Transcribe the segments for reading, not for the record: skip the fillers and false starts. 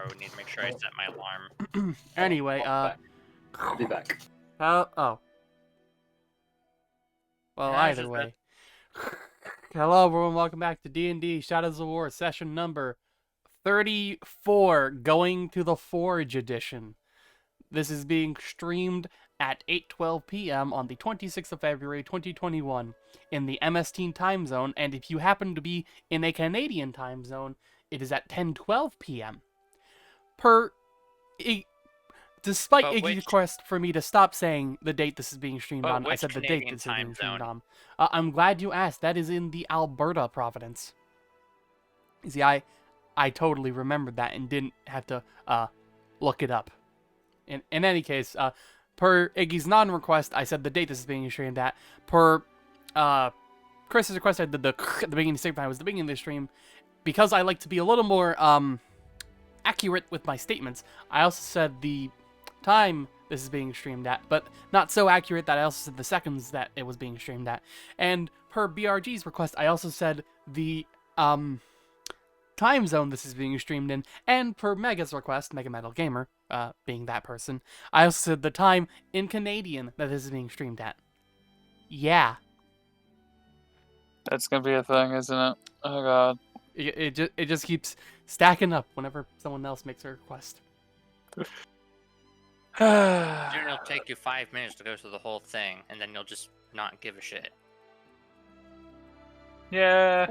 I would need to make sure I set my alarm. Anyway, I'll be back. oh. Well, Yeah, either way. Hello, everyone. Welcome back to D&D Shadows of War, session number 34, Going to the Forge edition. This is being streamed at 8:12 p.m. on the 26th of February, 2021, in the MST time zone, and if you happen to be in a Canadian time zone, it is at 10:12 p.m. Despite Iggy's request for me to stop saying the date this is being streamed on, I said the date this is being streamed on. I'm glad you asked. That is in the Alberta province. You see, I totally remembered that and didn't have to look it up. In any case, per Iggy's non-request, I said the date this is being streamed at. Per Chris's request, I did at the beginning of the stream. Was the beginning of the stream because I like to be a little more accurate with my statements. I also said the time this is being streamed at, but not so accurate that I also said the seconds that it was being streamed at. And per BRG's request, I also said the time zone this is being streamed in, and per Mega's request, Mega Metal Gamer, being that person, I also said the time in Canadian that this is being streamed at. Yeah. That's gonna be a thing, isn't it? Oh god. It just keeps stacking up whenever someone else makes a request. Soon it'll take you 5 minutes to go through the whole thing, and then you'll just not give a shit. Yeah.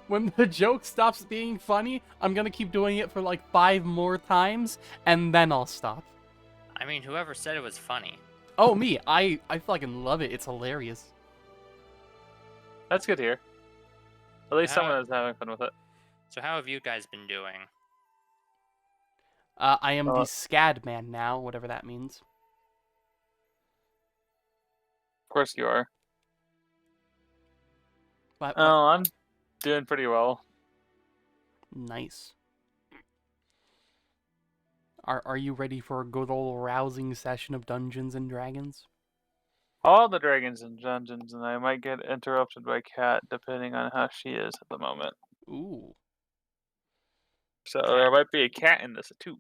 When the joke stops being funny, I'm gonna keep doing it for like 5 more times, and then I'll stop. I mean, whoever said it was funny. Oh, me. I fucking love it. It's hilarious. That's good to hear. At least someone is having fun with it. So how have you guys been doing? I am the SCAD man now, whatever that means. Of course you are. But, oh, I'm doing pretty well. Nice. Are you ready for a good old rousing session of Dungeons and Dragons? All the dragons and dungeons, and I might get interrupted by Cat depending on how she is at the moment. Ooh. So there might be a cat in this too.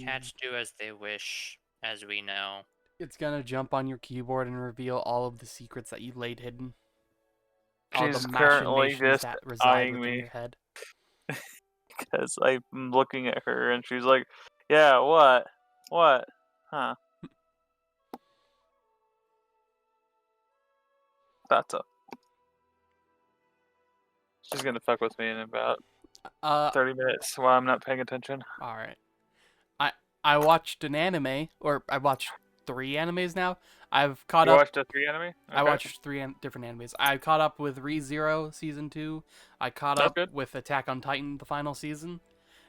Cats do as they wish, as we know. It's gonna jump on your keyboard and reveal all of the secrets that you laid hidden. All She's the currently machinations just that reside eyeing within me. your head. Because I'm looking at her and she's like, yeah, what? What? Huh. That's up. She's gonna fuck with me in about 30 minutes while I'm not paying attention. Alright. I watched an anime, or I watched 3 animes now. I've caught up. You watched a 3 anime? Okay. I watched 3 different animes. I caught up with ReZero Season 2. I caught up with Attack on Titan, the final season.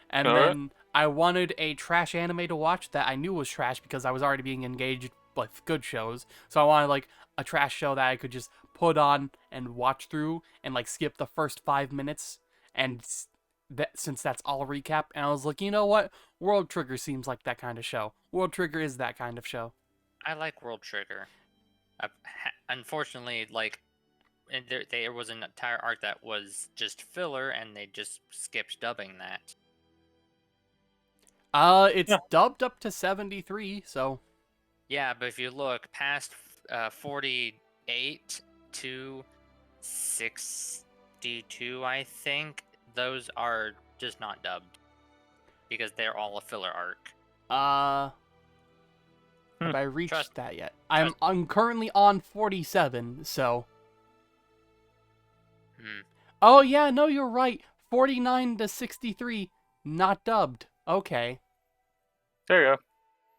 And then I wanted a trash anime to watch that I knew was trash because I was already being engaged with good shows. So I wanted like a trash show that I could just put on and watch through and like skip the first 5 minutes. And since that's all recap, and I was like, you know what? World Trigger seems like that kind of show. World Trigger is that kind of show. I like World Trigger. Unfortunately, like, there was an entire arc that was just filler, and they just skipped dubbing that. It's dubbed up to 73, so... Yeah, but if you look past 48 to 62, I think, those are just not dubbed. Because they're all a filler arc. Have I reached that yet? I'm currently on 47, so... Oh yeah, no, you're right. 49 to 63, not dubbed. Okay. There you go.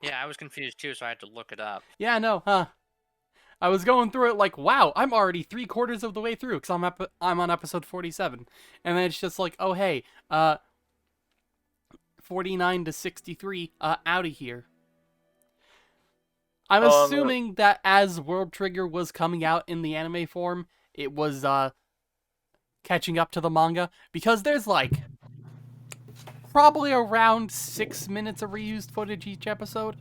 Yeah, I was confused too, so I had to look it up. Yeah, no, huh. I was going through it like, wow, I'm already 3/4 of the way through, because I'm on episode 47. And then it's just like, oh hey, 49 to 63, out of here. I'm assuming that as World Trigger was coming out in the anime form, it was catching up to the manga, because there's like probably around 6 minutes of reused footage each episode.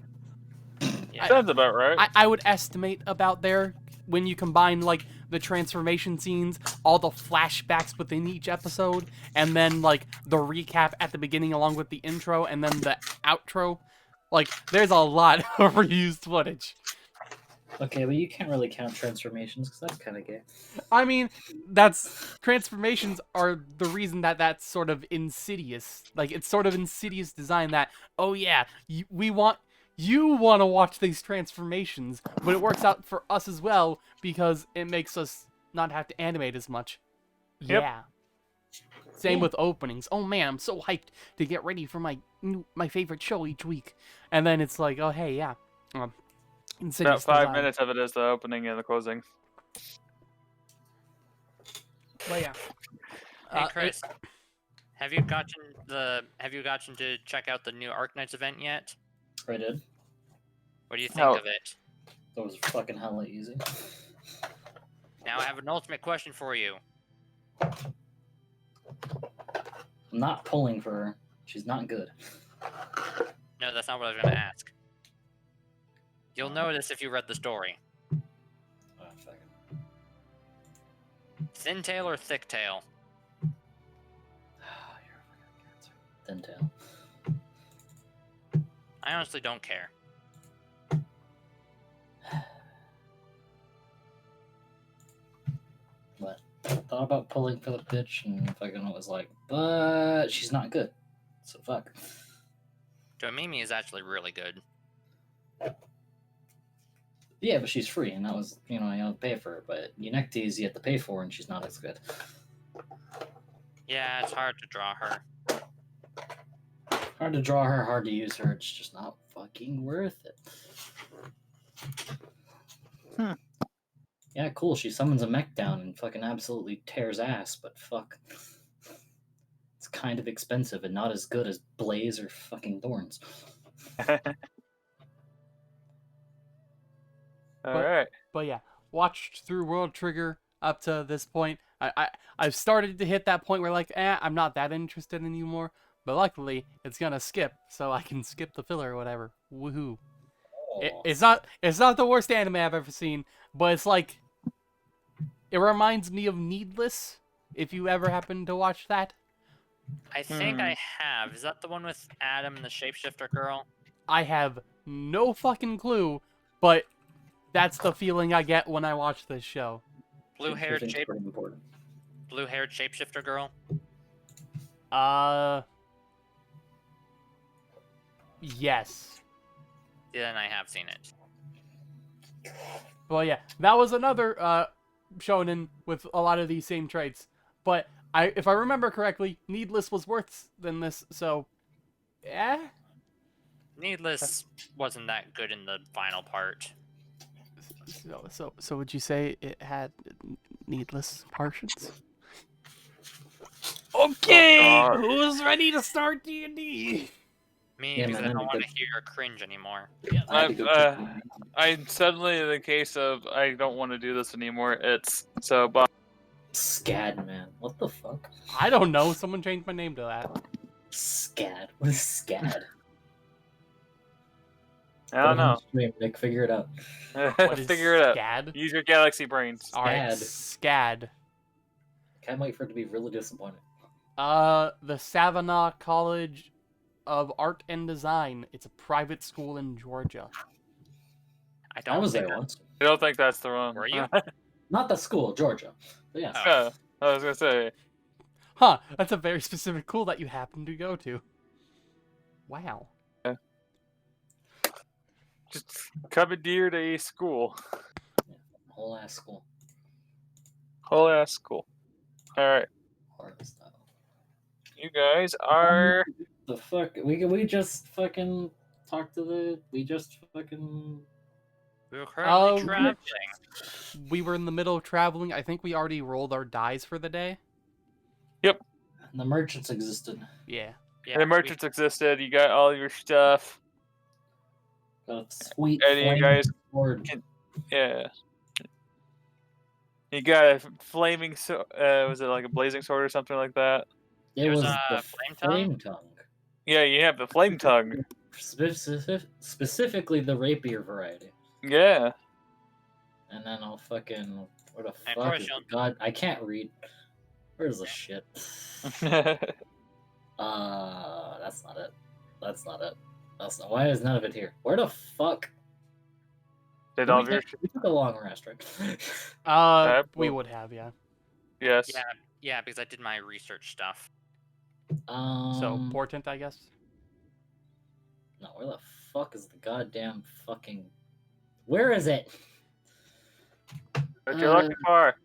Yeah. Sounds about right. I would estimate about there when you combine like the transformation scenes, all the flashbacks within each episode, and then like the recap at the beginning along with the intro and then the outro. Like, there's a lot of reused footage. Okay, but you can't really count transformations because that's kind of gay. I mean, transformations are the reason that that's sort of insidious. Like, it's sort of insidious design that, oh yeah, you want to watch these transformations, but it works out for us as well because it makes us not have to animate as much. Yep. Yeah. Same with openings. Oh man, I'm so hyped to get ready for my favorite show each week. And then it's like, oh hey, yeah. About 5 minutes of it is the opening and the closing. But yeah. Hey Chris, have you gotten to check out the new Arknights event yet? I did. What do you think of it? That was fucking hella easy. Now I have an ultimate question for you. I'm not pulling for her. She's not good. No, that's not what I was going to ask. You'll notice if you read the story. Oh, fuck it. Thin tail or thick tail? You're a fucking cancer. Thin tail. I honestly don't care. But I thought about pulling for the bitch and fucking was like, but she's not good. So fuck. Domimi is actually really good. Yeah, but she's free, and that was, you don't pay for her. But Eunectes you have to pay for, and she's not as good. Yeah, it's hard to draw her. Hard to draw her, hard to use her. It's just not fucking worth it. Yeah, cool. She summons a mech down and fucking absolutely tears ass, but fuck. It's kind of expensive and not as good as Blaze or fucking Thorns. Alright. But yeah, watched through World Trigger up to this point. I've started to hit that point where like, I'm not that interested anymore. But luckily, it's gonna skip, so I can skip the filler or whatever. Woohoo! It's not the worst anime I've ever seen, but it's like, it reminds me of Needless. If you ever happen to watch that, I think I have. Is that the one with Adam and the shapeshifter girl? I have no fucking clue, but that's the feeling I get when I watch this show. Blue-haired shapeshifter girl? Yes. Yeah, then I have seen it. Well, yeah, that was another shonen with a lot of these same traits. But if I remember correctly, Needless was worse than this, so Needless wasn't that good in the final part. So would you say it had needless portions? Okay, who's ready to start D&D? Me, because I don't want to hear your cringe anymore. I'm suddenly in the case of I don't want to do this anymore. It's so bye. Scad, man. What the fuck? I don't know. Someone changed my name to that. Scad. What is Scad? I don't know. Nick, figure it out. Figure it out. SCAD? Use your galaxy brains. Alright, SCAD. Can't wait for it to be really disappointed. The Savannah College of Art and Design. It's a private school in Georgia. I was there once. I don't think that's the wrong. Were you? Not the school, Georgia. But yeah. Yeah, I was gonna say. Huh, that's a very specific school that you happen to go to. Wow. Yeah. Just commandeered a school. Yeah, whole ass school. Whole ass school. Alright. You guys are... The fuck? We just fucking talked to the... We just fucking... We were currently traveling. We were in the middle of traveling. I think we already rolled our dice for the day. Yep. And the merchants existed. Yeah. Yeah, the merchants existed. You got all your stuff. Got a sweet And you guys sword. Yeah. You got a flaming was it like a blazing sword or something like that? It was a the flame tongue. Yeah, you have the flame tongue. Specifically the rapier variety. Yeah. And then I'll fucking Where the fuck is the god? I can't read. Where's the shit? That's not it. That's not it. That's not. Why is none of it here? Where the fuck? Did all of your We took a long rest, right? We would have, yeah. Yes. Yeah, because I did my research stuff. So important, I guess. No, where the fuck is the goddamn fucking? Where is it? What you're looking for?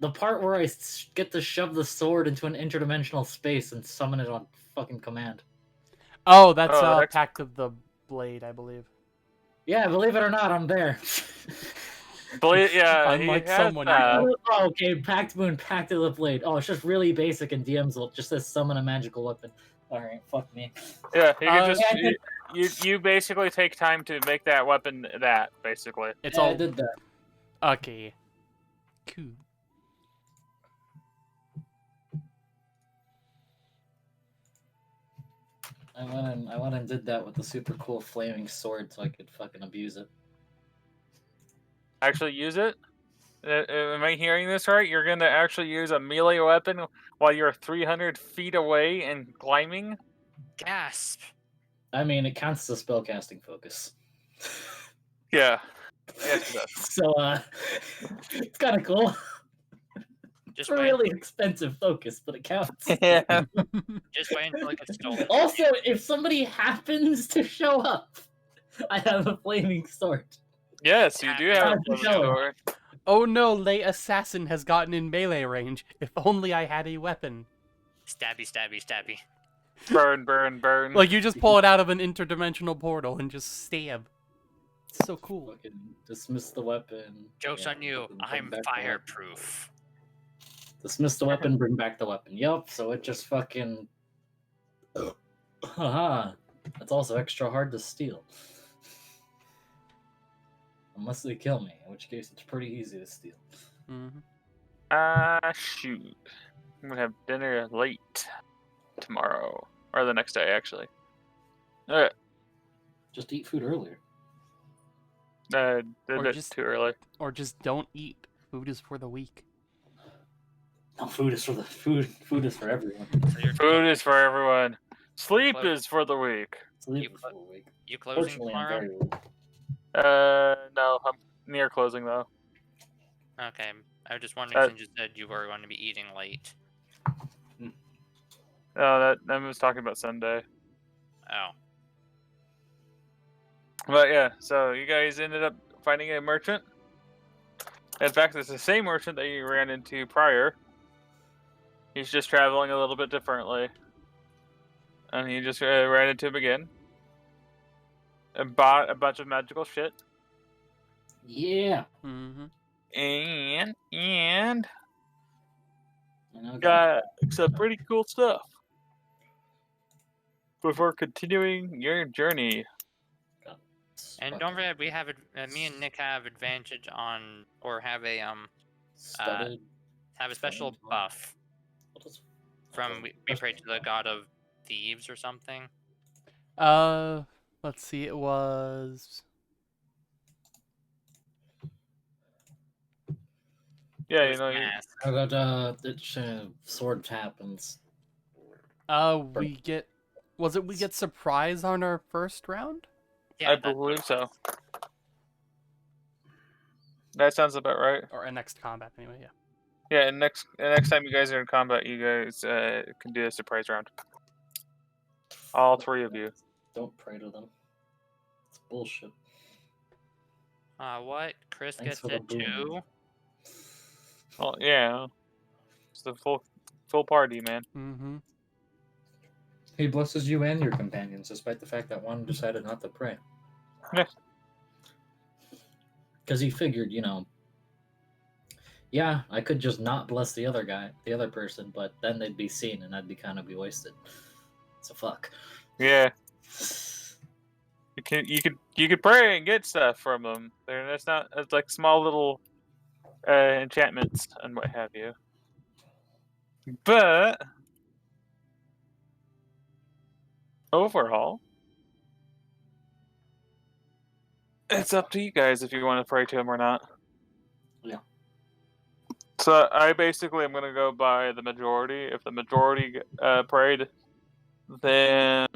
The part where I get to shove the sword into an interdimensional space and summon it on fucking command. Oh, that's Pact of the Blade, I believe. Yeah, believe it or not, I'm there. Yeah, unlike someone. Oh, okay, Pact Moon, Pact of the Blade. Oh, it's just really basic, and DMs will just says summon a magical weapon. All right, fuck me. Yeah, you can just you basically take time to make that weapon basically. It's all I did that. Okay. Cool. I went and did that with the super cool flaming sword so I could fucking abuse it. Actually use it? Am I hearing this right? You're going to actually use a melee weapon while you're 300 feet away and climbing? Gasp! I mean, it counts as a spellcasting focus. Yeah. Yes, it does. So, it's kind of cool. It's a really expensive focus, but it counts. Yeah. Just wait until it gets stolen. Also, if somebody happens to show up, I have a flaming sword. Yes, you do have a flaming sword. Oh no, Lay Assassin has gotten in melee range. If only I had a weapon. Stabby, stabby, stabby. Burn, burn, burn. Like, you just pull it out of an interdimensional portal and just stab. It's so cool. Fucking dismiss the weapon. Joke's on you. I'm fireproof. Dismiss the weapon, bring back the weapon. Yup, so it just fucking... Haha. That's also extra hard to steal. Unless they kill me, in which case it's pretty easy to steal. Shoot. I'm gonna have dinner late tomorrow. Or the next day, actually. Alright. Just eat food earlier. Did it too early. Or just don't eat. Food is for the weak. No, food is for the food is for everyone. Food is for everyone. Sleep is for the weak. Sleep is for the weak. You closing tomorrow? No, I'm near closing though. Okay, I was just wondering since you said you were going to be eating late. Oh, I was talking about Sunday. Oh. But yeah, so you guys ended up finding a merchant. In fact, it's the same merchant that you ran into prior. He's just traveling a little bit differently. And you just ran into him again. And bought a bunch of magical shit. Yeah. And got some pretty cool stuff. Before continuing your journey. And don't forget, we have me and Nick have advantage on, or have a special buff from we pray to the god of thieves or something. Let's see. It was. Yeah, you know. How about sword happens? We get. Was it we get surprise on our first round? Yeah, I believe so. That sounds about right. Or a next combat, anyway. Yeah. Yeah, and next time you guys are in combat, you guys can do a surprise round. All three of you. Don't pray to them. It's bullshit. What? Chris gets it too? Well, yeah. It's the full party, man. He blesses you and your companions, despite the fact that one decided not to pray. Yeah. Because he figured, yeah, I could just not bless the other person, but then they'd be seen and I'd be wasted. So fuck. Yeah. You could pray and get stuff from them. It's like small little enchantments and what have you. But overall, it's up to you guys if you want to pray to him or not. Yeah. So I basically am gonna go by the majority. If the majority prayed, then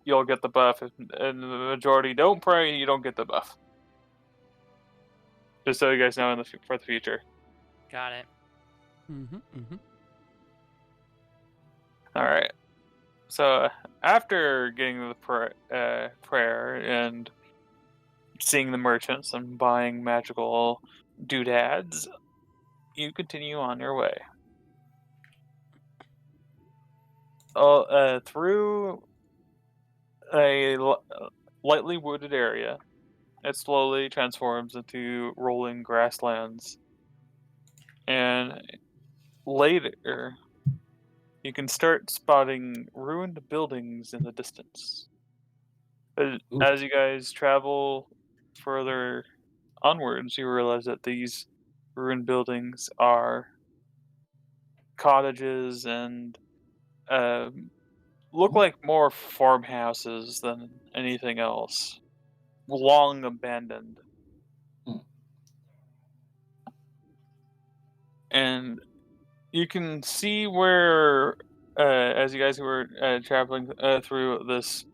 you'll get the buff. If and the majority don't pray, you don't get the buff. Just so you guys know for the future. Got it. All right. So after getting the prayer and seeing the merchants and buying magical doodads, you continue on your way. Through a lightly wooded area, it slowly transforms into rolling grasslands. And later, you can start spotting ruined buildings in the distance. As you guys travel further onwards, you realize that these ruined buildings are cottages and look like more farmhouses than anything else. Long abandoned. And you can see where, as you guys were traveling through this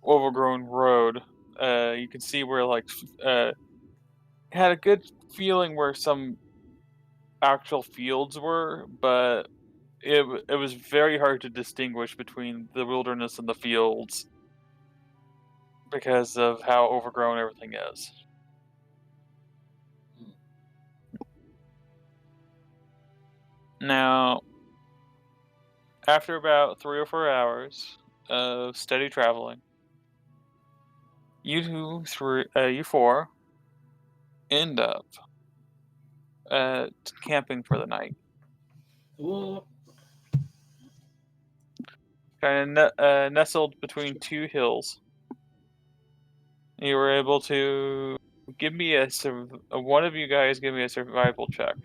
overgrown road, you can see where, like, had a good feeling where some actual fields were, but it was very hard to distinguish between the wilderness and the fields because of how overgrown everything is. Now, after about 3 or 4 hours of steady traveling, you four end up camping for the night. Kind of nestled between two hills. You were able to give me one of you guys give me a survival check.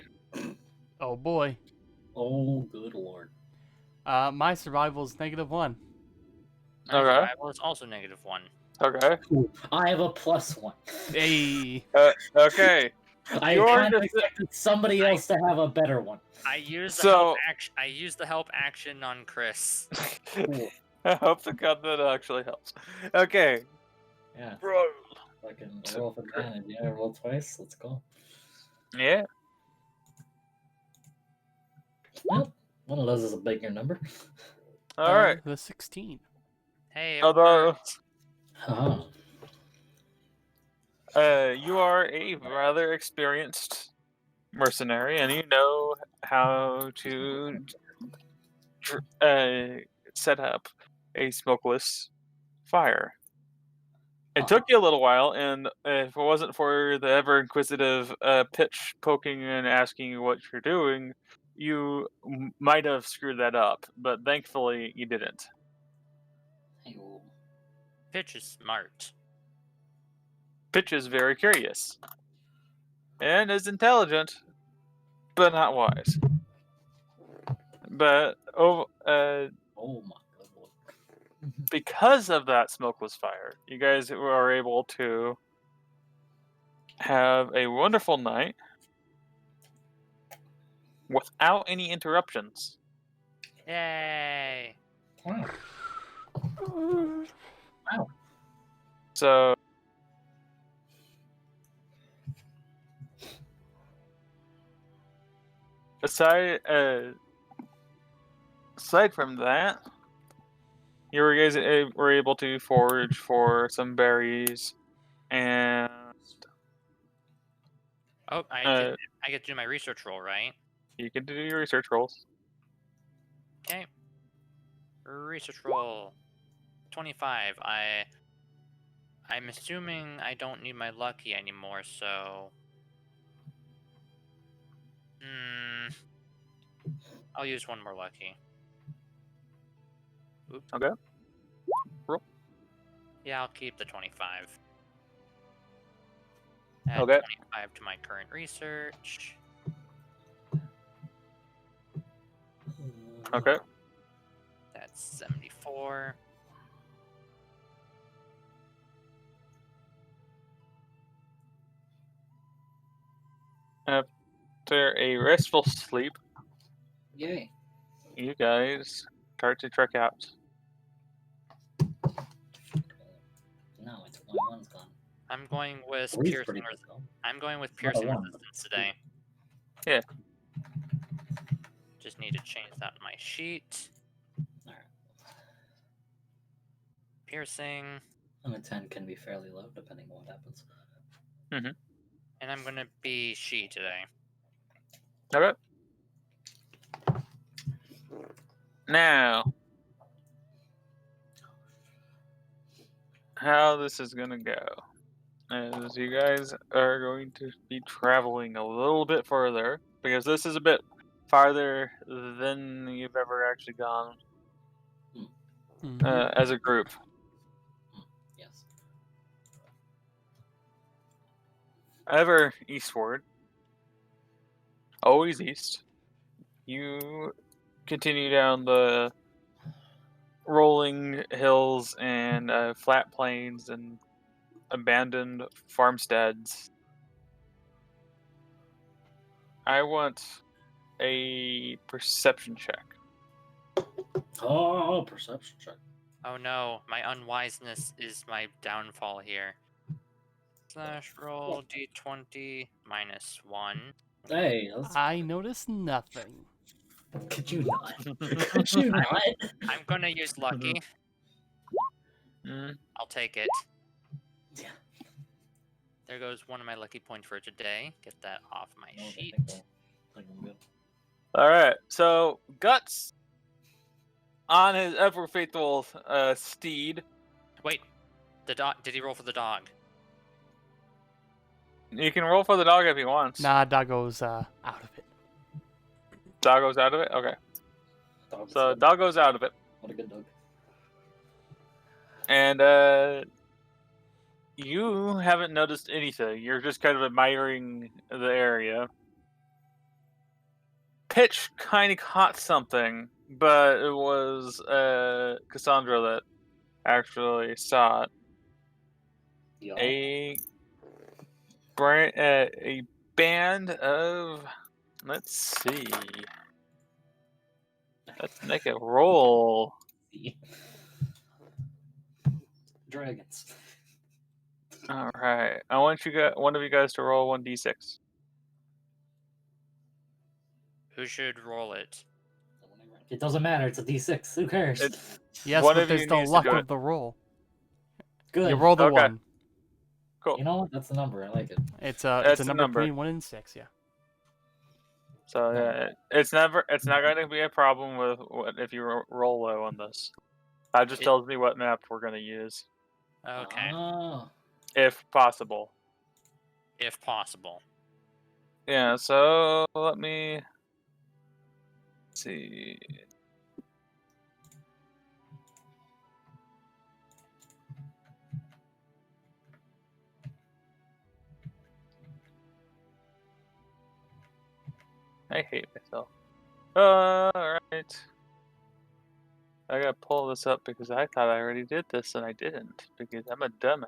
Oh boy. Oh, good lord. My survival is -1. My survival is also -1. Okay. Ooh, I have a +1. Hey. Okay. I kind of expected somebody else to have a better one. I used the help action on Chris. Cool. I hope to God that actually helps. Okay. Yeah. Roll. Fucking roll with advantage. Yeah, roll twice. Let's go. Yeah. Well, one of those is a bigger number. All right. The 16. Hey, it Although, Oh. you are a rather experienced mercenary, and you know how to set up a smokeless fire. It took you a little while, and if it wasn't for the ever inquisitive Pitch poking and asking you what you're doing, you might have screwed that up. But thankfully, you didn't. Pitch is smart. Pitch is very curious and is intelligent, but not wise. But Oh my god. because of that smokeless fire, you guys were able to have a wonderful night without any interruptions. Yay! Wow. Wow. So, aside from that, you guys were able to forage for some berries, and I get to do my research roll, right? you can do your research rolls. Okay. Research roll 25. I'm assuming I don't need my lucky anymore, so I'll use one more lucky. Oops. Okay. Roll. Yeah, I'll keep the 25. Add Okay. 25 to my current research. Okay. That's 74. after a restful sleep, Yay. you guys start to trek out. No, it's only one's gone. I'm going with Three's piercing. pretty good, though. I'm going with Not a piercing one, but resistance today. Yeah. Just need to change that in my sheet. Alright. Piercing. And a 10 can be fairly low, depending on what happens. And I'm gonna be she today. Okay. Now, how this is gonna go is you guys are going to be traveling a little bit further, because this is a bit farther than you've ever actually gone as a group. Yes. Ever eastward, always east, you continue down the rolling hills and flat plains and abandoned farmsteads. I want a perception check. Oh, perception check. Oh no, my unwiseness is my downfall here. Slash roll d20 -1. Hey, that's... I noticed nothing. Could you not? Could you not? I'm gonna use lucky. Mm. I'll take it. Yeah. There goes one of my lucky points for today. Get that off my No, I sheet. think I'm good. All right, so Guts on his ever faithful steed. Wait, the dog. Did he roll for the dog? You can roll for the dog if he wants. Nah, Doggo's out of it. Doggo's out of it? Okay. Dog's So good. Doggo's out of it. What a good dog. And you haven't noticed anything. You're just kind of admiring the area. Pitch kind of caught something, but it was Cassandra that actually saw it. Yeah. A band of, let's see. Let's make a roll. Dragons. All right. I want one of you guys to roll 1d6. Who should roll it? It doesn't matter. It's a D6. Who cares? Yes, One but of you there's the needs to luck do it. of the roll. Good. You roll the Okay. 1. Cool. You know what? That's the number. I like it. It's That's a the number number. between 1 and 6. Yeah. So it's not going to be a problem with if you roll low on this. That just tells me what map we're going to use, Okay, Oh. if possible. if possible. Yeah. So let me see. I hate myself. Alright. I gotta pull this up because I thought I already did this and I didn't, because I'm a dumbass.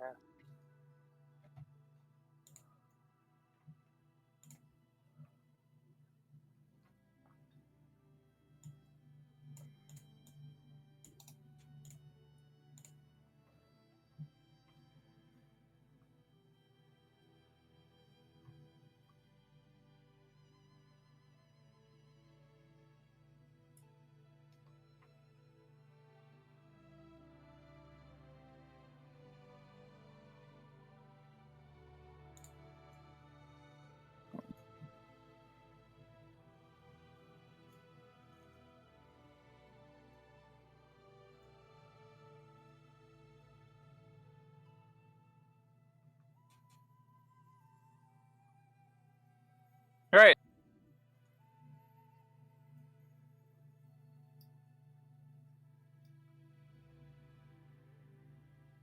Alright.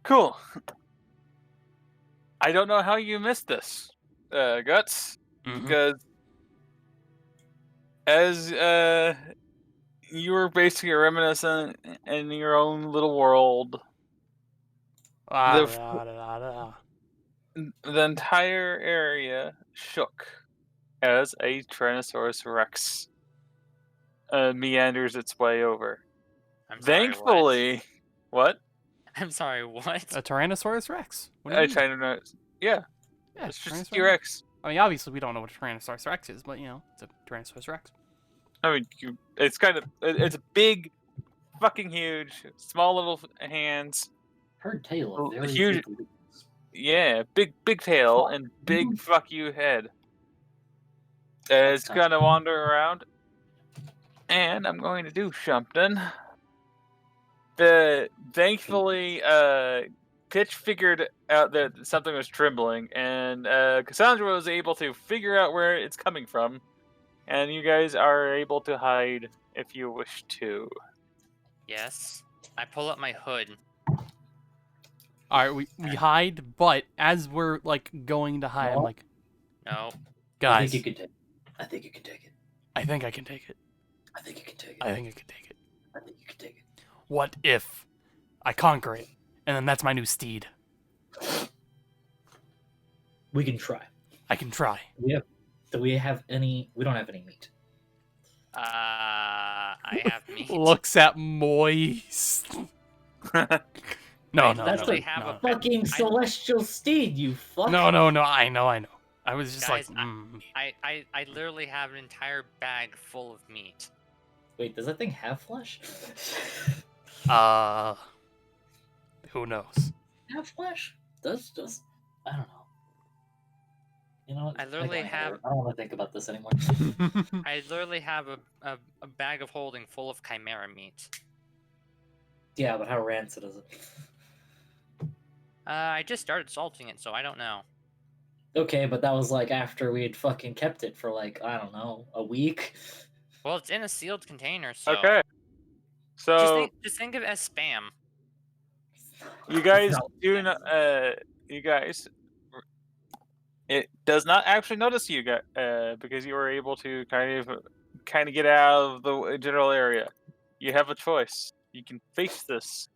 Cool. I don't know how you missed this, Guts, because as you were basically reminiscent in your own little world, the entire area shook as a Tyrannosaurus Rex meanders its way over. I'm sorry, Thankfully, what? I'm sorry, what? A Tyrannosaurus Rex. What do you mean? Yeah, Yeah, it's just Tyrannosaurus T-Rex. I mean, obviously, we don't know what a Tyrannosaurus Rex is, but, it's a Tyrannosaurus Rex. I mean, it's big, fucking huge, small little hands. Her tail of very Huge, thick leaves. yeah, big tail and big fuck you head. It's gonna wander around, and I'm going to do something. Thankfully, Pitch figured out that something was trembling, and Cassandra was able to figure out where it's coming from, and you guys are able to hide if you wish to. Yes. I pull up my hood. All right, we hide, but as we're going to hide, I'm like, No. guys, I think you can take it. I think you can take it. I think I can take it. I think you can take it. I think I can take it. I think you can take it. What if I conquer it, and then that's my new steed? We can try. I can try. Do we have any? We don't have any meat. I have meat. Looks at moist. No, That's really a have a fucking celestial steed, you fuck. No. I know. I was just Guys, like, I literally have an entire bag full of meat. Wait, does that thing have flesh? who knows? Have flesh? Does I don't know. You know what? I literally have. I don't want to think about this anymore. I literally have a bag of holding full of chimera meat. Yeah, but how rancid is it? I just started salting it, so I don't know. Okay, but that was after we had fucking kept it for I don't know, a week. Well, it's in a sealed container, so. Okay. So just think of it as spam. you guys do not. You guys. It does not actually notice you guys because you were able to kind of get out of the general area. You have a choice. You can face this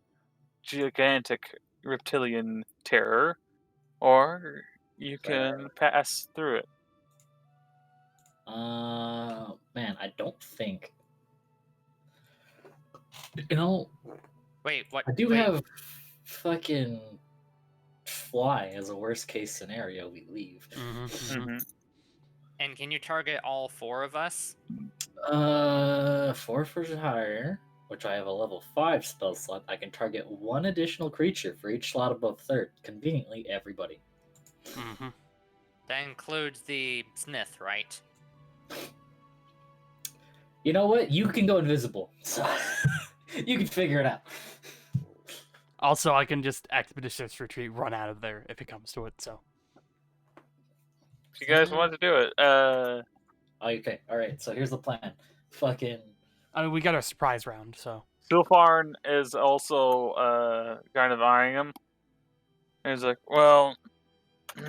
gigantic reptilian terror, or you can pass through it. Man, I don't think. Wait, what? I do have fucking fly as a worst case scenario. We leave. Mm-hmm. And can you target all 4 of us? 4 for higher, which I have a level 5 spell slot. I can target 1 additional creature for each slot above 3rd. Conveniently, everybody. Mm-hmm. That includes the Smith, right? You know what? You can go invisible, so you can figure it out. Also, I can just expeditious retreat, run out of there if it comes to it. So, If you guys want to do it, Okay, all right. So here's the plan. Fucking. I mean, we got our surprise round, so. Silfarn is also kind of eyeing him. And he's like, well, Do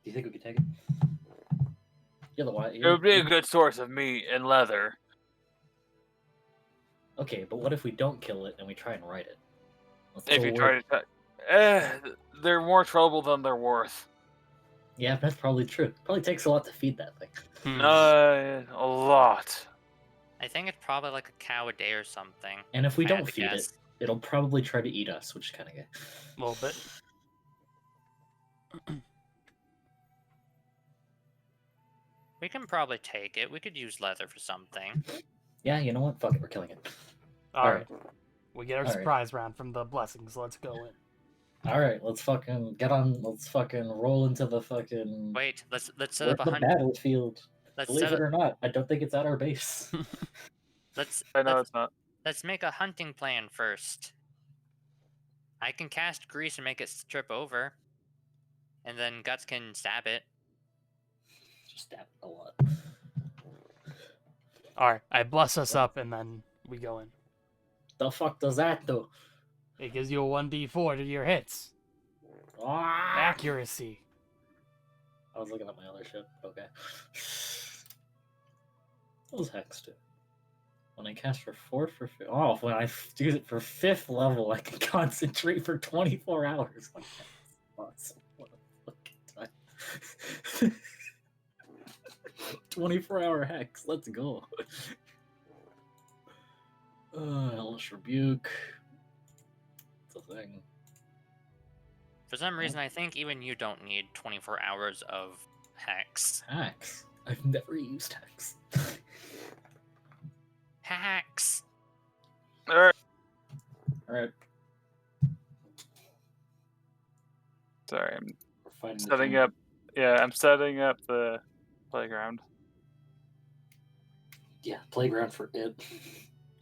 you think we could take it? You're the one. it would be a good source of meat and leather. Okay, but what if we don't kill it and we try and ride it? If you try to, they're more trouble than they're worth. Yeah, that's probably true. Probably takes a lot to feed that thing. A lot. I think it's probably like a cow a day or something. And if we I had don't to feed guess. it, it'll probably try to eat us, which is kind of gay. A little bit. We can probably take it. We could use leather for something. Yeah, you know what? Fuck it, we're killing it. All right. We get our All right. surprise round from the blessings. Let's go in. All right, let's fucking get on. Let's fucking roll into the fucking. Wait, let's set Where's up a the hunt. battlefield? Let's Believe set it up, or not, I don't think it's at our base. I know it's not. let's make a hunting plan first. I can cast grease and make it trip over, and then Guts can stab it. Just stab it a lot. All right. I bless us up, and then we go in. The fuck does that do? It gives you a 1d4 to your hits. Ah! Accuracy. I was looking at my other shit. Okay. What does Hex do? When I cast for 4th for 5th. Oh, when I use it for 5th level, I can concentrate for 24 hours. That's awesome. What a fucking time. 24-hour hex. Let's go. Hellish Rebuke. It's a thing. For some reason, I think even you don't need 24 hours of hex. Hex? I've never used hex. Hex! Alright. Alright. Sorry, I'm We're fighting setting up. Yeah, I'm setting up the playground. Yeah, playground for it.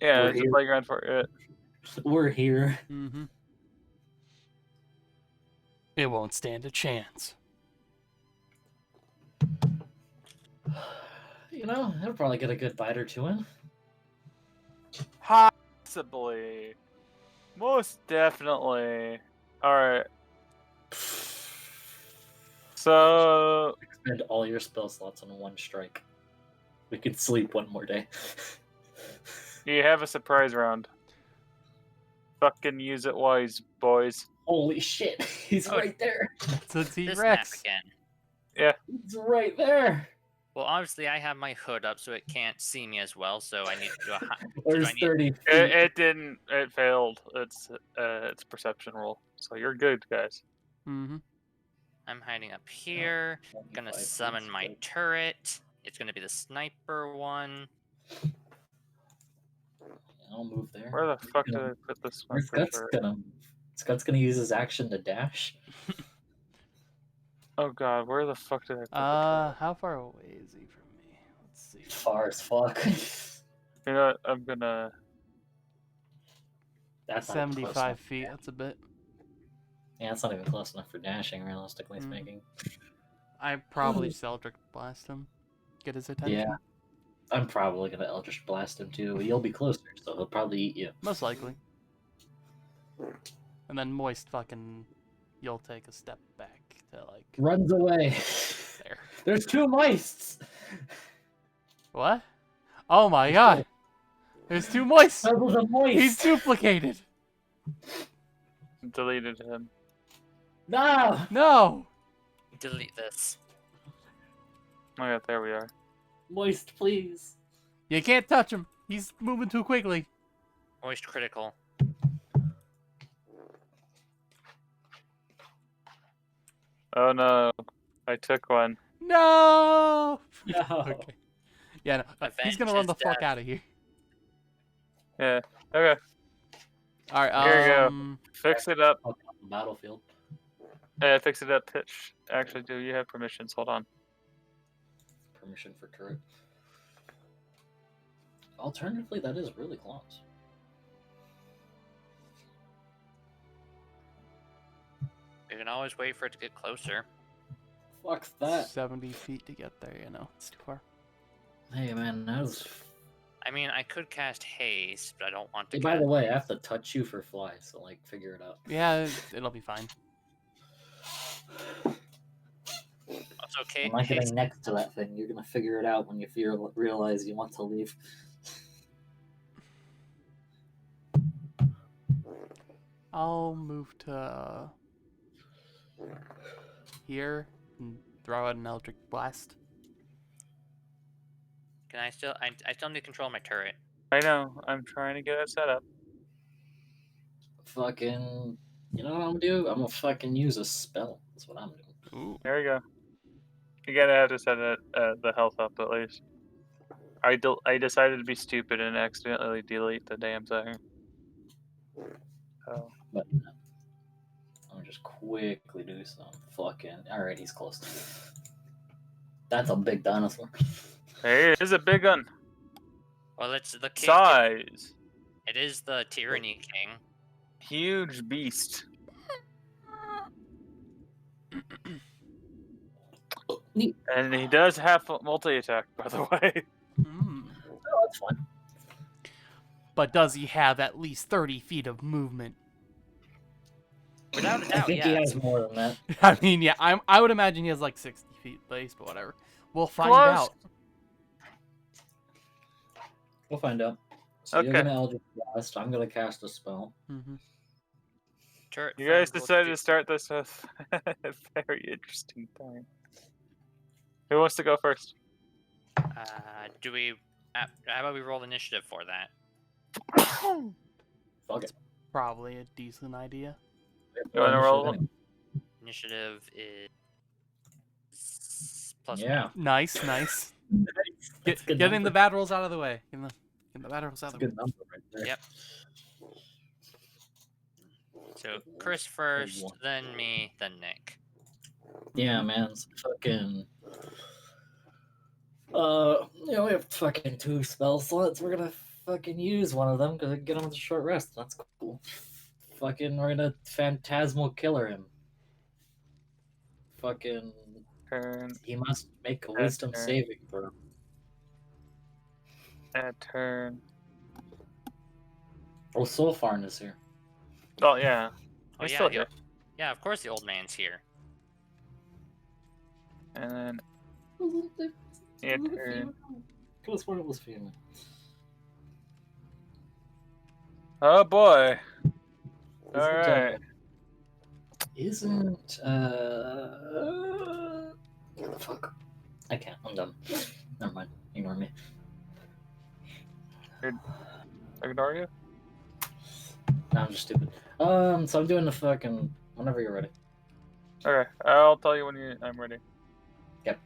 Yeah, We're it's a here. playground for it. We're here. Mm-hmm. It won't stand a chance. You know, it'll probably get a good bite or two in. Possibly. Most definitely. Alright. So, Expend all your spell slots on one strike. We could sleep one more day. you have a surprise round. Fucking use it wise, boys. Holy shit, he's right there. It's a This map T-Rex. again. He's right there. Well, obviously, I have my hood up, so it can't see me as well. So I need to do a high. There's 30 feet. It didn't. It failed. It's perception roll. So you're good, guys. Mm-hmm. I'm hiding up here. Gonna 25 summon feet, my so- turret. It's gonna be the sniper one. I'll move there. Where the fuck did I put this one? Scott's gonna use his action to dash. Oh god, where the fuck did I put the How far away is he from me? Let's see. Far as fuck. You know what? I'm gonna. That's not even close 75 enough. feet. That's a bit. Yeah, that's not even close enough for dashing, realistically Mm. speaking. I probably Eldritch Blast him. Get his attention. Yeah. I'm probably gonna Eldritch Blast him too. You'll be closer, so he'll probably eat you. Most likely. And then Moist fucking... You'll take a step back to, like... Runs away. There. There's two mice. What? Oh my god! There's two Moists! That was a moist. He's duplicated! Deleted him. No. No! Delete this. Oh yeah, there we are. Moist, please. You can't touch him! He's moving too quickly. Moist critical. Oh no, I took one. No! No. Okay. Yeah, no. He's Avenge gonna run his the fuck death. out of here. Yeah. Okay. Alright, Here you go. Fix it up. Battlefield. Fix it up, pitch. Actually, do you have permissions? Hold on. Permission for turret. Alternatively, that is really close. You can always wait for it to get closer. Fuck that. 70 feet to get there, you know. It's too far. Hey man, that was. I mean, I could cast haste, but I don't want to. Hey, by the way, I have to touch you for fly, so like, figure it out. Yeah, it'll be fine. It's okay. I'm not Haste. getting next to that thing. You're gonna figure it out when you realize you want to leave. I'll move to here and throw out an Eldritch Blast. Can I still? I still need to control my turret. I know. I'm trying to get it set up. Fucking. You know what I'm gonna do? I'm gonna fucking use a spell. That's what I'm doing. Ooh. There we go. You gotta have to set it, the health up at least. I decided to be stupid and accidentally delete the damn thing. Oh. But I'm gonna just quickly do some fucking. Alright, he's close. That's a big dinosaur. Hey, it is a big one. Well, it's the king. Size. It is the Tyranny King. Huge beast. Neat. And he does have multi-attack, by the way. Mm. Oh, that's fine. But does he have at least 30 feet of movement? Without a I doubt, think he yeah. has more than that. I mean, yeah, I would imagine he has like 60 feet base, but whatever. We'll find Close. out. We'll find out. So Okay. you're gonna Eldritch Blast. I'm gonna cast a spell. Mm-hmm. Turret You guys friend will decided do- to start this with a very interesting time. Who wants to go first? Do we? How about we roll initiative for that? Fuck it. Probably a decent idea. You want to roll? Initiative is plus Yeah. Nice. That's Get in the bad rolls out of the way. Get the bad rolls out of the way. Good number right there. Yep. So Chris first, then me, then Nick. Yeah, man. It's fucking. We have fucking 2 spell slots. We're gonna fucking use one of them because I can get him with a short rest. That's cool. Fucking, we're gonna phantasmal killer him. Fucking. Turn. He must make a wisdom saving throw. Turn. Oh, Solfarn is here. Oh yeah. Oh He's yeah, still here. yeah. Of course, the old man's here. And then turn. Could have sworn it was female. Oh boy. Isn't, Alright. Isn't what the fuck? I can't. I'm done. Never mind. Ignore me. Ignore you? No, I'm just stupid. So I'm doing the fucking whenever you're ready. Okay. I'll tell you when I'm ready. Yep.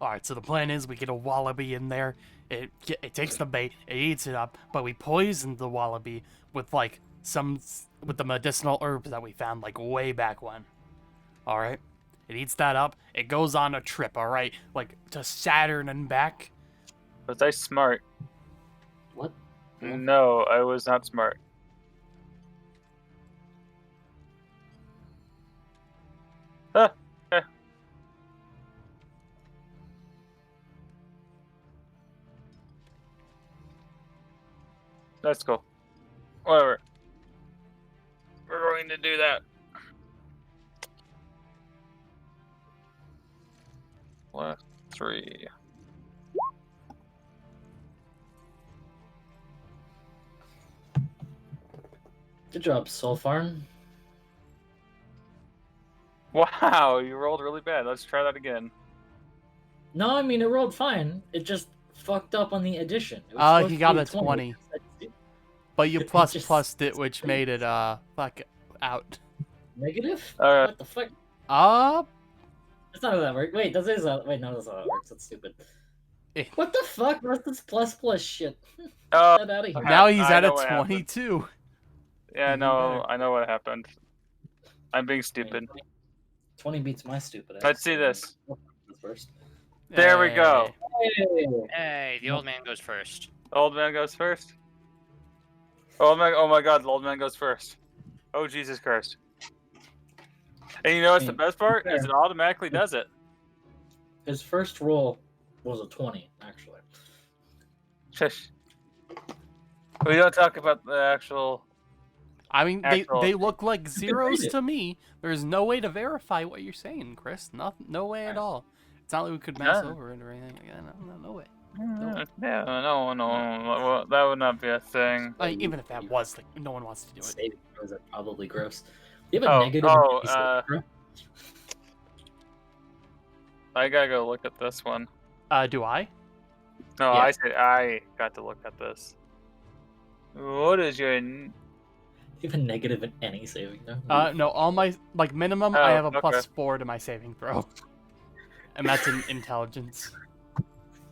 Alright, so the plan is we get a wallaby in there. It takes the bait, it eats it up, but we poison the wallaby with like with the medicinal herbs that we found like way back when. Alright? It eats that up, it goes on a trip, alright? Like to Saturn and back. Was I smart? What? No, I was not smart. Ah, okay. That's cool. Whatever. We're going to do that. 1, 3. Good job, Solfarn. Wow, you rolled really bad. Let's try that again. No, I mean it rolled fine. It just fucked up on the addition. It was supposed He to got be a 20. But you It just- plussed it, which made it fuck out. Negative? Alright. What the fuck? That's not how that works. Wait, wait, no, that's not how that works. That's stupid. Eh. What the fuck? What's this plus shit? Oh, Get out of here. Now he's I at a know what happened. 22. yeah, Even no, better. I know what happened. I'm being stupid. 20 beats my stupid ass. Let's see this. First. There we go. Hey. Hey, the old man goes first. Old man goes first. Oh my god, the old man goes first. Oh Jesus Christ. And you know what's the best part? Is it automatically does it. His first roll was a 20, actually. Shush. We don't talk about the actual. I mean, Actual- they look like zeros read it. to me. There's no way to verify what you're saying, Chris. No way at all. It's not like we could mess None. over it or anything. No way. Yeah, no, that would not be a thing. Like, even if that was, like, no one wants to do it. Saving throws are probably gross. You have a negative. I gotta go look at this one. Do I? No, Yeah. I said I got to look at this. What is your? Even negative in any saving throw. No, all my, like, minimum, I Oh, have a okay. +4 to my saving throw. And that's in intelligence.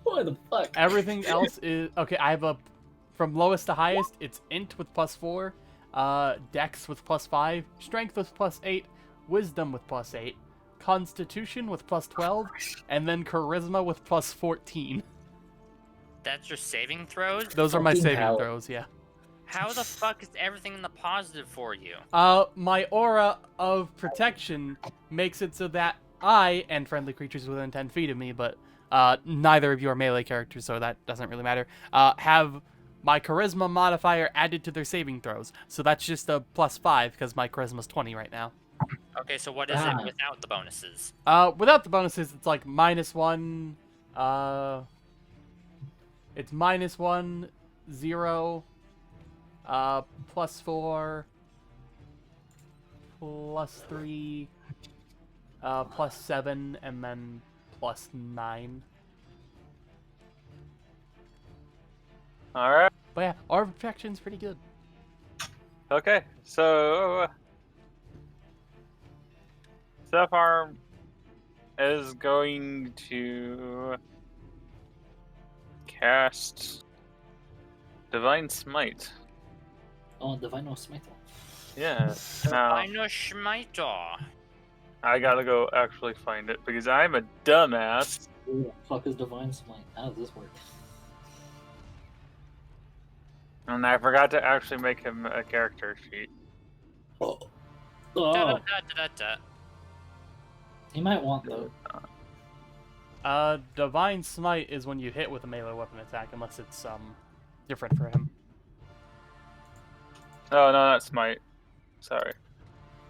What the fuck? Everything else is... Okay, I have from lowest to highest, it's int with +4, dex with +5, strength with +8, wisdom with +8, constitution with +12, and then charisma with +14. That's your saving throws? Those are my Fucking saving hell. throws, yeah. How the fuck is everything in the positive for you? My aura of protection makes it so that I, and friendly creatures within 10 feet of me, but neither of you are melee characters, so that doesn't really matter, have my charisma modifier added to their saving throws. So that's just a +5, because my charisma's 20 right now. Okay, so what is it without the bonuses? Without the bonuses, it's like -1, it's -1, 0, +4, +3, +7 and then +9. Alright. But yeah, our protection's pretty good. Okay, so Self-Harm is going to cast Divine Smite. Oh, Divine no Smite. Yeah. Now, Dino Schmiter. I gotta go actually find it because I'm a dumbass. Who the fuck is Divine Smite? How does this work? And I forgot to actually make him a character sheet. Oh. Da, da, da, da. He might want though. Divine Smite is when you hit with a melee weapon attack, unless it's different for him. Oh, no, not Smite. Sorry.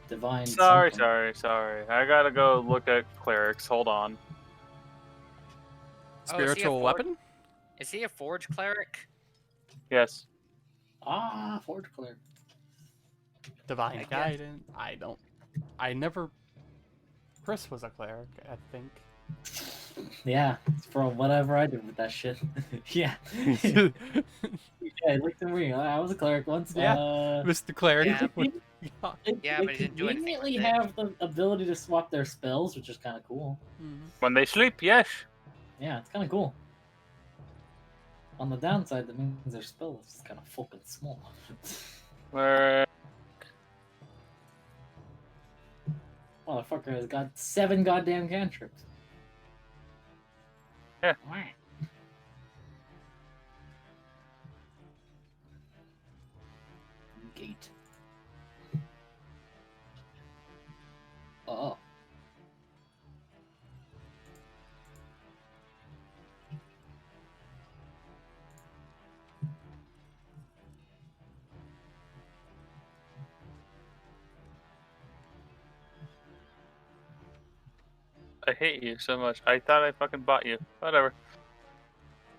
Divine. Sorry. something. I gotta go look at clerics. Hold on. Spiritual weapon? Is he a forge cleric? Yes. Ah, Forge Cleric. Divine Guidance. I never. Chris was a cleric, I think. Yeah, from whatever I did with that shit. Yeah. Yeah, look at me. I was a cleric once. Yeah, Mr. Cleric. Yeah, Yeah. but he didn't do anything conveniently with it. have the ability to swap their spells, which is kind of cool. When they sleep, yes. Yeah, it's kind of cool. On the downside, that means their spell is kind of fucking small. Where? Motherfucker has got 7 goddamn cantrips. Yeah. Gate. Oh. I hate you so much. I thought I fucking bought you. Whatever.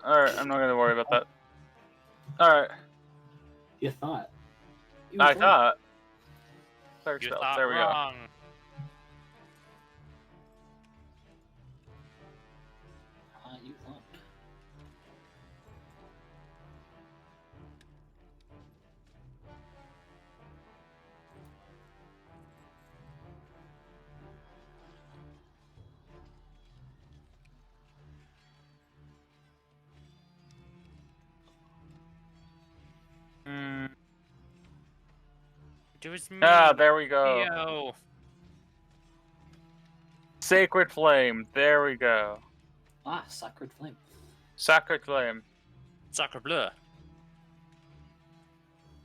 Alright, I'm not gonna worry about that. Alright. You thought. I thought. Cleric You spells. thought There we go. wrong. You thought. Do his Ah, there we go. Yo. Sacred Flame. There we go. Ah, Sacred Flame. Sacred Flame. Sacre bleu.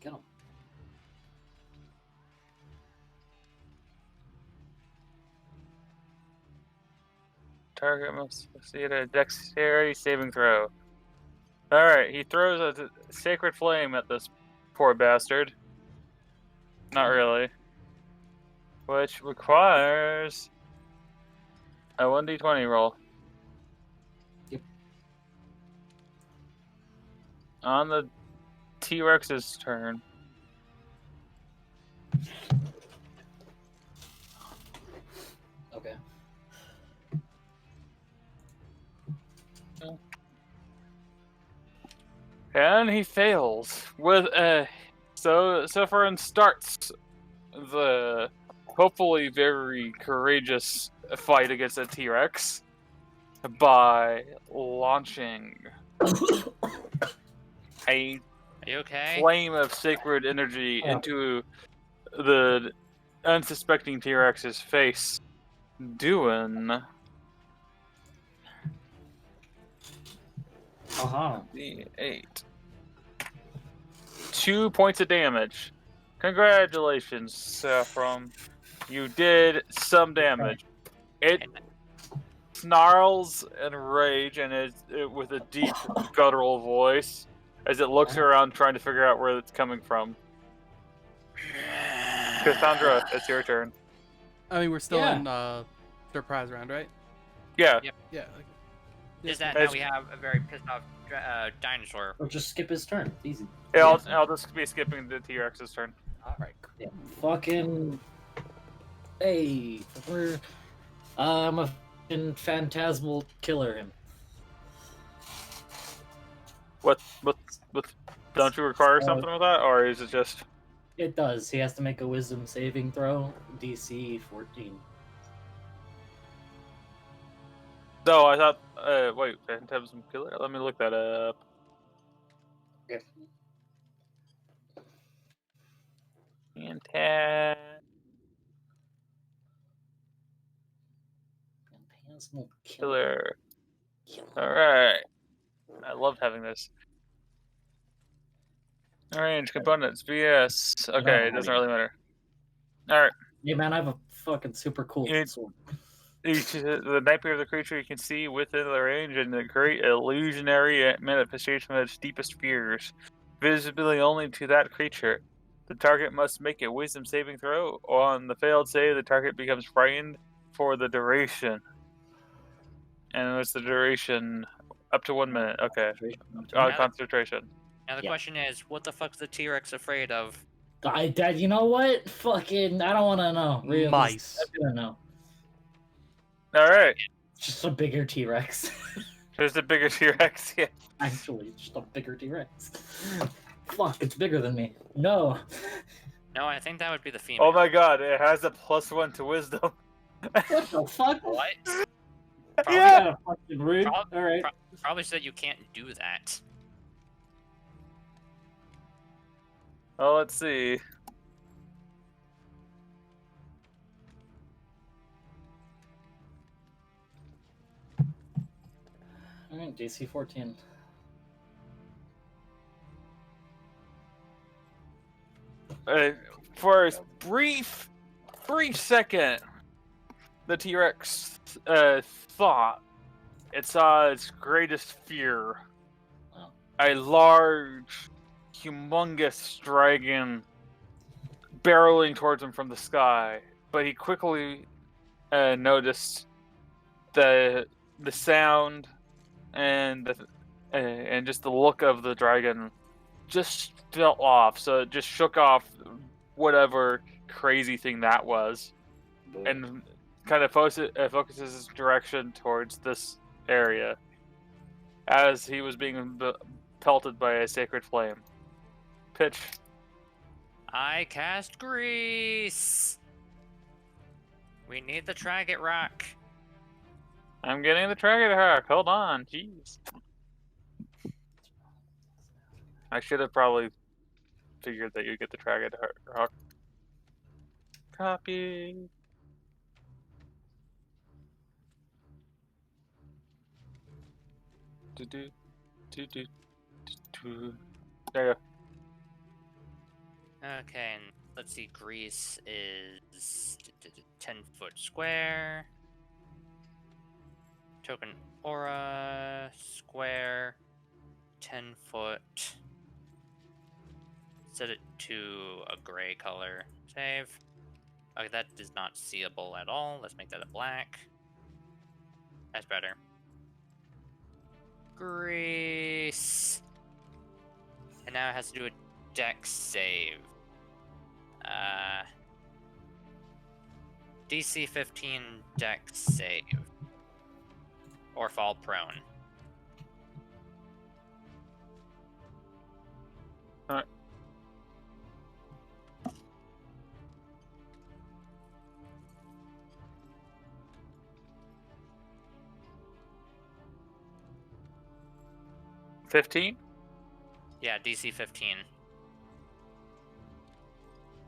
Get him. Target must succeed a dexterity saving throw. Alright, he throws a sacred flame at this poor bastard. Not really. Which requires a 1d20 roll. Yep. On the T-Rex's turn. Okay. And he fails with a. So Sephiroth starts the hopefully very courageous fight against a T-Rex by launching a Are you okay? flame of sacred energy into the unsuspecting T-Rex's face, doing the 8. 2 points of damage. Congratulations, Saffron. You did some damage. It snarls in rage and with a deep guttural voice as it looks around trying to figure out where it's coming from. Cassandra, it's your turn. I mean, we're still in surprise round, right? Yeah. Yep. Yeah. Is that now we have a very pissed off dinosaur? Or just skip his turn. Easy. Yeah, I'll just be skipping the T-Rex's turn. Alright. Yeah. Fucking. Hey. I'm a fucking phantasmal killer him. What? Don't you require something with that, or is it just? It does. He has to make a wisdom saving throw, DC 14. No, I thought. Wait, Phantasm Killer. Let me look that up. Yes. Phantasmal Killer. All right. I loved having this. Range components VS. Okay, it doesn't really matter. All right. Hey man, I have a fucking super cool sword. The nightmare of the creature you can see within the range and the great illusionary manifestation of its deepest fears, visibly only to that creature. The target must make a wisdom saving throw. On the failed save, the target becomes frightened for the duration. And what's the duration? Up to 1 minute. Okay. Concentration. Now the question is, what the fuck's the T-Rex afraid of? You know what? Fucking, I don't want to know. Really, mice. I don't know. All right. Just a bigger T-Rex. There's a bigger T-Rex. Yeah. Actually, just a bigger T-Rex. Fuck, it's bigger than me. No. No, I think that would be the female. Oh my god, it has a +1 to wisdom. What the fuck? What? Yeah. Fucking rude. All right. Probably said you can't do that. Well, let's see. Alright, DC 14. For a brief second, the T-Rex thought it saw its greatest fear. Oh. A large, humongous dragon barreling towards him from the sky. But he quickly noticed the sound and just the look of the dragon just fell off. So it just shook off whatever crazy thing that was, and kind of focuses his direction towards this area as he was being pelted by a sacred flame. Pitch. I cast Grease. We need the Target Rock. I'm getting the Target Rock. Hold on. Jeez. I should have probably figured that you'd get the Target Rock. Copy. There you go. Okay, and let's see. Grease is 10-foot square. Token aura square, 10-foot. Set it to a gray color. Save. Okay, that is not seeable at all. Let's make that a black. That's better. Grease. And now it has to do a dex save. DC 15 dex save. Or fall prone. Alright. $15? Yeah, DC 15.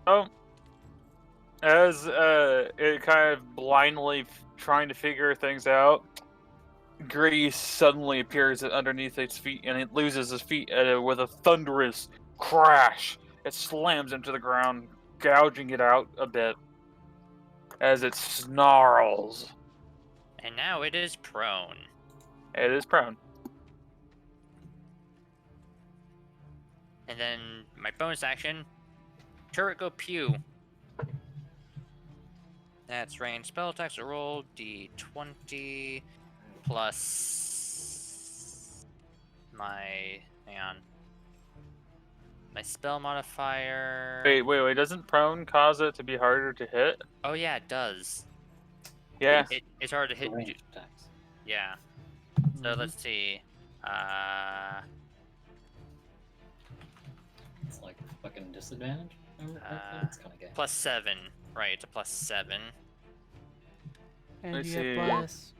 Oh. As it kind of blindly trying to figure things out, Grease suddenly appears underneath its feet, and it loses its feet with a thunderous crash. It slams into the ground, gouging it out a bit as it snarls. And now it is prone. It is prone. And then my bonus action, turret go pew. That's range spell attacks. So roll d20 plus my, hang on, my spell modifier. Wait. Doesn't prone cause it to be harder to hit? Oh yeah, it does. Yeah. It's hard to hit. Range attacks. Yeah. So let's see. It's like fucking disadvantage. It's kind of gay. +7. Right, it's a +7. And Let's you see. have bless.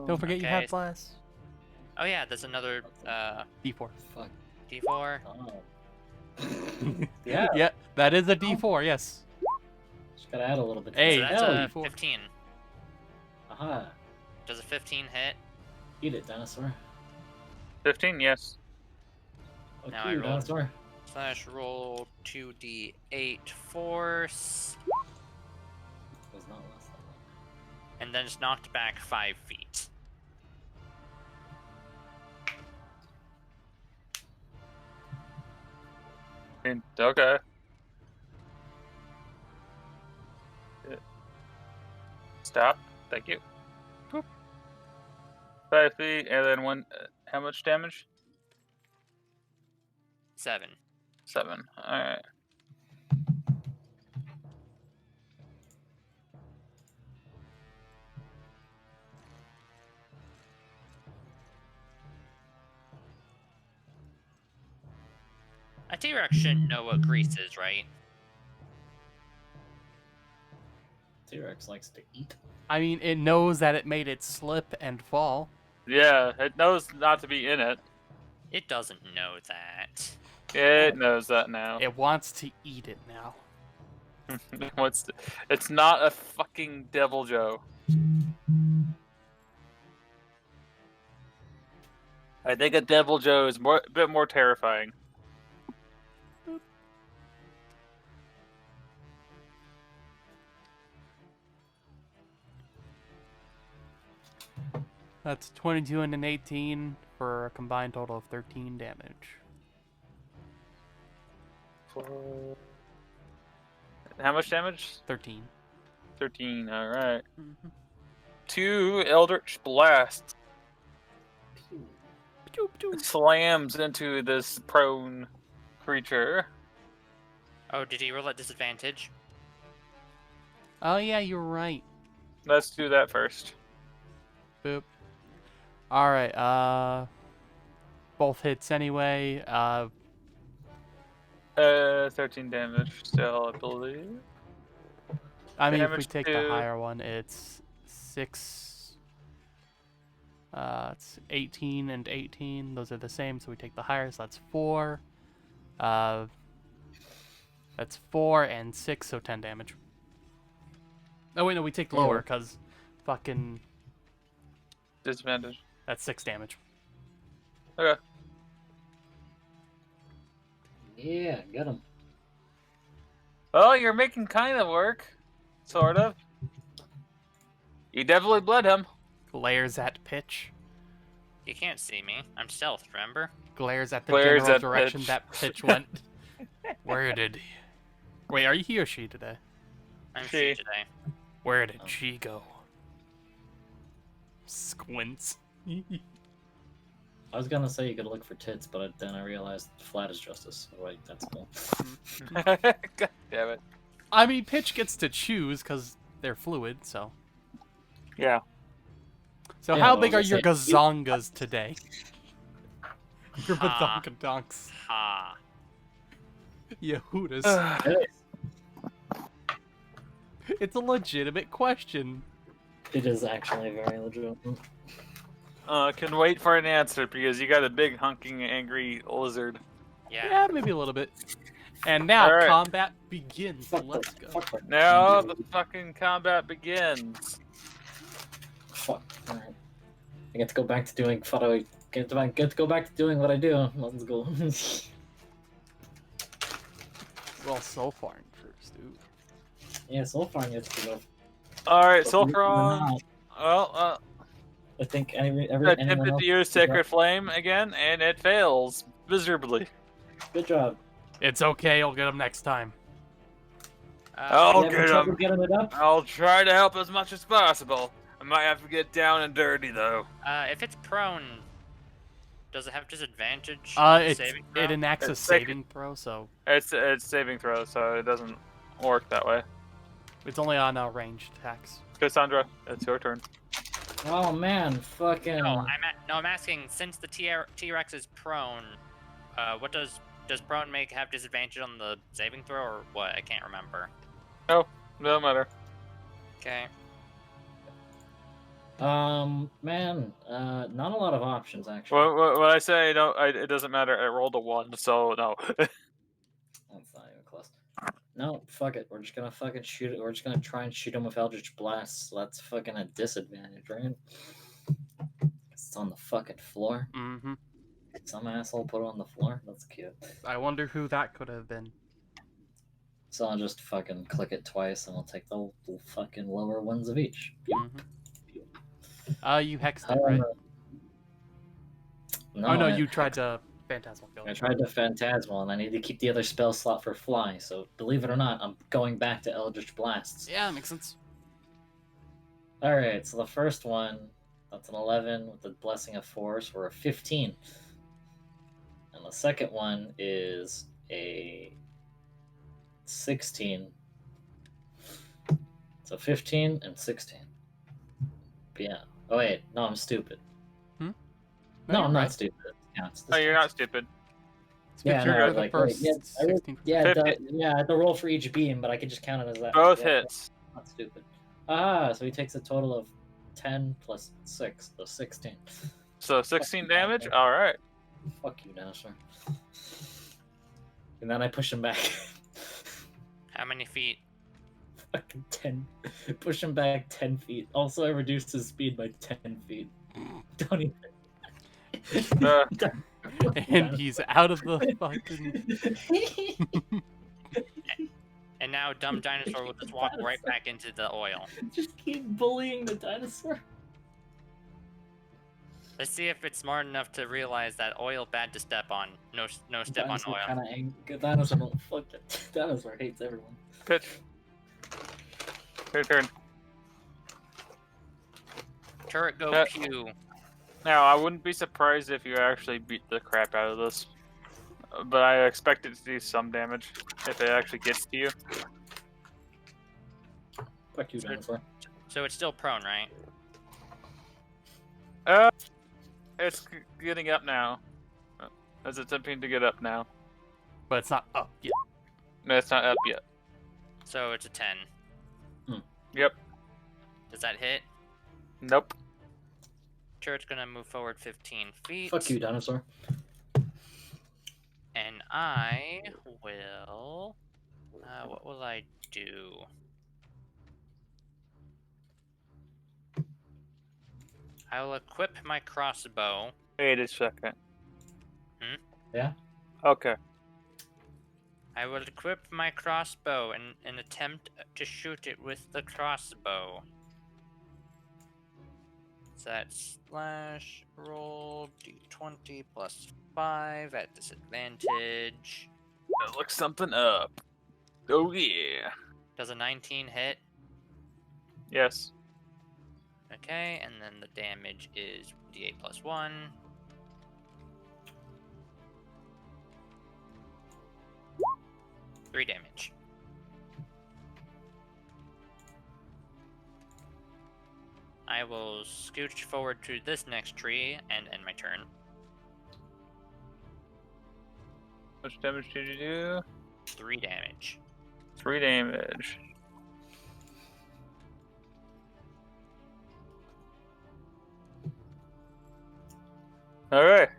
Don't forget you have Okay. bless. Oh yeah, there's another D4. Fuck. D4. Oh. Yeah. Yeah, that is a D4. Yes. Just gotta add a little bit. Hey, So that's hell, a D4. 15. Aha. Does a 15 hit? Eat it, dinosaur. 15, yes. Fuck Now I you, rolled. dinosaur. Slash roll 2d8 force, It was not less than that. and then it's knocked back 5 feet. Okay. Stop. Thank you. Boop. 5 feet, and then one. How much damage? 7. 7. Alright. A T-Rex shouldn't know what grease is, right? T-Rex likes to eat. I mean, it knows that it made it slip and fall. Yeah, it knows not to be in it. It doesn't know that. It knows that now. It wants to eat it now. It's not a fucking Devil Joe. I think a Devil Joe is a bit more terrifying. That's 22 and an 18 for a combined total of 13 damage. How much damage? 13. 13, alright. Mm-hmm. 2 Eldritch Blasts Pew, pew. slams into this prone creature. Oh, did he roll at disadvantage? Oh yeah, you're right. Let's do that first. Boop. Alright, both hits anyway. 13 damage still, I believe. I mean, if we damage take to- the higher one, it's 6. It's 18 and 18. Those are the same, so we take the higher, so that's 4. That's 4 and 6, so 10 damage. Oh wait, no, we take lower, because fucking... Disadvantage. That's 6 damage. Okay. Yeah, get him. Well, you're making kind of work. Sort of. You definitely bled him. Glares at Pitch. You can't see me. I'm stealth, remember? Glares at the Glares general at direction Pitch. that Pitch went. Where did he... Wait, are you he or she today? I'm She. she today. Where did she go? Squints. I was gonna say you could look for tits, but then I realized flat is justice. Oh, wait, that's cool. God damn it. I mean, Pitch gets to choose because they're fluid, so. Yeah. So Yeah, how well, big I are was your gonna say- gazongas today? Your Ha. bazonkadonks. Ha. Yehudas. Hey, It's a legitimate question. it is actually very legitimate. Can wait for an answer because you got a big hunking angry lizard. Yeah. Yeah, maybe a little bit. And now All right. combat begins. Fuck Let's the- go. Fuck the- Now the fucking combat begins. Fuck. Alright. I get to go back to doing photo. Get to go back to doing what I do. Let's go. Well, so far in first, dude. Yeah, so far gets to go. Alright, But believe it or Sulfuron. not, Well, I think anyone attempted else to use Sacred Flame again, and it fails miserably. Good job. It's okay, I'll get him next time. I'll You having get trouble him. getting it up? I'll try to help as much as possible. I might have to get down and dirty though. If it's prone, does it have disadvantage? It saving throw? enacts a It's sacred. saving throw, so It's saving throw, so it doesn't work that way. It's only on ranged attacks. Cassandra, it's your turn. Oh man, fucking. No, I'm asking. Since the T-Rex is prone, what does prone have disadvantage on the saving throw or what? I can't remember. No, no matter. Okay. Man, not a lot of options actually. Well, when I say no, it doesn't matter. I rolled a 1, so no. That's not even close. No, fuck it. We're just gonna fucking shoot it. We're just gonna try and shoot him with Eldritch Blast. So that's fucking a disadvantage, right? It's on the fucking floor. Mm-hmm. Some asshole put it on the floor. That's cute. I wonder who that could have been. So I'll just fucking click it twice, and we'll take the fucking lower ones of each. Mm-hmm. You hexed it, right? No, oh no, you tried to Phantasmal kill. I tried to Phantasmal, and I need to keep the other spell slot for Fly. So believe it or not, I'm going back to Eldritch Blasts. Yeah, that makes sense. All right, so the first one, that's an 11 with the Blessing of Force, or a 15. And the second one is a 16. So 15 and 16. But yeah. Oh wait, no, I'm stupid. No, I'm not stupid. Yeah, Oh, you're not stupid. Yeah, no, no, the like, first yeah, 16. I had to roll for each beam, but I could just count it as that. Both yeah, hits. Not stupid. Ah, so he takes a total of 10 plus 6, so 16. So 16 damage? Alright. Fuck you, dinosaur. And then I push him back. How many feet? Fucking 10. Push him back 10 feet. Also, I reduced his speed by 10 feet. Don't even. And he's out of the fucking. And now dumb dinosaur will just walk right back into the oil. Just keep bullying the dinosaur. Let's see if it's smart enough to realize that oil bad to step on. No step on oil. Dinosaur don't fuck it. Dinosaur hates everyone. Pitch. Your turn. Turret go pew. Now, I wouldn't be surprised if you actually beat the crap out of this. But I expect it to do some damage if it actually gets to you. Fuck you, dinosaur. So it's still prone, right? It's getting up now. It's attempting to get up now. But it's not up yet. No, it's not up yet. So it's a 10. Yep. Does that hit? Nope. Turret's gonna move forward 15 feet. Fuck you, dinosaur. And I will... what will I do? I will equip my crossbow. Wait a second. Yeah? Okay. I will equip my crossbow and attempt to shoot it with the crossbow. So that's slash roll d20 plus 5 at disadvantage. Gotta look something up. Oh yeah. Does a 19 hit? Yes. Okay, and then the damage is d8 plus 1. Three damage. I will scooch forward to this next tree and end my turn. How much damage did you do? 3 damage. 3 damage. Alright.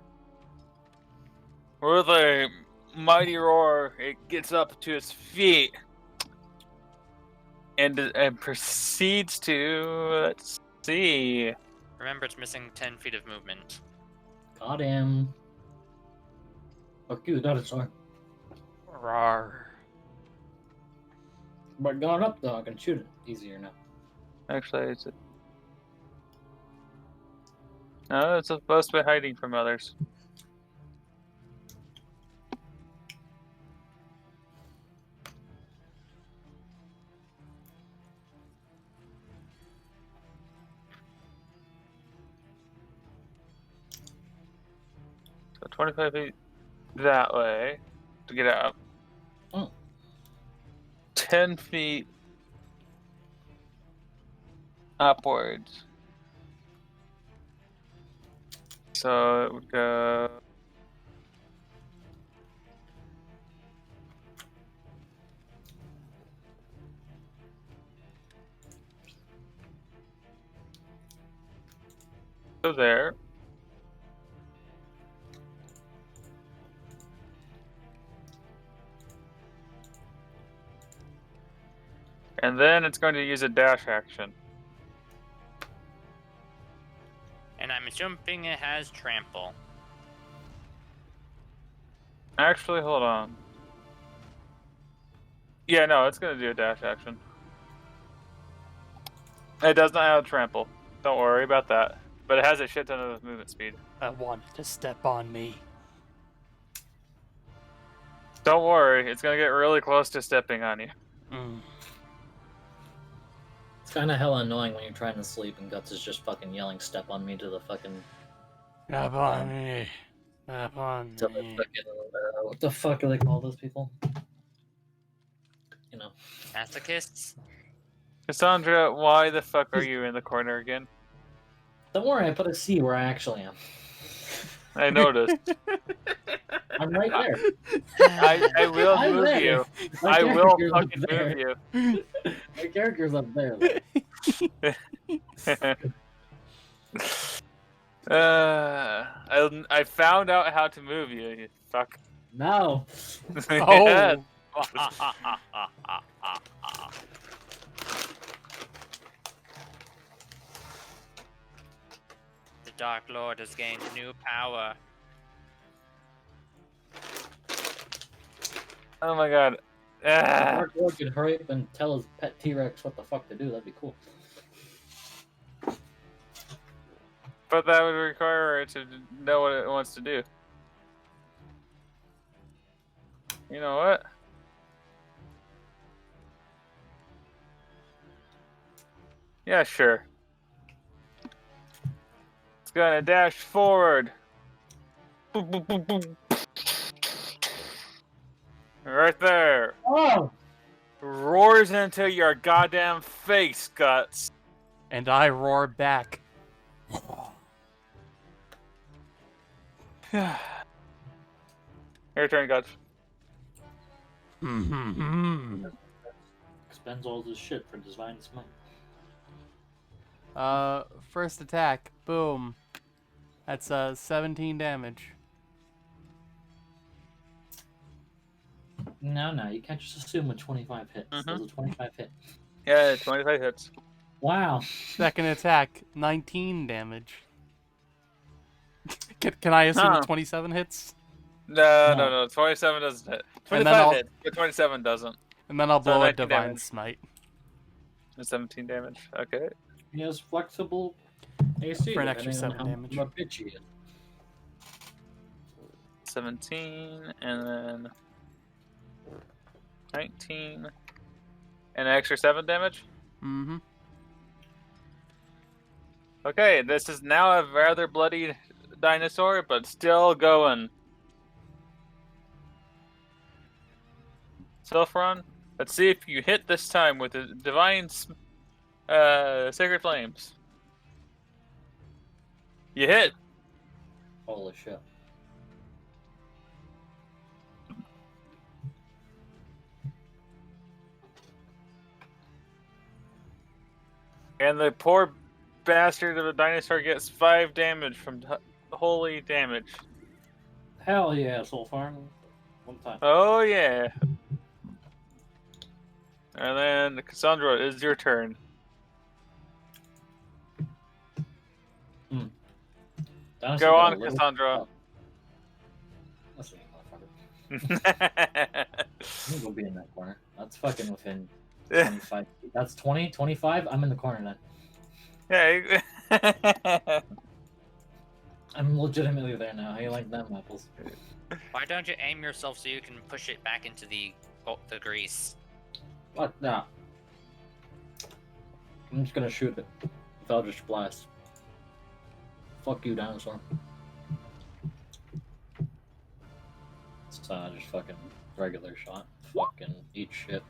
With a mighty roar, it gets up to its feet. And proceeds to... Let's see. Remember, it's missing 10 feet of movement. Got him. Fuck you, dinosaur. Rawr. But going up though, I can shoot it easier now. Actually, it's... No, it's supposed to be hiding from others. So 25 feet that way to get out. Oh. 10 feet upwards. So it would go. So there. And then it's going to use a dash action. And I'm assuming it has trample. Actually, hold on. Yeah, no, it's going to do a dash action. It does not have trample. Don't worry about that. But it has a shit ton of movement speed. I want to step on me. Don't worry, it's going to get really close to stepping on you. Mm. It's kind of hella annoying when you're trying to sleep and Guts is just fucking yelling "step on me" to the fucking. Step on me. Step on To the me. fucking what the fuck do they call those people? You know. Masochists? Cassandra, why the fuck are you in the corner again? Don't worry, I put a C where I actually am. I noticed. I'm right there. I will I'm move there. you. My I will character's up fucking there. move My character's up there. you. I found out how to move you, you fuck. No. Yeah. The Dark Lord has gained new power. Oh my god. Dark Lord could hurry up and tell his pet T-Rex what the fuck to do. That'd be cool. But that would require it to know what it wants to do. You know what? Yeah, sure. It's gonna dash forward. Boom, boom, boom, boom. Right there. Oh! Roars into your goddamn face, Guts. And I roar back. Your turn, Guts. Expends all this shit for Divine Smite. First attack. Boom. That's 17 damage. No, you can't just assume a 25 hits. Those are 25 hits. Yeah, 25 hits. Wow. Second attack, 19 damage. Can I assume 27 hits? No. 27 doesn't hit. 25 hits, but 27 doesn't. And then I'll So blow a 19 Divine damage. Smite. 17 damage. Okay. He has flexible AC For an extra depending 7 on damage. How bitch he is. 17, and then 19, and an extra 7 damage. Mm-hmm. Okay, this is now a rather bloody dinosaur, but still going. Silpharon, let's see if you hit this time with the divine sacred flames. You hit. Holy shit. And the poor bastard of a dinosaur gets 5 damage from holy damage. Hell yeah, Soulfarm. One time. Oh yeah. And then Cassandra, it is your turn. Dinosaur Go got on, a little- Cassandra. Oh. Listen, you motherfucker. I'm gonna go be in that corner. That's fucking within 25. That's 20, 25? I'm in the corner then. Yeah. I'm legitimately there now. How you like them apples? Why don't you aim yourself so you can push it back into the grease? What? Nah. I'm just gonna shoot it. With Eldritch Blast. Fuck you, dinosaur. So just fucking regular shot. Fucking eat shit.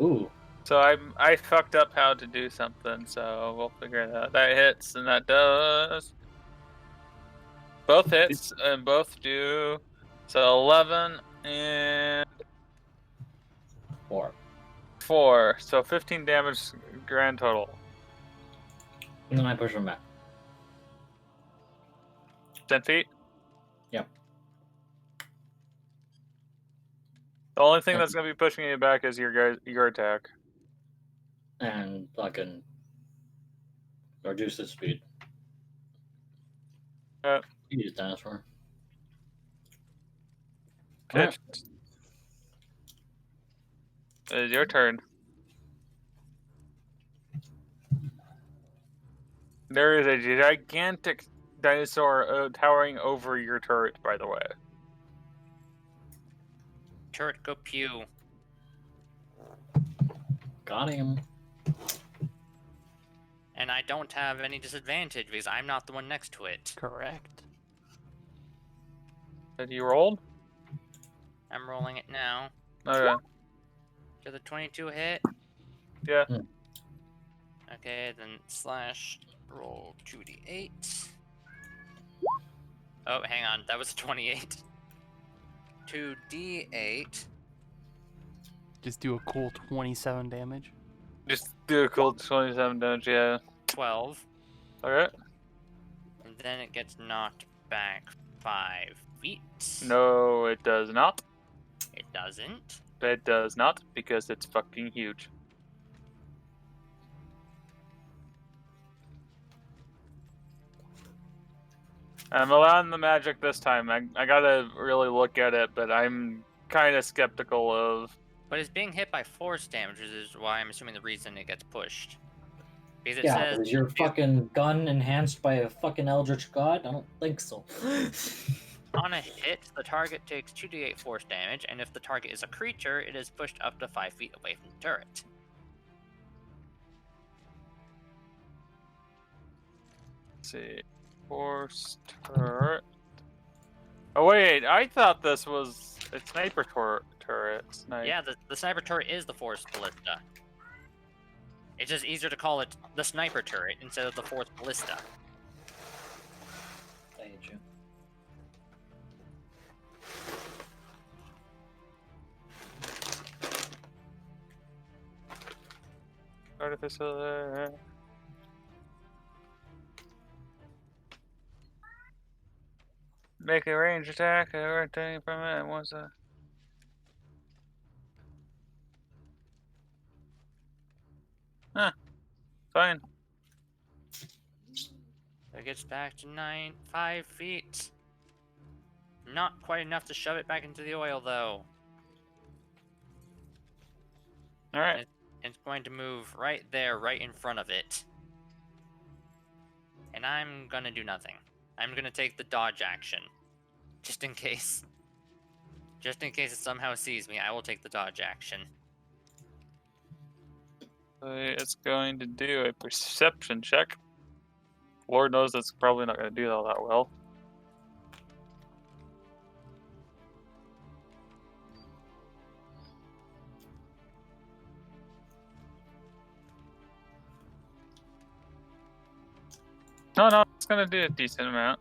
Ooh. So I fucked up how to do something, so we'll figure it out. That hits and that does. Both hits and both do. So 11 and 4. So 15 damage grand total. And then I push him back. 10 feet? Yep. The only thing that's going to be pushing you back is your attack. And fucking reduce his speed. Use dinosaur. Okay. It's your turn. There is a gigantic dinosaur towering over your turret, by the way. Turret go pew. Got him. And I don't have any disadvantage because I'm not the one next to it. Correct. Have you rolled? I'm rolling it now. Okay. Did the 22 hit? Yeah. Okay, then slash roll 2d8. Oh, hang on. That was a 28. 2d8. Just do a cool 27 damage. Just do a cool 27 damage, yeah. 12. Alright. And then it gets knocked back 5 feet. No, it does not. It doesn't. It does not, because it's fucking huge. I'm allowing the magic this time. I gotta really look at it, but I'm kind of skeptical of... But it's being hit by force damage, which is why I'm assuming the reason it gets pushed. Because it Yeah, says... is your fucking gun enhanced by a fucking eldritch god? I don't think so. On a hit, the target takes 2d8 force damage, and if the target is a creature, it is pushed up to 5 feet away from the turret. Let's see. Force turret. Oh wait, I thought this was a sniper turret. Yeah, the sniper turret is the force ballista. It's just easier to call it the sniper turret instead of the force ballista. I hate you. Artificial. Make a range attack or anything from it. What's that? Huh. Fine. It gets back to 5 feet. Not quite enough to shove it back into the oil, though. Alright. It's going to move right there, right in front of it. And I'm gonna do nothing. I'm gonna take the dodge action. Just in case. Just in case it somehow sees me, I will take the dodge action. It's going to do a perception check. Lord knows that's probably not going to do all that well. No, it's going to do a decent amount.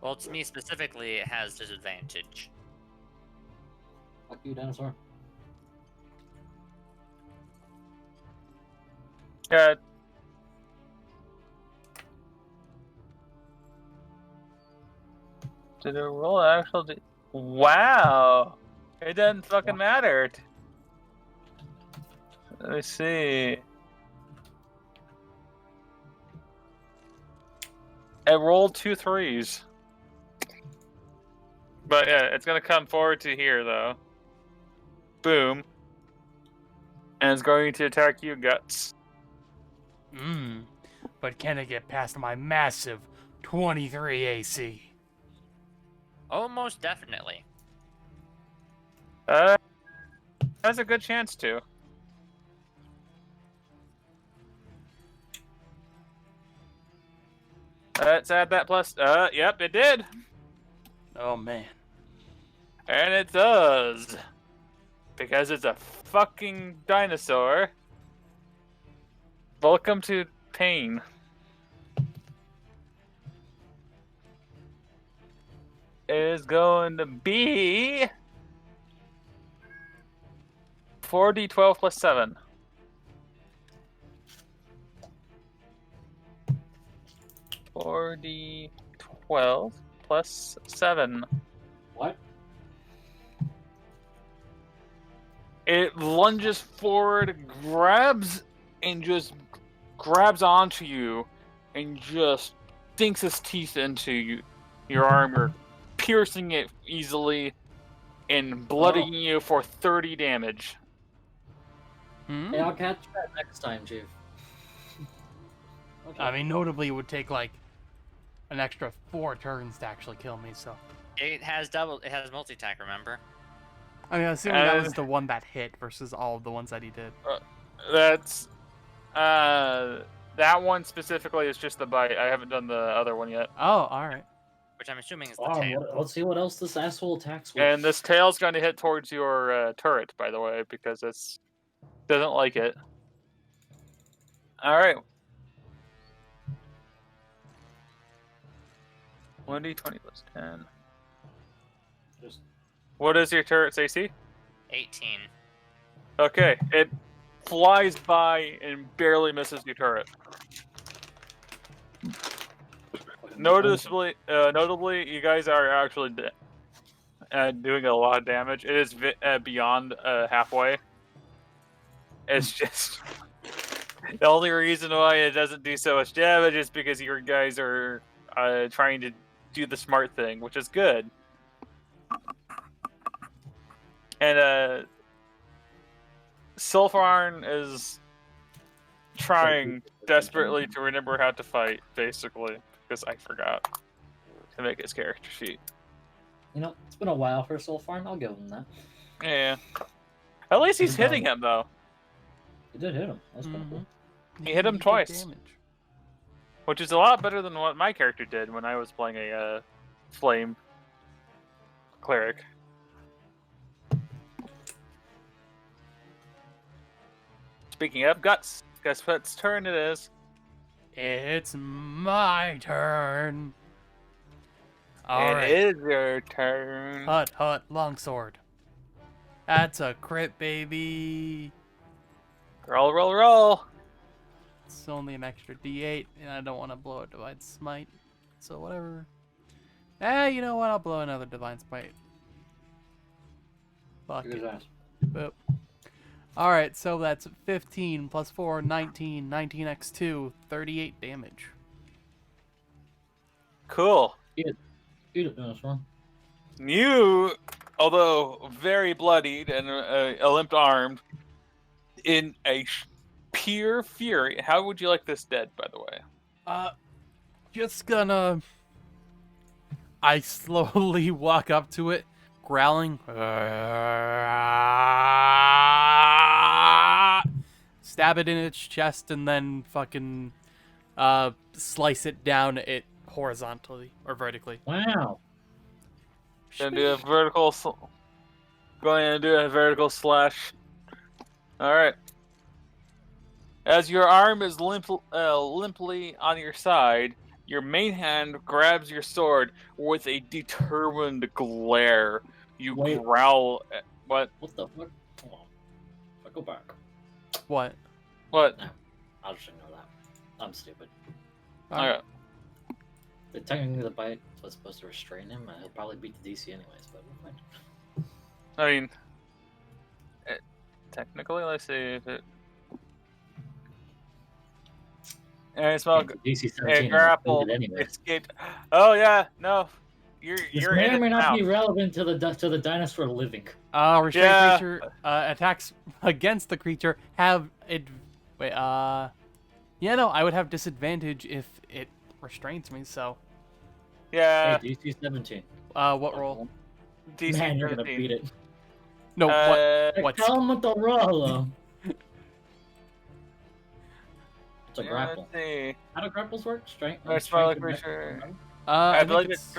Well, to me specifically, it has disadvantage. Fuck you, dinosaur. Yeah. Did it roll actual? Wow! It doesn't fucking matter. Let me see. It rolled 2 3s. But yeah, it's gonna come forward to here though. Boom. And it's going to attack you, Guts. But can it get past my massive 23 AC? Almost definitely. Has a good chance to. Let's add that plus. Yep, it did. Oh man. And it does. because it's a fucking dinosaur. Welcome to pain. Is going to be 4d12 plus 7. Four d12 plus 7. What? It lunges forward, grabs onto you, and just sinks his teeth into your armor, piercing it easily and blooding you for 30 damage. Hey, I'll catch that next time, Chief. Okay. I mean, notably, it would take like an extra 4 turns to actually kill me. So it has multi-attack. Remember? I mean, assuming that was the one that hit versus all of the ones that he did. That one specifically is just the bite. I haven't done the other one yet. Oh, all right. Which I'm assuming is the tail. Let's see what else this asshole attacks with. And this tail's going to hit towards your turret, by the way, because it doesn't like it. All right. 1d20 plus 10. What is your turret's AC? 18. Okay, it flies by and barely misses your turret. Notably, you guys are actually doing a lot of damage. It is beyond halfway. It's just the only reason why it doesn't do so much damage is because your guys are trying to do the smart thing, which is good. And SooperMrN is trying desperately to remember how to fight, basically, because I forgot to make his character sheet. You know, it's been a while for SooperMrN. I'll give him that. Yeah. At least he's hitting him, though. He did hit him. That's kind of cool. He hit him twice. Which is a lot better than what my character did when I was playing a flame cleric. Speaking of guts, guess whose turn it is? It's my turn. It is your turn. Hut, longsword. That's a crit, baby. Roll. It's only an extra d8, and I don't want to blow a divine smite, so whatever. You know what? I'll blow another divine smite. Fuck it. Boop. Alright, so that's 15 plus 4, 19, 19x2, 38 damage. Cool. Eat it, this one. You, although very bloodied and limp-armed, in a pure fury. How would you like this dead, by the way? Just gonna... I slowly walk up to it, growling. Stab it in its chest, and then fucking slice it down it horizontally or vertically. Wow. Going to do a vertical slash. All right. As your arm is limply on your side, your main hand grabs your sword with a determined glare. You growl at what? What the fuck? Hold on. I go back. What? What? No, I'll just ignore that. I'm stupid. Alright. But technically the bite was supposed to restrain him, and he'll probably beat the DC anyways, but we're fine. I mean, technically, let's see if it... And smell DC 17 grapple escaped. Oh yeah, no. You're may in or may it not now. be relevant to the dinosaur living. Restrained creature attacks against the creature have wait, yeah, no, I would have disadvantage if it restrains me, so. Yeah. Hey, DC 17. What roll? DC Man, you're 13. gonna beat it. No, what? Tell him what the roll. It's a grapple. Let's see. How do grapples work? Strength. Smell creature. I believe it's...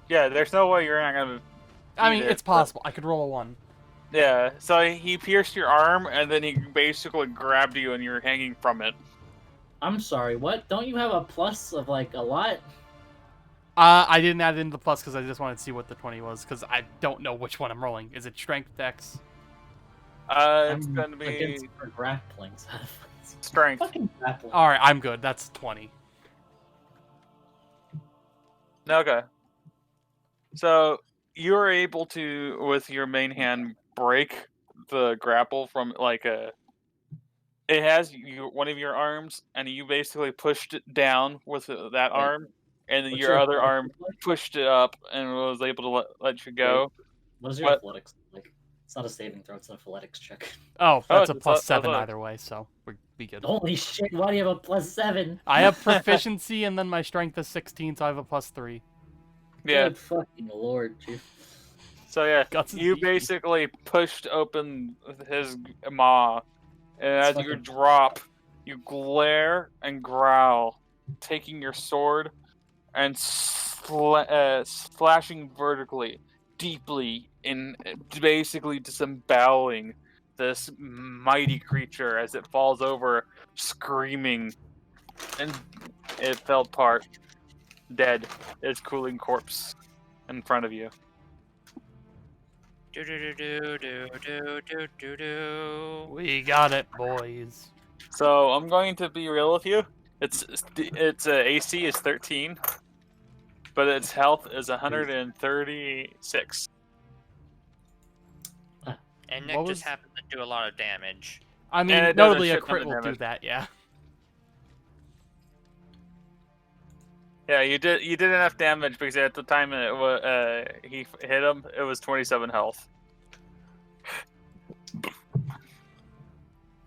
Yeah, there's no way you're not gonna I mean, it's possible. I could roll a 1. Yeah, so he pierced your arm, and then he basically grabbed you, and you're hanging from it. I'm sorry, what? Don't you have a plus of, like, a lot? I didn't add it into the plus because I just wanted to see what the 20 was, because I don't know which one I'm rolling. Is it strength, dex? It's going to be... Against grappling. Strength. Fucking grappling. Alright, I'm good. That's 20. Okay. So, you're able to, with your main hand, break the grapple from, like, a... It has one of your arms, and you basically pushed it down with that arm, and then your other arm pushed it up and was able to let you go. What is your athletics like? It's not a saving throw, it's an athletics check. Oh, that's a plus 7 either way, so we'll be good. Holy shit, why do you have a plus 7? I have proficiency, and then my strength is 16, so I have a plus 3. Yeah. Good fucking lord, dude. So yeah, Guts you basically pushed open his maw, and as you drop, you glare and growl, taking your sword and slashing vertically, deeply, in basically disemboweling this mighty creature as it falls over, screaming, and it fell apart, dead, its cooling corpse in front of you. We got it, boys. So I'm going to be real with you. Its AC is 13, but its health is 136. And Nick just happened to do a lot of damage. I mean, notably a crit will do that, yeah. Yeah, you did enough damage because at the time he hit him, it was 27 health.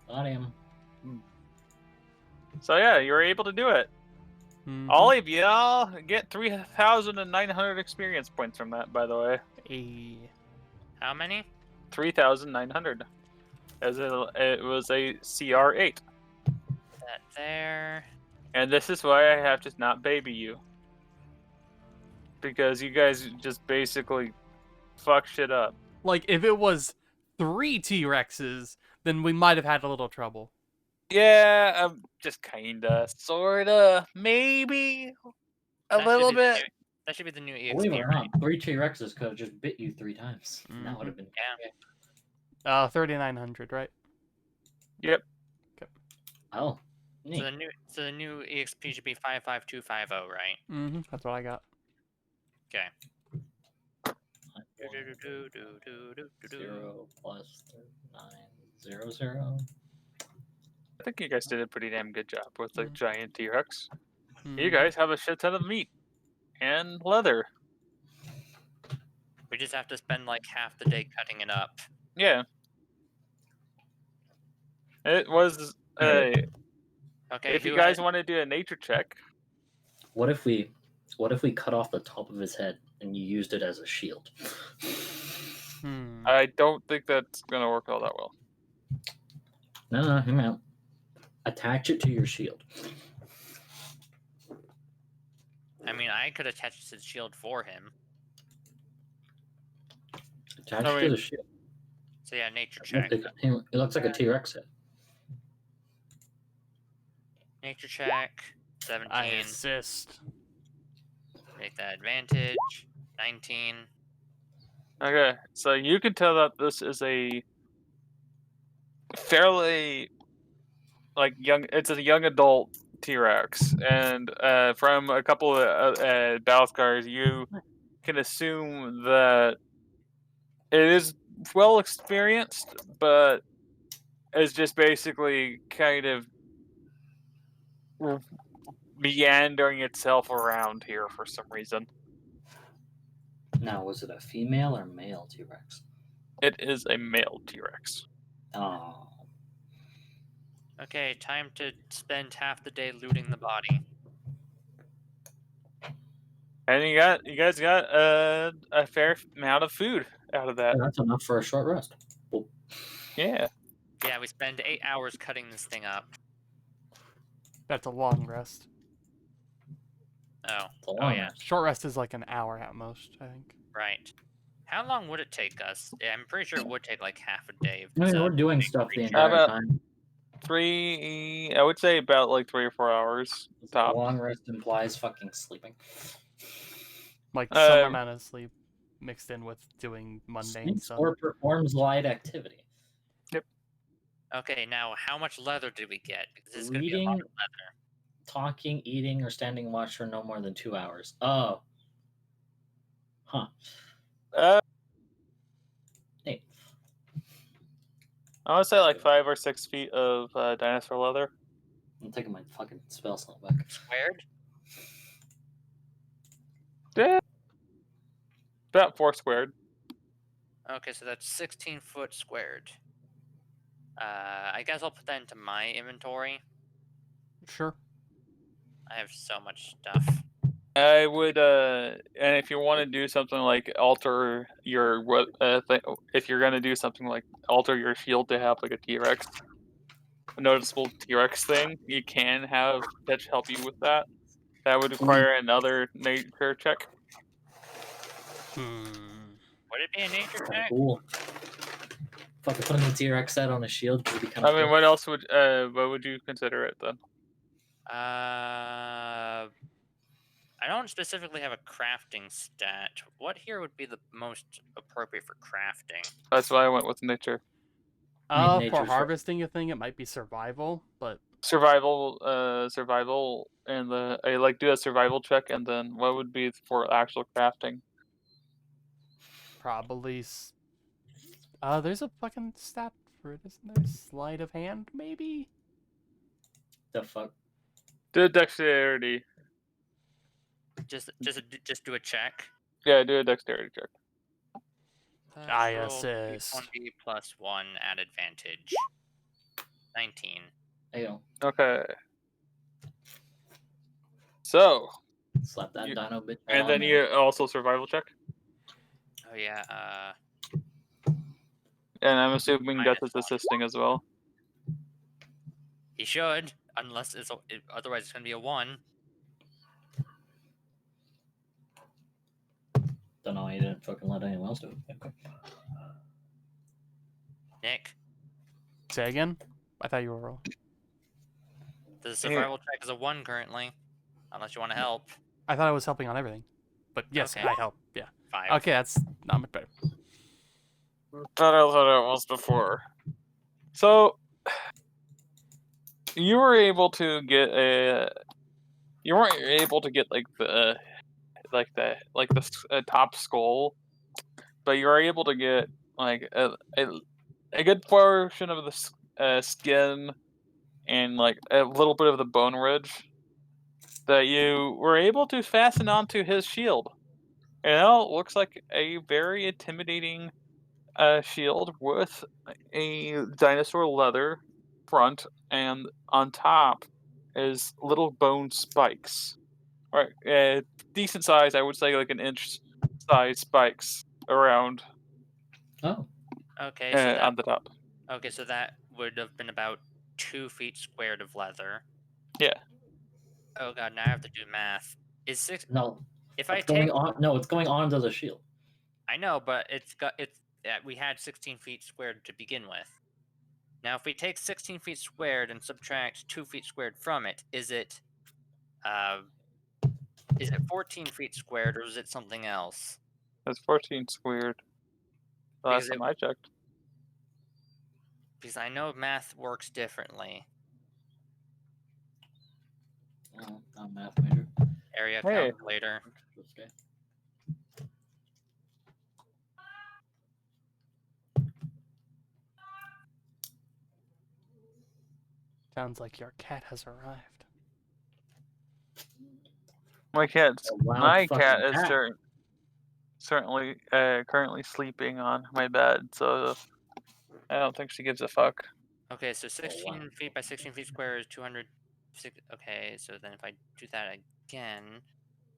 Got him. So yeah, you were able to do it. Mm-hmm. All of y'all get 3,900 experience points from that, by the way. How many? 3,900. As it was a CR8. That there. And this is why I have to not baby you. Because you guys just basically fuck shit up. Like, if it was 3 T-Rexes, then we might have had a little trouble. Yeah, just kinda, sorta, maybe a little bit. That should be the new EXP. Believe it or not, 3 T-Rexes could have just bit you 3 times. Mm-hmm. That would have been 3,900, right? Yep. Okay. Oh. Neat. So the new EXP should be 55250, right? Mm-hmm. That's what I got. Okay. 0 plus 900. I think you guys did a pretty damn good job with the giant T-Rex. Mm-hmm. You guys have a shit ton of meat and leather. We just have to spend like half the day cutting it up. Yeah. It was okay. If you guys want to do a nature check. What if we cut off the top of his head and you used it as a shield? I don't think that's gonna work all that well. No, hear me out. Attach it to your shield. I mean, I could attach it to the shield for him. Attach it to the shield. So yeah, nature check. It looks like a T-Rex head. Nature check. 17. I assist. Make that advantage. 19. Okay, so you can tell that this is a fairly young. It's a young adult T-Rex, and from a couple of battle scars, you can assume that it is well experienced, but it's just basically kind of meandering itself around here for some reason. Now, was it a female or male T-Rex? It is a male T-Rex. Oh. Okay, time to spend half the day looting the body. And you guys got a fair amount of food out of that. Yeah, that's enough for a short rest. Well, yeah. Yeah, we spend 8 hours cutting this thing up. That's a long rest. Oh. yeah. Short rest is like an hour at most, I think. Right. How long would it take us? Yeah, I'm pretty sure it would take like half a day. I mean, to we're doing make stuff the reach. entire About time. I would say about like 3 or 4 hours A top. long rest implies fucking sleeping. Like some amount of sleep mixed in with doing mundane Sleeps stuff. or performs light activity. Yep. Okay, now how much leather did we get? Because this is going to be a lot Reading, of leather. talking, eating, or standing watch for no more than 2 hours. Oh. Huh. Hey. I would say like 5 or 6 feet of dinosaur leather. I'm taking my fucking spell slot back. Squared? Yeah. About 4 squared. Okay, so that's 16 foot squared. I guess I'll put that into my inventory. Sure. I have so much stuff. I would, and if you want to do something like alter your if you're gonna do something like alter your shield to have like a T-Rex, a noticeable T-Rex thing, you can have Fetch help you with that. That would require another nature check. Would it be a nature check? Cool. Fucking putting the T-Rex set on a shield would be kind I of mean, cool. what would you consider it then? I don't specifically have a crafting stat. What here would be the most appropriate for crafting? That's why I went with nature. I mean, For nature's harvesting a thing, it might be survival, but Survival, and I like do a survival check, and then what would be for actual crafting? probably. There's a fucking stat for it, isn't there? Sleight of hand, maybe? The fuck? Do a dexterity. Just do a check. Yeah, do a dexterity check. I Roll assist. D20 plus 1 at advantage. 19. Ayo. Okay. So, Slap that dino bitch. and then you also survival check. Oh yeah. And I'm assuming Minus Death is 1. assisting as well. He should, unless otherwise it's gonna be a 1. Don't know. He didn't fucking let anyone else do it. Okay. Nick, Say again? I thought you were rolling. the survival check is a 1 currently, unless you want to help. I thought I was helping on everything. But yes, Okay. I help. Yeah. 5. Okay, that's not much better. Better than it was before. So, you were able to get you weren't able to get like the top skull, but you were able to get like a good portion of the skin and like a little bit of the bone ridge that you were able to fasten onto his shield. And now it looks like a very intimidating shield with a dinosaur leather front, and on top is little bone spikes. Right, decent size, I would say, like an inch size spikes around. Oh. Okay, so that, on the top. Okay, so that would have been about 2 feet squared of leather. Yeah. Oh god, now I have to do math. Is 6? No. If It's going on. No, it's going onto the shield. I know, but we had 16 feet squared to begin with. Now, if we take 16 feet squared and subtract 2 feet squared from it, is it 14 feet squared, or is it something else? It's 14 squared. Last time I checked. Because I know math works differently. Oh, I'm a math major. Area Hey. calculator. Okay. Sounds like your cat has arrived. My cat fucking is cat. certainly currently sleeping on my bed, so I don't think she gives a fuck. Okay, so 16 feet by 16 feet square is 200. Okay, so then if I do that again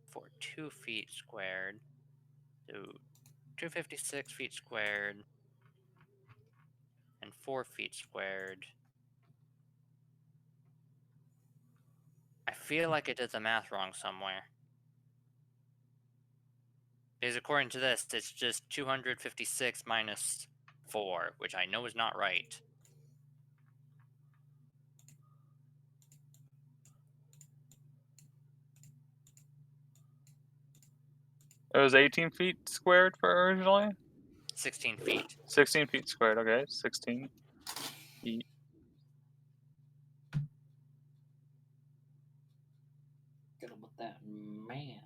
for 2 feet squared, so 256 feet squared and 4 feet squared. I feel like I did the math wrong somewhere. Because according to this, it's just 256 minus 4, which I know is not right. It was 18 feet squared for originally? 16 feet. 16 feet squared, okay. 16 feet. Get up with that math.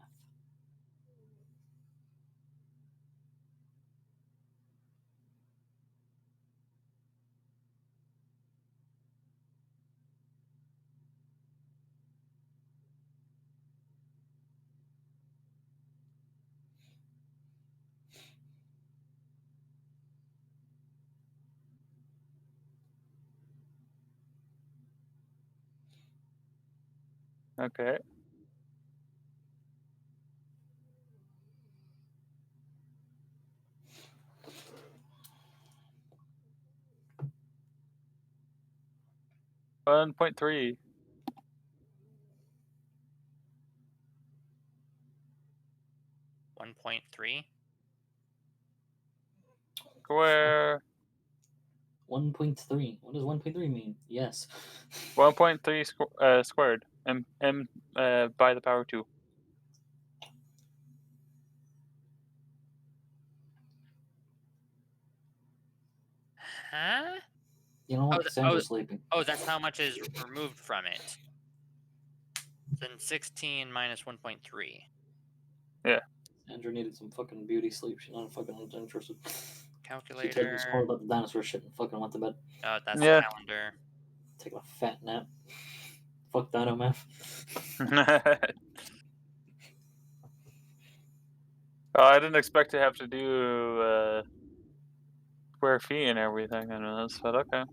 Okay. $1.3. 1.3? Square. 1.3. What does 1.3 mean? Yes. 1.3 squared. M by the power 2. Huh? You know what? Sandra's sleeping. Oh, that's how much is removed from it. Then 16 minus 1.3. Yeah. Sandra needed some fucking beauty sleep. She's not fucking interested. Calculator. She told me scroll about the dinosaur shit and fucking went to bed. Oh, that's Yeah. the calendar. Taking a fat nap. Fuck Dino Math. I didn't expect to have to do square feet and everything in this, but okay.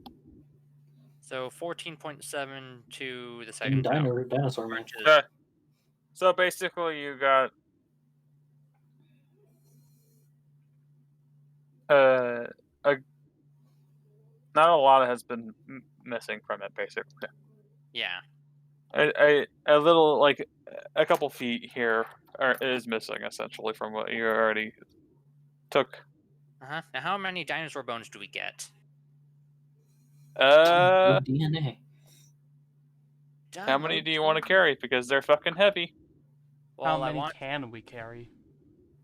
So 14.7 to the second Dinosaur Math. So basically you got not a lot has been missing from it, basically. Yeah. A little, like, a couple feet here is missing, essentially, from what you already took. Uh-huh. Now, how many dinosaur bones do we get? Your DNA. How many do you want to carry? Because they're fucking heavy. Well, how many can we carry?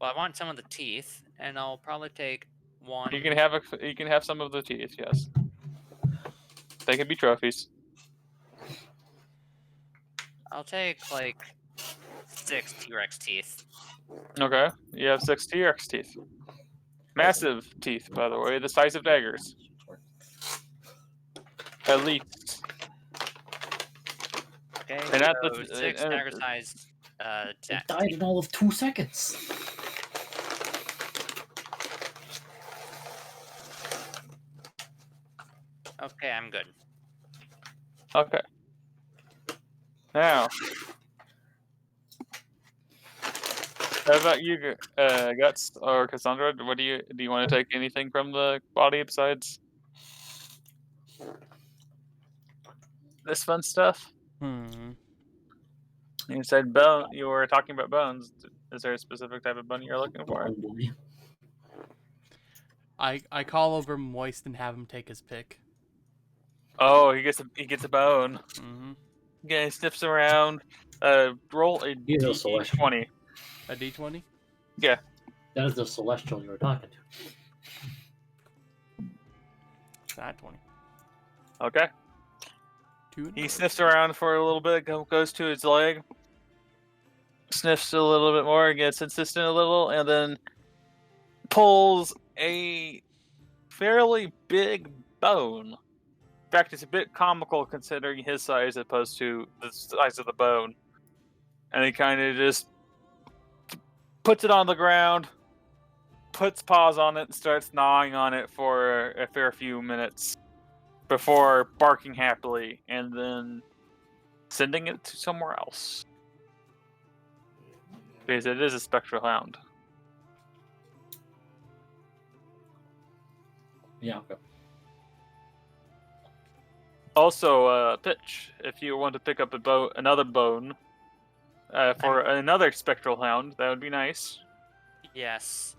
Well, I want some of the teeth, and I'll probably take one. You can have some of the teeth, yes. They can be trophies. I'll take like 6 T-Rex teeth. Okay, you have 6 T-Rex teeth. Massive teeth, by the way, the size of daggers. At least. Okay, And so 6 dagger-sized It died in all of 2 seconds. Okay, I'm good. Okay. Now, how about you, Guts or Cassandra? What do you want to take anything from the body besides this fun stuff? You said bone. You were talking about bones. Is there a specific type of bone you're looking for? I call over Moist and have him take his pick. Oh, he gets a bone. Mm-hmm. Yeah, he sniffs around. Roll a D20. A D20? Yeah. That is the celestial you were talking to. That 20. Okay. 2. He sniffs around for a little bit, goes to his leg, sniffs a little bit more, gets insistent a little, and then pulls a fairly big bone. In fact, it's a bit comical considering his size as opposed to the size of the bone. And he kind of just puts it on the ground, puts paws on it, and starts gnawing on it for a fair few minutes before barking happily and then sending it to somewhere else. Because it is a spectral hound. Yeah, okay. Also, Pitch, if you want to pick up another bone for another spectral hound, that would be nice. Yes.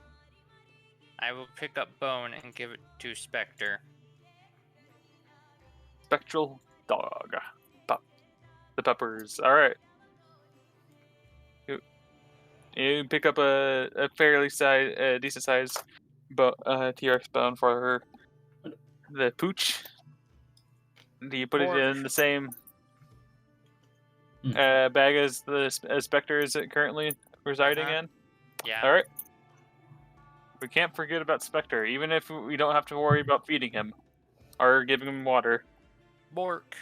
I will pick up Bone and give it to Spectre. Spectral dog. The peppers. All right. You pick up a fairly decent sized T-Rex bone for her. The pooch. Do you put it in the same bag as the Spectre is currently residing in? Yeah. All right. We can't forget about Spectre, even if we don't have to worry about feeding him or giving him water. Bork.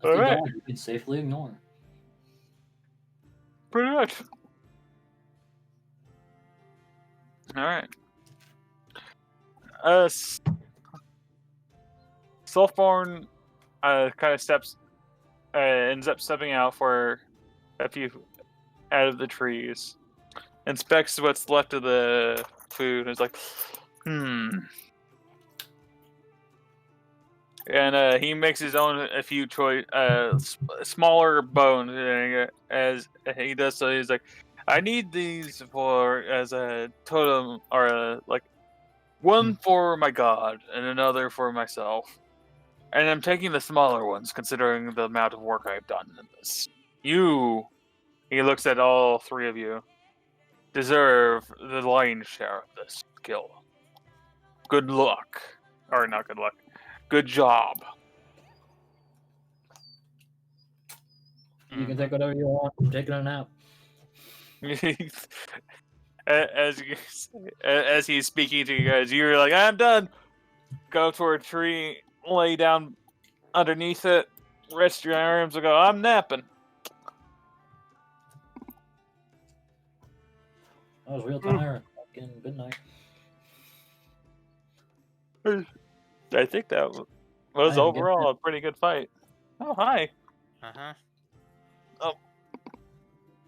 All right. You can safely ignore. Pretty much. All right. Sulfborn kind of ends up stepping out for a few out of the trees, inspects what's left of the food, and is like, And he makes his own a few smaller bones. As he does so, he's like, I need these as a totem, or one for my god and another for myself. And I'm taking the smaller ones, considering the amount of work I've done in this. You, he looks at all three of you, deserve the lion's share of this kill. Good luck. Or not good luck. Good job. You can take whatever you want. I'm taking a nap. As he's speaking to you guys, you're like, I'm done. Go to a tree, lay down underneath it, rest your arms, and go, I'm napping. That was real tiring. Fucking good night. I think that was overall a pretty good fight. Oh, hi. Uh-huh. Oh.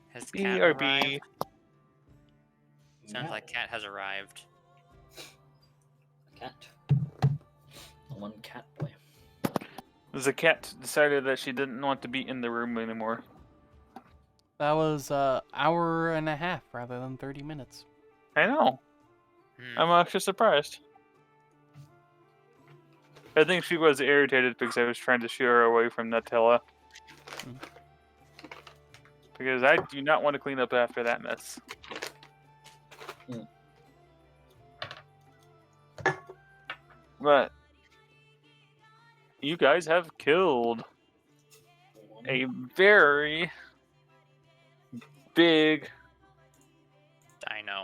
Has Cat arrived? Sounds like Cat has arrived. Cat. The one cat boy. The cat decided that she didn't want to be in the room anymore. That was an hour and a half rather than 30 minutes. I know. I'm actually surprised. I think she was irritated because I was trying to shoo her away from Nutella. Because I do not want to clean up after that mess. But you guys have killed a very big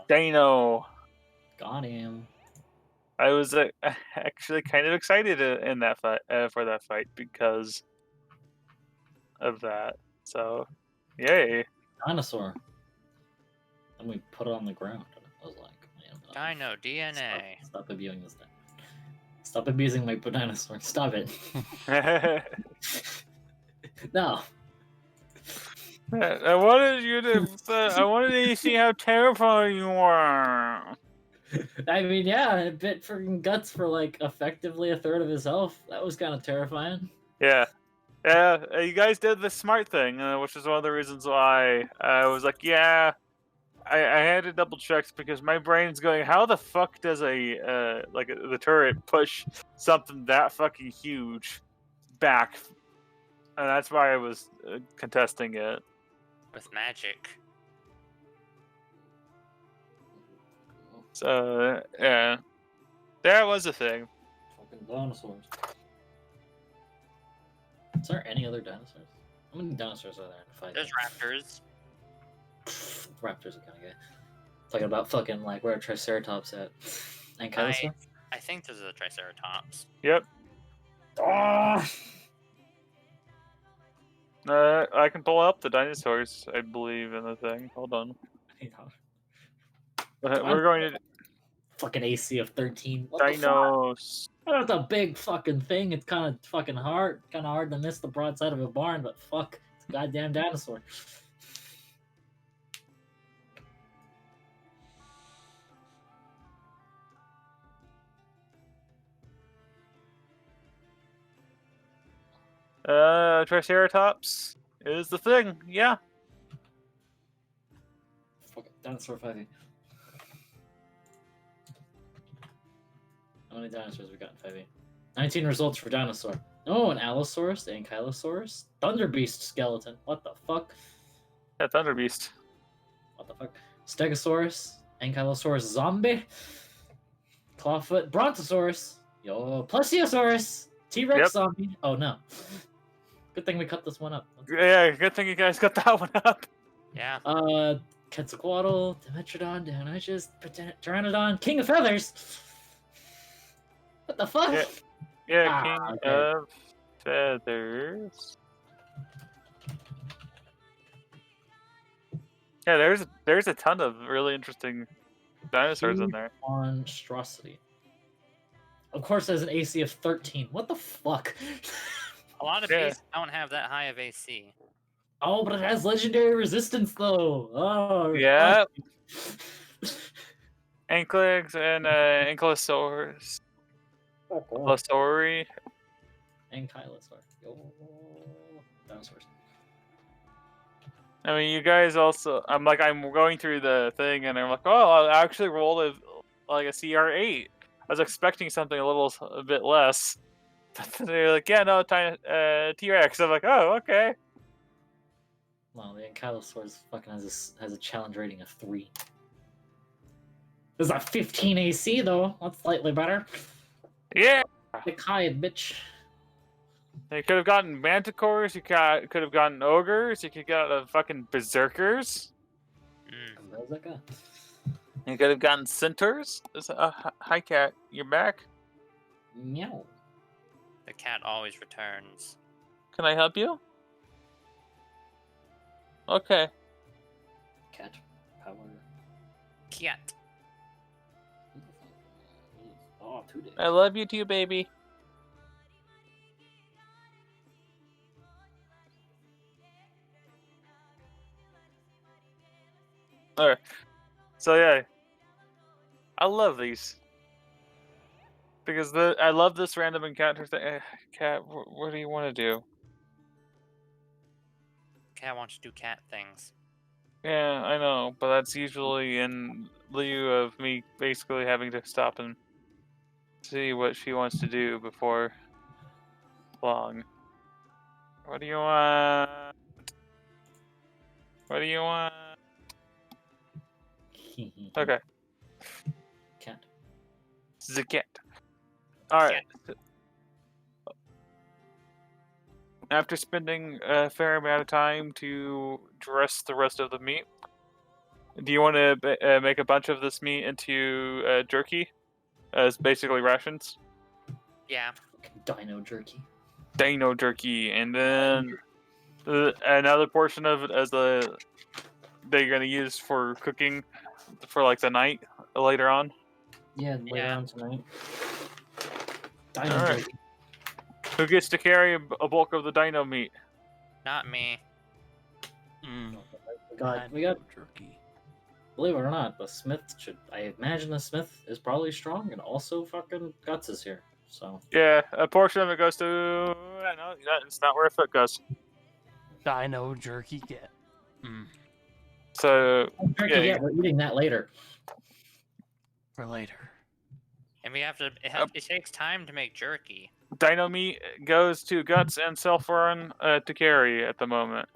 dino. Got him. I was actually kind of excited in that fight for that fight because of that. So, yay! Dinosaur. And we put it on the ground. I was like, man, Dino DNA. Stop abusing this thing. Stop abusing my dinosaur. Stop it. No. I wanted you to. I wanted you to see how terrifying you were. I mean, yeah, it bit freaking guts for like effectively a third of his health. That was kind of terrifying. Yeah. Yeah, you guys did the smart thing, which is one of the reasons why I was like, yeah, I had to double check because my brain's going, how the fuck does the turret push something that fucking huge back? And that's why I was contesting it. With magic. So, yeah. That was a thing. Fucking dinosaurs. Is there any other dinosaurs? How many dinosaurs are there in the fight? There's raptors. Raptors are kind of good. Talking about fucking like where Triceratops at. And Ankylosaur? I think this is a Triceratops. Yep. I can pull up the dinosaurs, I believe, in the thing. Hold on. We're going to fucking AC of 13. What dinos. That's a big fucking thing. It's kind of fucking hard. Kind of hard to miss the broadside of a barn, but fuck, it's a goddamn dinosaur. Triceratops is the thing, yeah. Dinosaur 5e. How many dinosaurs we got in 5e? 19 results for dinosaur. Oh, an Allosaurus, Ankylosaurus, Thunderbeast skeleton. What the fuck? Yeah, Thunderbeast. What the fuck? Stegosaurus, Ankylosaurus zombie, Clawfoot, Brontosaurus, yo, Plesiosaurus, T-Rex zombie. Oh no. Good thing we cut this one up. Yeah, good thing you guys got that one up. Yeah. Quetzalcoatl, Dimetrodon, Dionysius, Pteranodon, King of Feathers. What the fuck? Yeah, King of Feathers. Yeah, there's a ton of really interesting dinosaurs in there. Monstrosity. Of course, there's an AC of 13. What the fuck? A lot of beasts don't have that high of AC. Oh, but it has legendary resistance, though. Oh, yeah. Ankylex and Ankylosaurus. Ankylosauri. Ankylosaur. Yo. Dinosaurs. I mean, you guys also. I'm going through the thing, and I'm like, oh, I actually rolled a CR8. I was expecting something a bit less. They're like, yeah, no, T-Rex. I'm like, oh, okay. Well, the Ankylosaurus fucking has a challenge rating of 3. There's a 15 AC though. That's slightly better. Yeah. Thick hide, bitch. You could have gotten manticores. You could have gotten ogres. You could have gotten fucking berserkers. Berserker. You could have gotten centaurs. Hi, cat. You're back. Meow. The cat always returns. Can I help you? Okay. Cat power. Cat. Oh, 2 days. I love you too, baby. Alright. So yeah. I love these. Because I love this random encounter thing. Cat, what do you want to do? Cat wants to do cat things. Yeah, I know, but that's usually in lieu of me basically having to stop and see what she wants to do before long. What do you want? What do you want? Okay. Cat. The cat. Alright. After spending a fair amount of time to dress the rest of the meat, do you want to make a bunch of this meat into jerky? As basically rations? Yeah. Dino jerky. Dino jerky, and then another portion of it as that you're going to use for cooking for like the night later on? Yeah, later on tonight. Dino jerky. Who gets to carry a bulk of the dino meat? Not me. We got jerky. Believe it or not, the Smith I imagine the Smith is probably strong, and also fucking Guts is here. So yeah, a portion of it goes to. No, it's not where it goes. Dino jerky get. So yeah, we're eating that later. For later. And we have to. It takes time to make jerky. Dino meat goes to Guts and Self-Run to carry at the moment.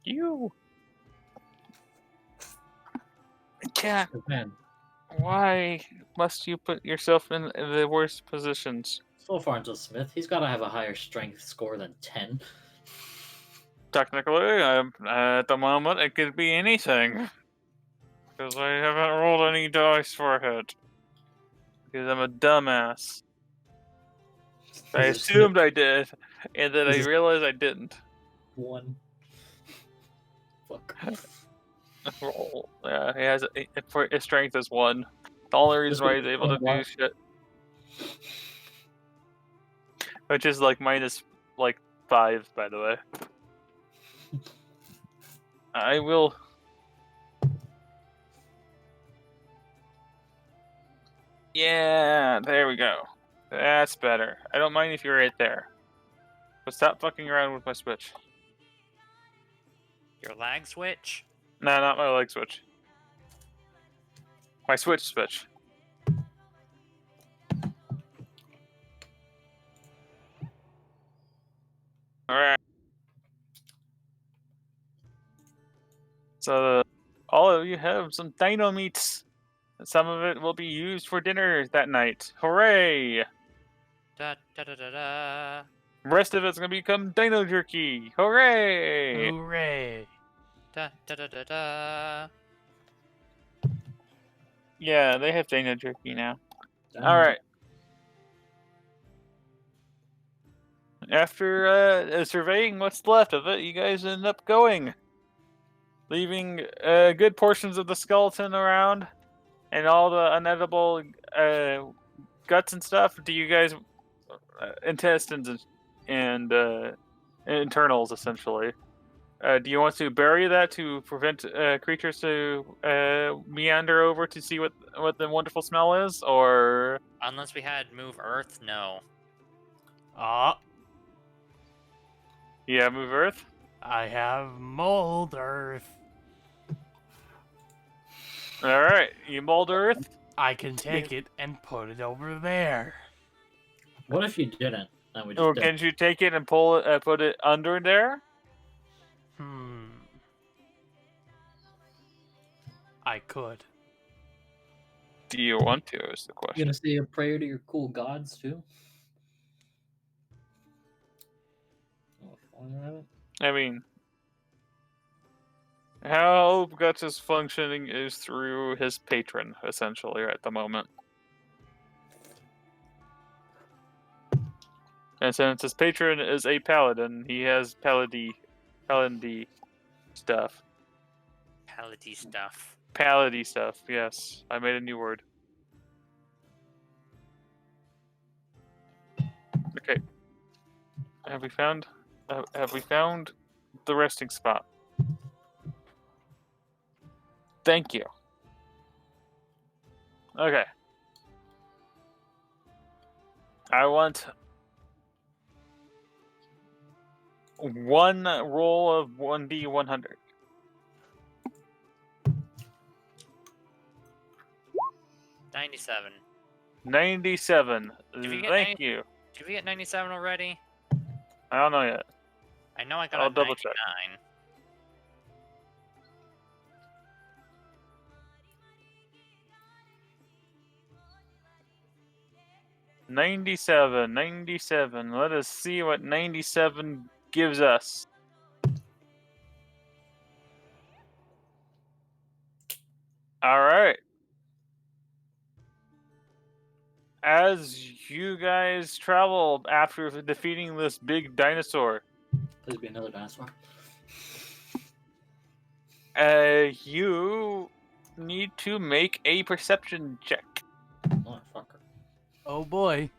You. Cat. Man. Why must you put yourself in the worst positions? So far until Smith, he's got to have a higher strength score than 10. Technically, at the moment, it could be anything. Because I haven't rolled any dice for it. Because I'm a dumbass. I assumed I did, and then I realized I didn't. 1. Fuck. Roll. Yeah, he has his strength is 1. The only reason why he's able to do shit, which is like minus 5, by the way. I will. Yeah, there we go. That's better. I don't mind if you're right there. But stop fucking around with my Switch. Your lag switch? No, not my leg switch. My switch. Alright. So, all of you have some dino meats. Some of it will be used for dinner that night. Hooray! Da da da da da. The rest of it's gonna become dino jerky. Hooray! Hooray! Da da da da da. Yeah, they have dino jerky now. Damn. Alright. After surveying what's left of it, you guys end up going. Leaving good portions of the skeleton around and all the unedible guts and stuff. Do you guys intestines and internals essentially? Do you want to bury that to prevent creatures to meander over to see what the wonderful smell is, or Unless we had move earth, no. yeah, move earth? I have mold earth. Alright, you mold earth? I can take it and put it over there. What if you didn't? And we just Or did? can you take it and pull it, put it under there? I could. Do you want to, is the You question. gonna say a prayer to your cool gods too? I mean, how Guts is functioning is through his patron, essentially, at the moment. And since his patron is a paladin, he has paladin stuff. Palady stuff. Palady stuff, yes. I made a new word. Okay. Have we found the resting spot? Thank you. Okay. I want one roll of 1d100. 97. 97. Did we get Thank you. Did we get 97 already? I don't know yet. I know I got I'll a double 99. check. 97. Let us see what 97 gives us. Alright. As you guys travel after defeating this big dinosaur, Please be another dinosaur. you need to make a perception check. Motherfucker. Oh boy.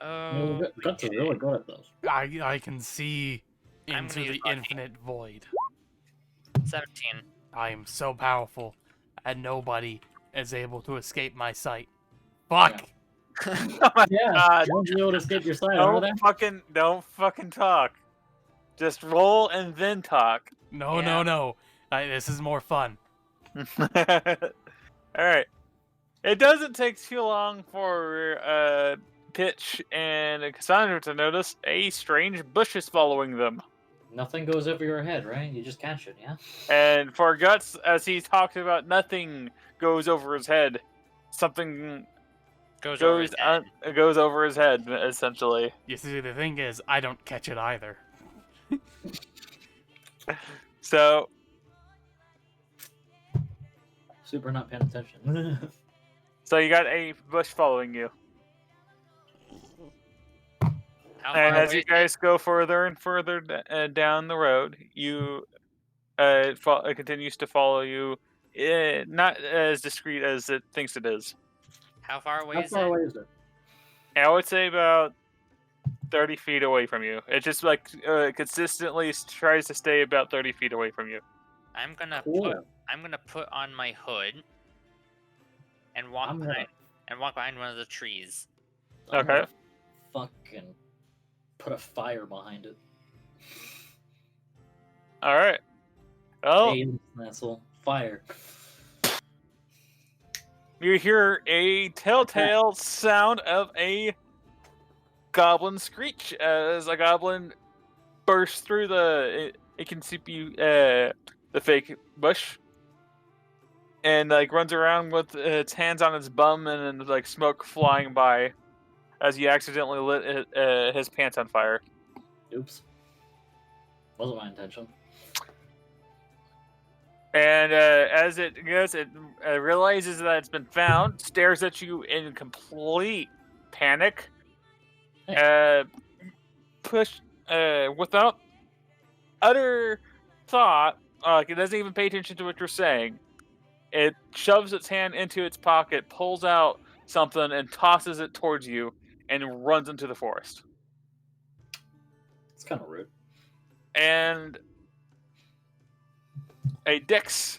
Oh. Guts are really good at those. I can see I'm into gonna use the lucky. infinite void. 17. I am so powerful, and nobody is able to escape my sight. Fuck! Oh my Yeah, God. you won't be able to escape your sight over there. Don't fucking talk. Just roll and then talk. No, Yeah. no. This is more fun. Alright. It doesn't take too long for Pitch and Cassandra to notice a strange bush is following them. Nothing goes over your head, right? You just catch it, yeah? And for Guts, as he talked about, nothing goes over his head. Something Goes over his head. goes over his head, essentially. You see, the thing is, I don't catch it either. So, Super not paying attention. so you got a bush following you. How And far as away you is guys go further and further down the road, it continues to follow you, not as discreet as it thinks it is. How far away How is far it? away is it? I would say about 30 feet away from you. It just like consistently tries to stay about 30 feet away from you. I'm gonna Cool. put on my hood and walk I'm behind one of the trees. I'm Okay. gonna fucking put a fire behind it. All right. Oh, Hey, asshole. Fire. you hear a telltale sound of a goblin screech as a goblin bursts through it can see you the fake bush and like runs around with its hands on its bum and like smoke flying by as he accidentally lit his pants on fire. Oops. Wasn't my intention. And as it goes, it realizes that it's been found, stares at you in complete panic, without utter thought, like it doesn't even pay attention to what you're saying. It shoves its hand into its pocket, pulls out something, and tosses it towards you, and runs into the forest. It's kind of rude. And a Dex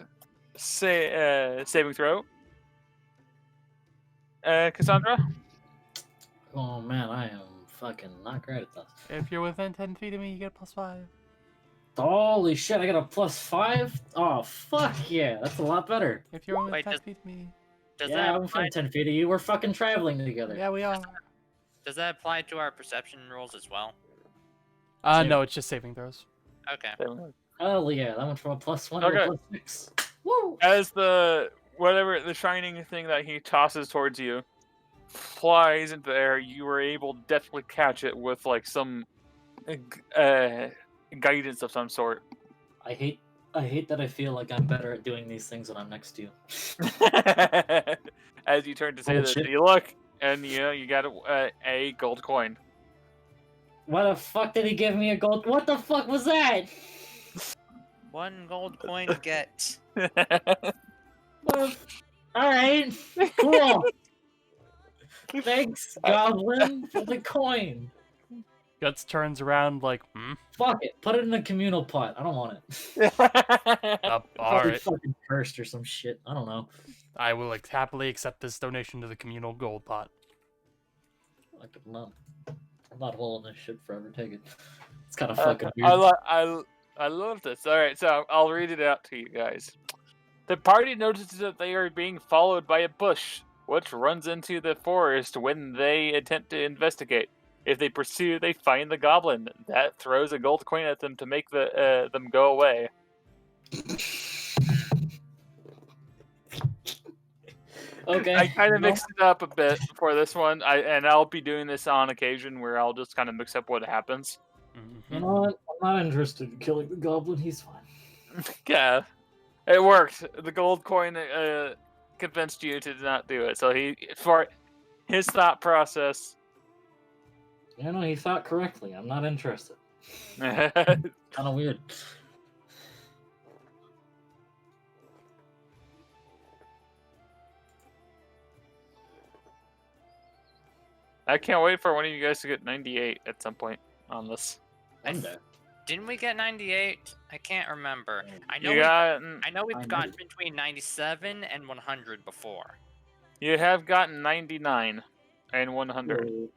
saving throw. Cassandra? Oh man, I am fucking not great at this. If you're within 10 feet of me, you get +5. Holy shit, I got a +5? Oh, fuck yeah, that's a lot better. If you're within 10 feet of me. Yeah, I'm within 10 feet of you. We're fucking traveling together. Yeah, we are. Does that apply to our perception rules as well? No, it's just saving throws. Okay. Hell yeah, that went from a +1 to a +6. Woo! As the shining thing that he tosses towards you flies into the air, you were able to definitely catch it with like some guidance of some sort. I hate that I feel like I'm better at doing these things when I'm next to you. As you turn to say this, you look and you got a gold coin. Why the fuck did he give me a gold? What the fuck was that? 1 gold coin get. Alright, cool. Thanks, Goblin, for the coin. Guts turns around like, Fuck it, put it in a communal pot. I don't want it. Alright. Fucking cursed or some shit. I don't know. I will happily accept this donation to the communal gold pot. I'm not holding this shit forever. Take it. It's kind of fucking weird. I love this. All right, so I'll read it out to you guys. The party notices that they are being followed by a bush, which runs into the forest when they attempt to investigate. If they pursue, they find the goblin. That throws a gold coin at them to make them go away. Okay. I kind of mixed it up a bit for this one, and I'll be doing this on occasion where I'll just kind of mix up what happens. You know what? I'm not interested in killing the goblin. He's fine. Yeah, it worked. The gold coin convinced you to not do it. So for his thought process. You know, he thought correctly. I'm not interested. Kind of weird. I can't wait for one of you guys to get 98 at some point on this. Didn't we get 98? I can't remember. I know we've gotten between 97 and 100 before. You have gotten 99 and 100.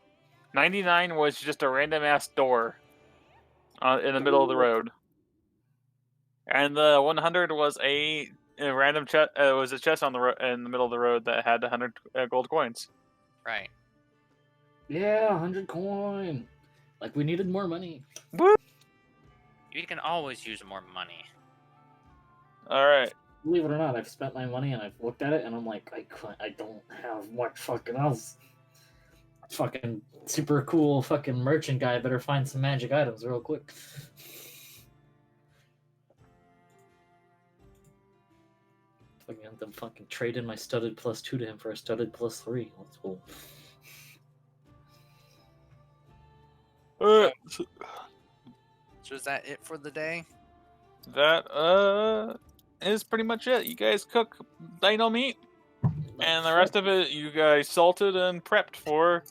99 was just a random ass door in the middle of the road, and the 100 was a random chest. Was a chest in the middle of the road that had 100 gold coins. Right. Yeah, 100 coin. Like we needed more money. Woo! You can always use more money. All right. Believe it or not, I've spent my money and I've looked at it and I'm like, I don't have much fucking else. Fucking super cool fucking merchant guy better find some magic items real quick. Fucking have them fucking trade in my studded +2 to him for a studded +3. That's cool. So is that it for the day? That is pretty much it. You guys cook dino meat, and the rest of it you guys salted and prepped for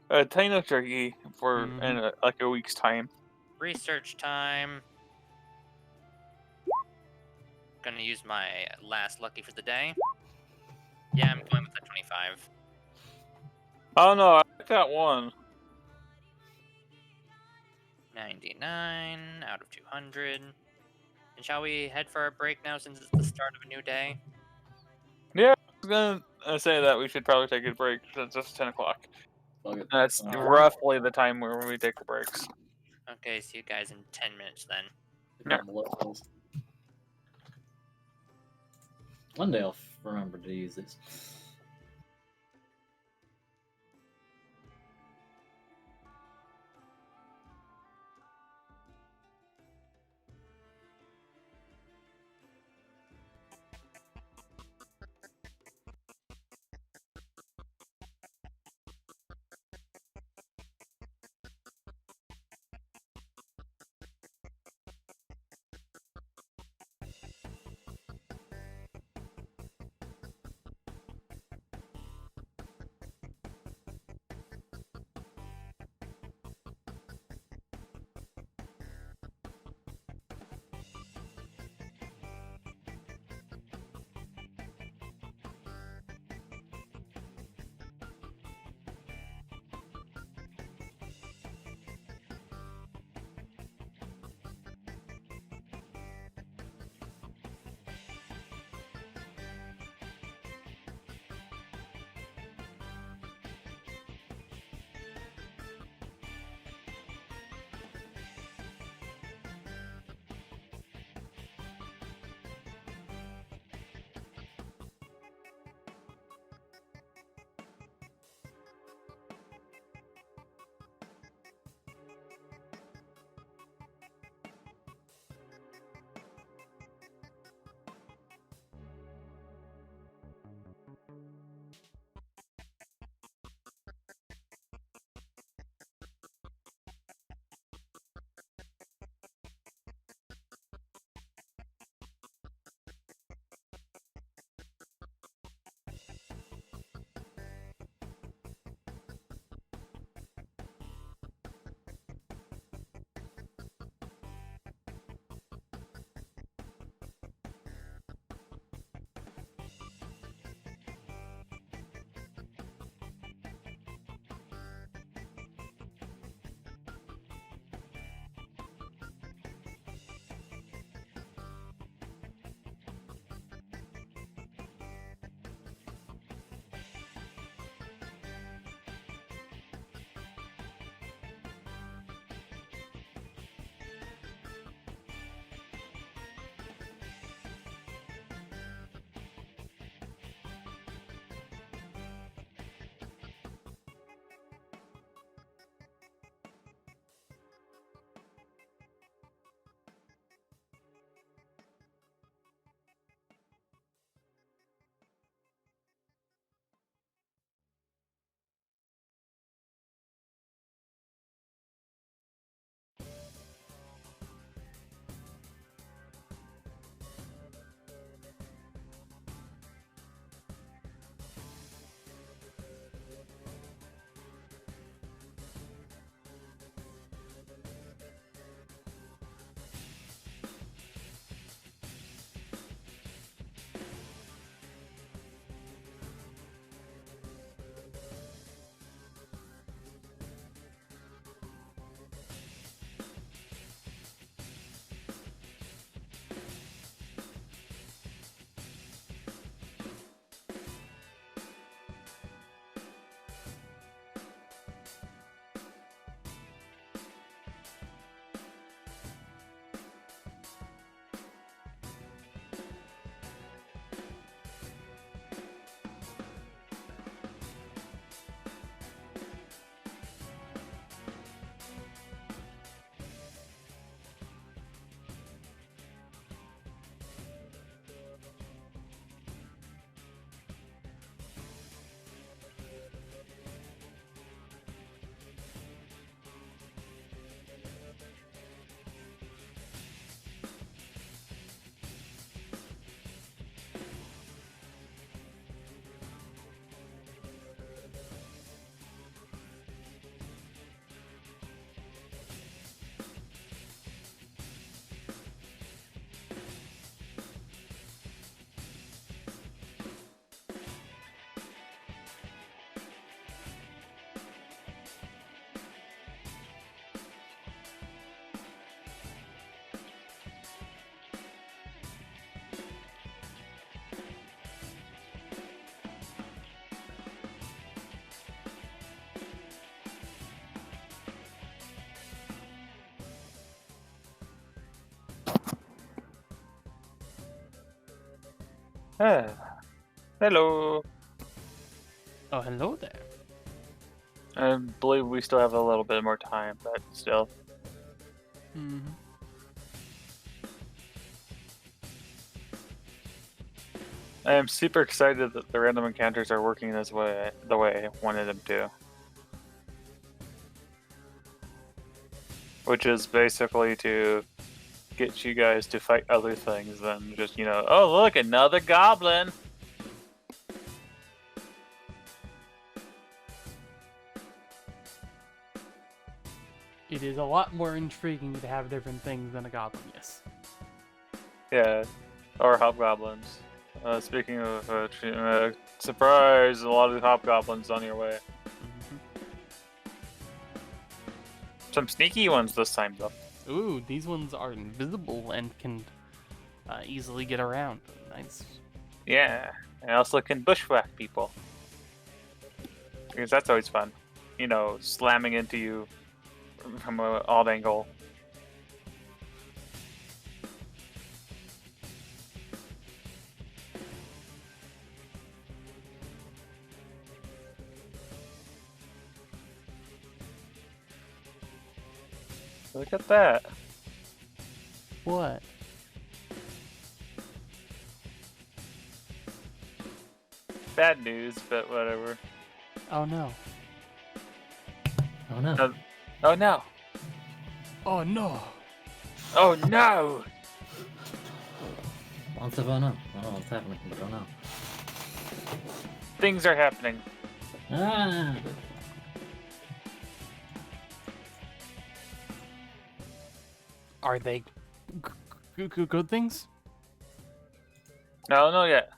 a dino turkey for in like a week's time. Research time. Gonna use my last lucky for the day. Yeah, I'm going with the 25. Oh no, I got one. 99 out of 200. And shall we head for a break now since it's the start of a new day? Yeah, I was gonna say that we should probably take a break since it's 10 o'clock. That's roughly the time where we take our breaks. Okay, see you guys in 10 minutes then. Yeah. One day I'll remember to use this. Hello. Oh, hello there. I believe we still have a little bit more time, but still. Mm-hmm. I am super excited that the random encounters are working the way I wanted them to. Which is basically to get you guys to fight other things than just, oh look, another goblin! It is a lot more intriguing to have different things than a goblin, yes. Yeah, or hobgoblins. Speaking of surprise, a lot of hobgoblins on your way. Mm-hmm. Some sneaky ones this time, though. Ooh, these ones are invisible and can easily get around. Nice. Yeah, and also can bushwhack people. Because that's always fun. Slamming into you from an odd angle. Look at that. What? Bad news, but whatever. Oh no. Oh no. Oh no. Oh no. Oh no! Lots of oh no. I don't know what's happening, but oh no. Things are happening. Ah! Are they good things? No, no yet.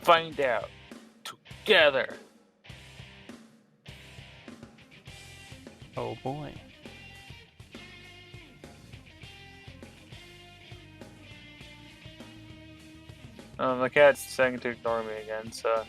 Find out together. Oh boy. The cat's saying to ignore me again, so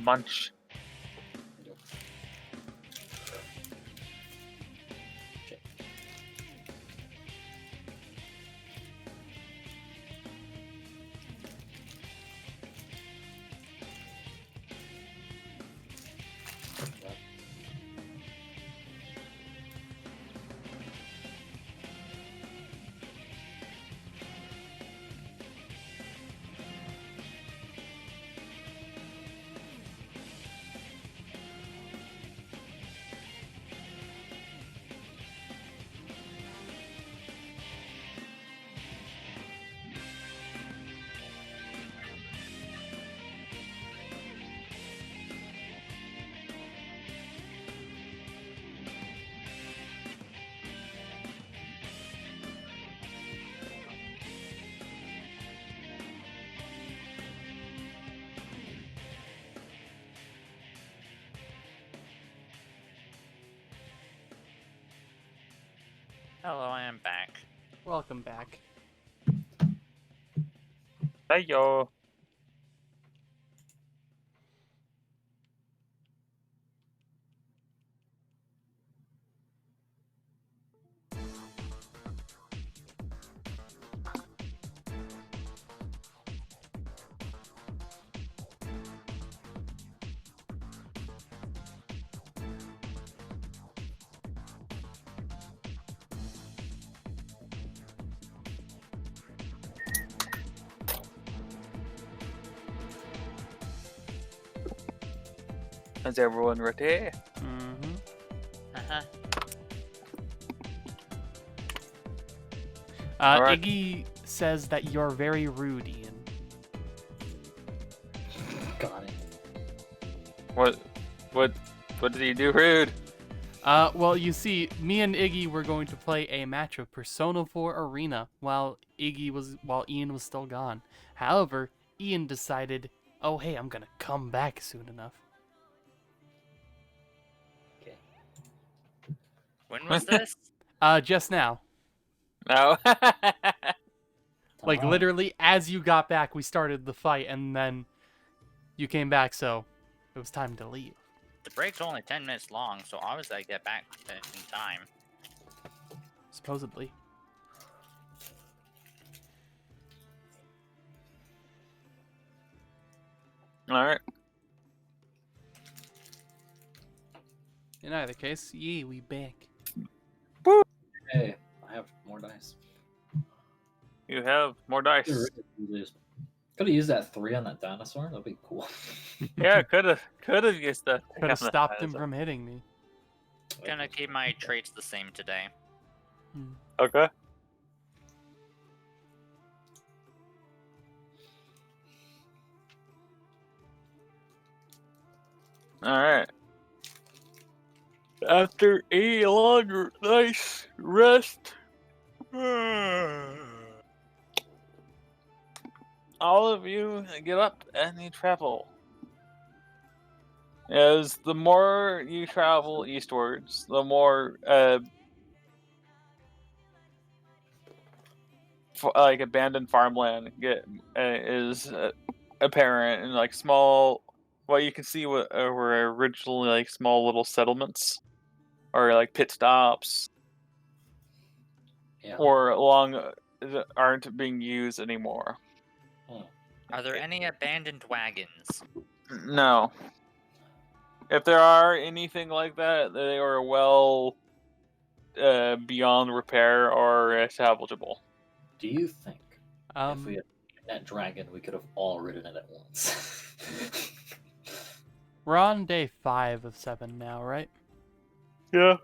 munch. Hello, I am back. Welcome back. Hey yo. Is everyone ready? Mm-hmm. Uh-huh. Alright. Iggy says that you're very rude, Ian. Got it. What did he do rude? Well, you see, me and Iggy were going to play a match of Persona 4 Arena while Ian was still gone. However, Ian decided, oh hey, I'm gonna come back soon enough. Okay. When was this? Just now. No. Like, literally, as you got back, we started the fight, and then you came back, so it was time to leave. The break's only 10 minutes long, so obviously I get back in time. Supposedly. Alright. In either case, yee, we back. Hey, I have more dice. You have more dice. Could have used that 3 on that dinosaur. That'd be cool. Yeah, could have used that. Could have stopped him from hitting me. Gonna keep my traits the same today. Okay. Alright. After a long, nice rest, all of you get up and you travel. As the more you travel eastwards, the more like abandoned farmland is apparent, and like small. What you can see were originally like small little settlements, or like pit stops, or along that aren't being used anymore. Are there any abandoned wagons? No. If there are anything like that, they are well beyond repair or salvageable. Do you think if we Um, had that dragon, we could have all ridden it at once? we're on day 5 of 7 now, right? Yeah.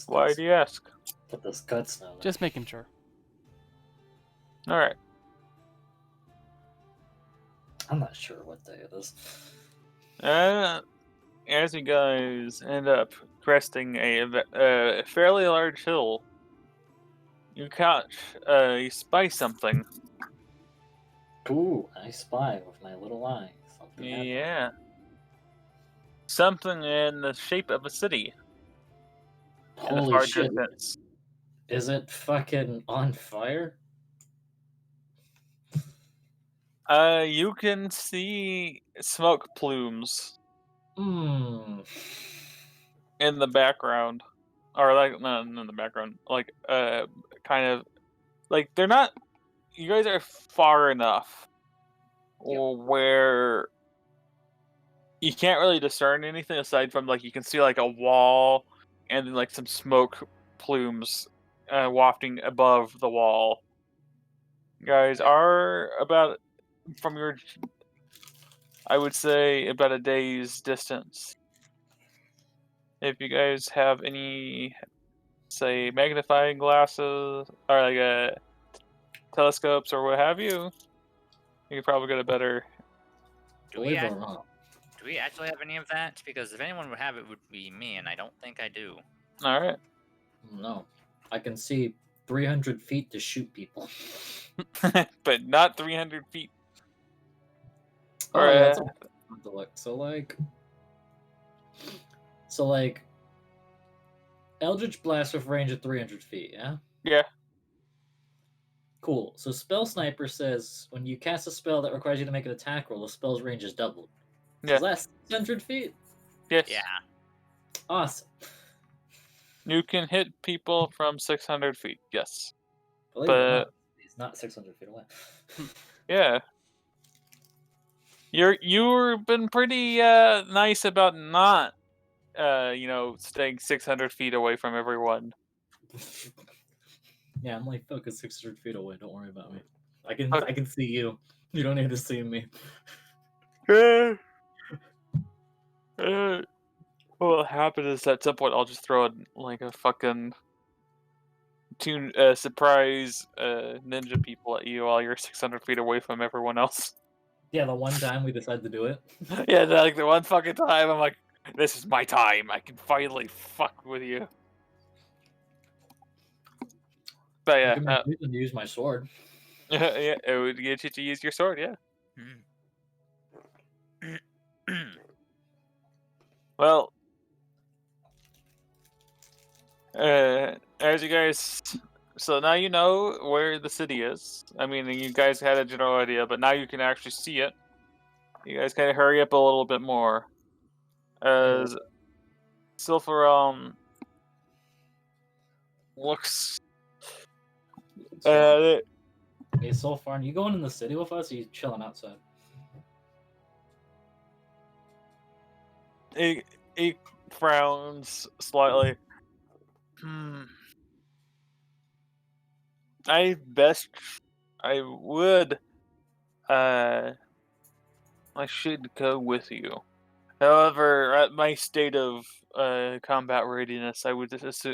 Why do you ask? Put this guts now. Just making sure. Alright. I'm not sure what day it is. As you guys end up cresting a fairly large hill, you spy something. Ooh, I spy with my little eye. Something Yeah. Something in the shape of a city. Holy shit. Is it fucking on fire? You can see smoke plumes. In the background. Or like not in the background. Like kind of like they're not, you guys are far enough where you can't really discern anything aside from like you can see like a wall and then like some smoke plumes wafting above the wall. You guys are about from your, I would say, about a day's distance. If you guys have any, say, magnifying glasses or like telescopes or what have you, you could probably get a better. Do we actually have any of that? Because if anyone would have it, would be me, and I don't think I do. All right. No, I can see 300 feet to shoot people, but not 300 feet. Oh, yeah, that's a look. So like, So, like, Eldritch Blast with range of 300 feet, yeah? Yeah. Cool. So Spell Sniper says when you cast a spell that requires you to make an attack roll, the spell's range is doubled. Yeah. Is that 600 feet? Yes. Yeah. Awesome. You can hit people from 600 feet. Yes. Believe it or not, he's not 600 feet away. Yeah. You've been pretty nice about not staying 600 feet away from everyone. Yeah, I'm like focused 600 feet away. Don't worry about me. I can see you. You don't need to see me. What will happen is at some point I'll just throw a fucking surprise ninja people at you while you're 600 feet away from everyone else. Yeah, the one time we decided to do it. Yeah, like the one fucking time I'm like, this is my time. I can finally fuck with you. But yeah, I can use my sword. yeah, it would get you to use your sword. Yeah. Well, as you guys, so now you know where the city is. I mean, you guys had a general idea, but now you can actually see it. You guys kind of hurry up a little bit more. As Silph looks. Hey, Sulfarn, you going in the city with us? Or you chilling outside? He frowns slightly. I should go with you. However, at my state of combat readiness, I would just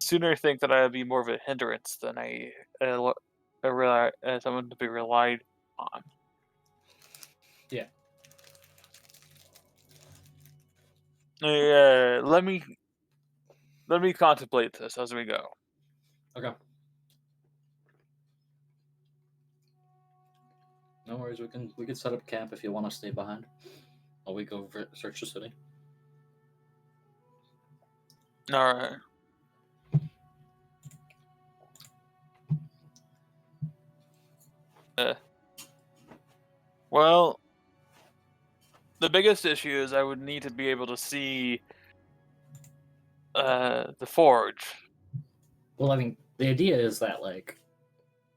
sooner think that I would be more of a hindrance than someone to be relied on. Yeah. Let me contemplate this as we go. Okay. No worries. We can set up camp if you want to stay behind, while we go search the city. All right. Well, the biggest issue is I would need to be able to see the forge. Well, I mean, the idea is that, like,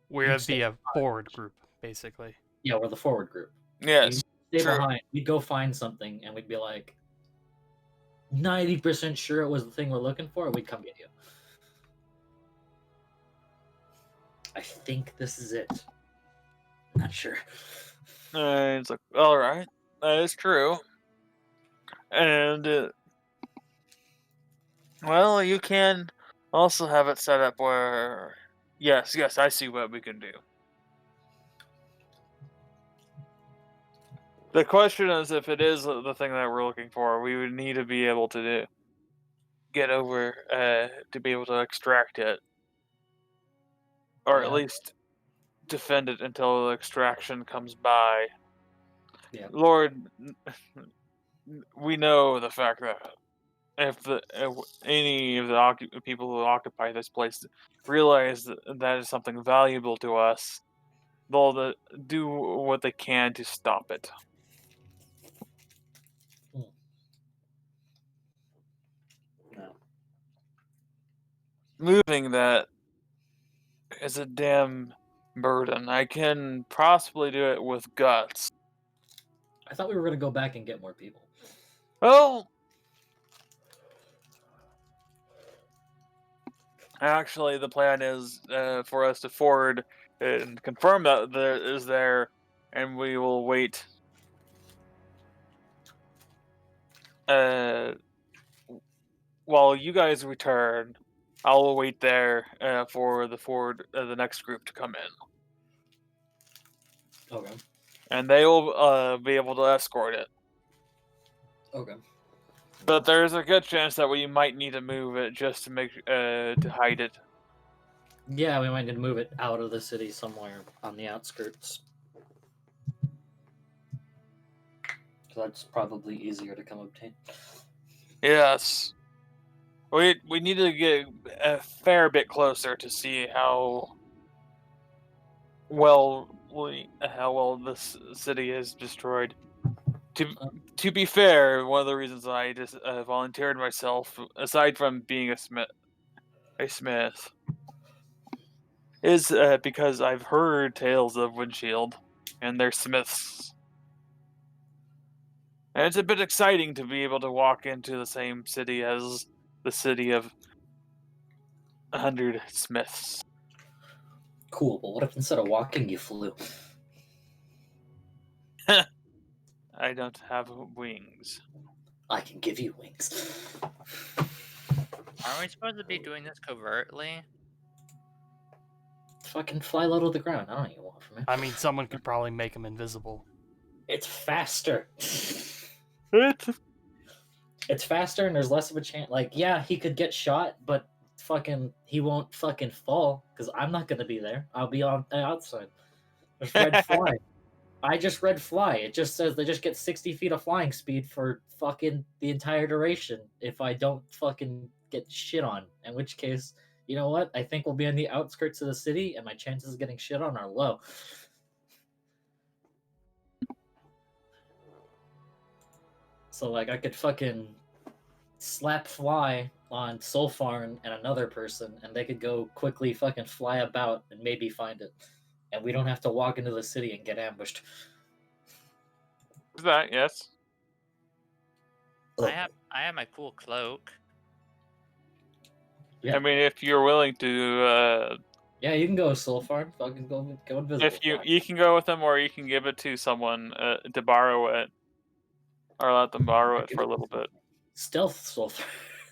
we're the forward group, basically. Yeah, we're the forward group. Yes. We'd stay behind. We'd go find something, and we'd be like 90% sure it was the thing we're looking for, and we'd come get you. I think this is it. Not sure. It's like, all right, that is true. And well, you can also have it set up where, yes, I see what we can do. The question is, if it is the thing that we're looking for, we would need to be able to get over to be able to extract it, or at least defend it until the extraction comes by. Yeah. Lord, we know the fact that if any of the people who occupy this place realize that is something valuable to us, they'll do what they can to stop it. No. Moving that is a damn burden. I can possibly do it with guts. I thought we were going to go back and get more people. Well, actually, the plan is for us to forward and confirm that there is there, and we will wait. While you guys return, I will wait there for the next group to come in. Okay. And they will be able to escort it. Okay. But there's a good chance that we might need to move it just to to hide it. Yeah, we might need to move it out of the city somewhere on the outskirts. So that's probably easier to come obtain. Yes. We need to get a fair bit closer to see how well this city is destroyed. To be fair, one of the reasons I just volunteered myself, aside from being a smith, is because I've heard tales of Windshield and their smiths. And it's a bit exciting to be able to walk into the same city as the city of 100 smiths. Cool, but what if instead of walking, you flew? I don't have wings. I can give you wings. Are we supposed to be doing this covertly? Fucking fly low to the ground. I don't even want from it. I mean, someone could probably make him invisible. It's faster. It's faster and there's less of a chance. Like, yeah, he could get shot, but fucking he won't fucking fall because I'm not gonna be there. I'll be on the outside. There's red fly. I just read fly. It just says they just get 60 feet of flying speed for fucking the entire duration if I don't fucking get shit on. In which case, you know what? I think we'll be on the outskirts of the city and my chances of getting shit on are low. So, like, I could fucking slap fly on Solfarn and another person, and they could go quickly fucking fly about and maybe find it. And we don't have to walk into the city and get ambushed. that, yes. I have my cool cloak. Yeah. I mean, if you're willing to, yeah, you can go Solfarn. Fucking go invisible. if you can go with them, or you can give it to someone to borrow it, or let them borrow it for a little bit. Stealth Solfarn.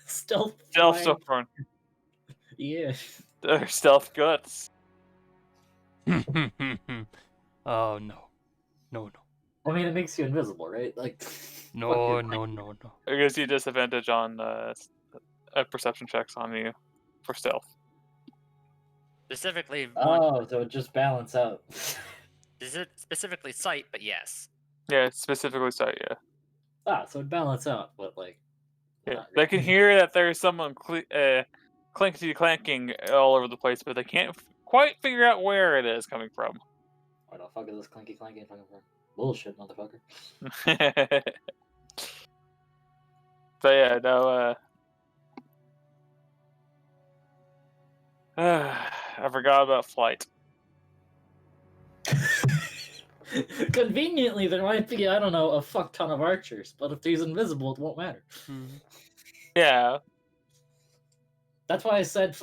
Stealth Solfarn. Yeah. They're stealth guts. Oh no. I mean, it makes you invisible, right? Like. No. It gives you disadvantage on perception checks on you for stealth. Specifically. Oh, so it just balance out. Is it specifically sight? But yes. Yeah, specifically sight. Yeah. So it balance out, but like. Yeah, they can hear that there's someone clinkety clanking all over the place, but they can't quite figure out where it is coming from. Where the fuck is this clinky clanky fucking from? Bullshit, motherfucker. But yeah, no. I forgot about flight. Conveniently, there might be, I don't know, a fuck ton of archers, but if he's invisible, it won't matter. Yeah. That's why I said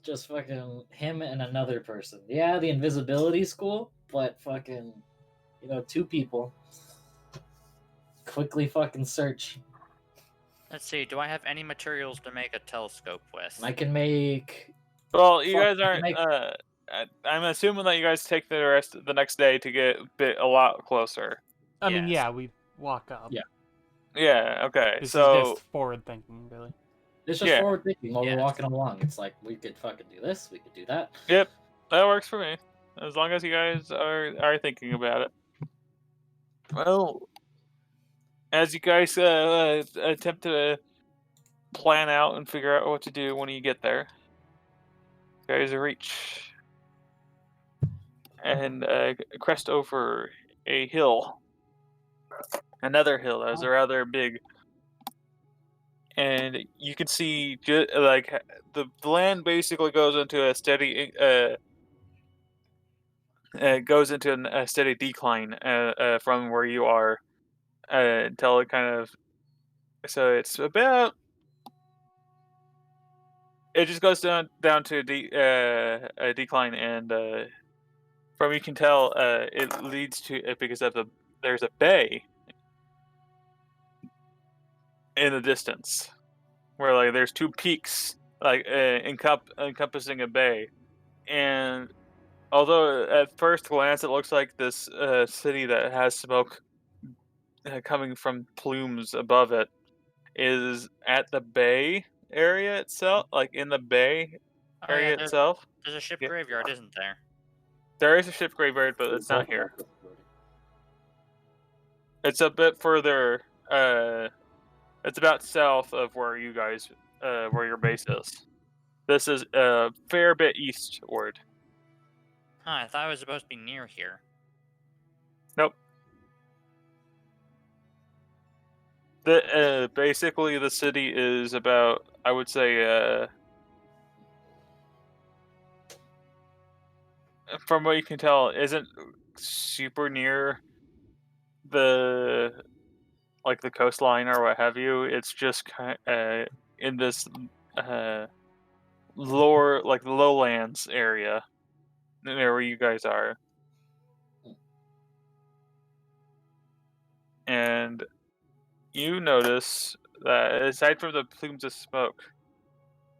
just fucking him and another person. Yeah, the invisibility's cool, but fucking, two people. Quickly fucking search. Let's see. Do I have any materials to make a telescope with? I can make. Well, you guys aren't. I'm assuming that you guys take the next day to get a lot closer. I mean, yeah, we walk up. Yeah. Yeah. Okay. This is so just forward thinking, really. It's just forward thinking while we're walking along. It's like we could fucking do this, we could do that. Yep, that works for me. As long as you guys are thinking about it. Well, as you guys attempt to plan out and figure out what to do when you get there, you guys reach and crest over a hill. Another hill that is rather big. And you can see, like, the land basically goes into a steady a steady decline from where you are until it kind of. So it's about. It just goes down to a decline, and from you can tell it leads to because there's a bay in the distance, where like there's two peaks like encompassing a bay, and although at first glance it looks like this city that has smoke coming from plumes above it is at the bay area itself, like in the bay area itself. There's a ship graveyard, isn't there? There is a ship graveyard, but it's not here. It's a bit further It's about south of where you guys, where your base is. This is a fair bit eastward. Huh, I thought it was supposed to be near here. Nope. Basically, the city is about, I would say, from what you can tell, isn't super near the coastline or what have you. It's just in this lower, like the lowlands area, near where you guys are. And you notice that aside from the plumes of smoke,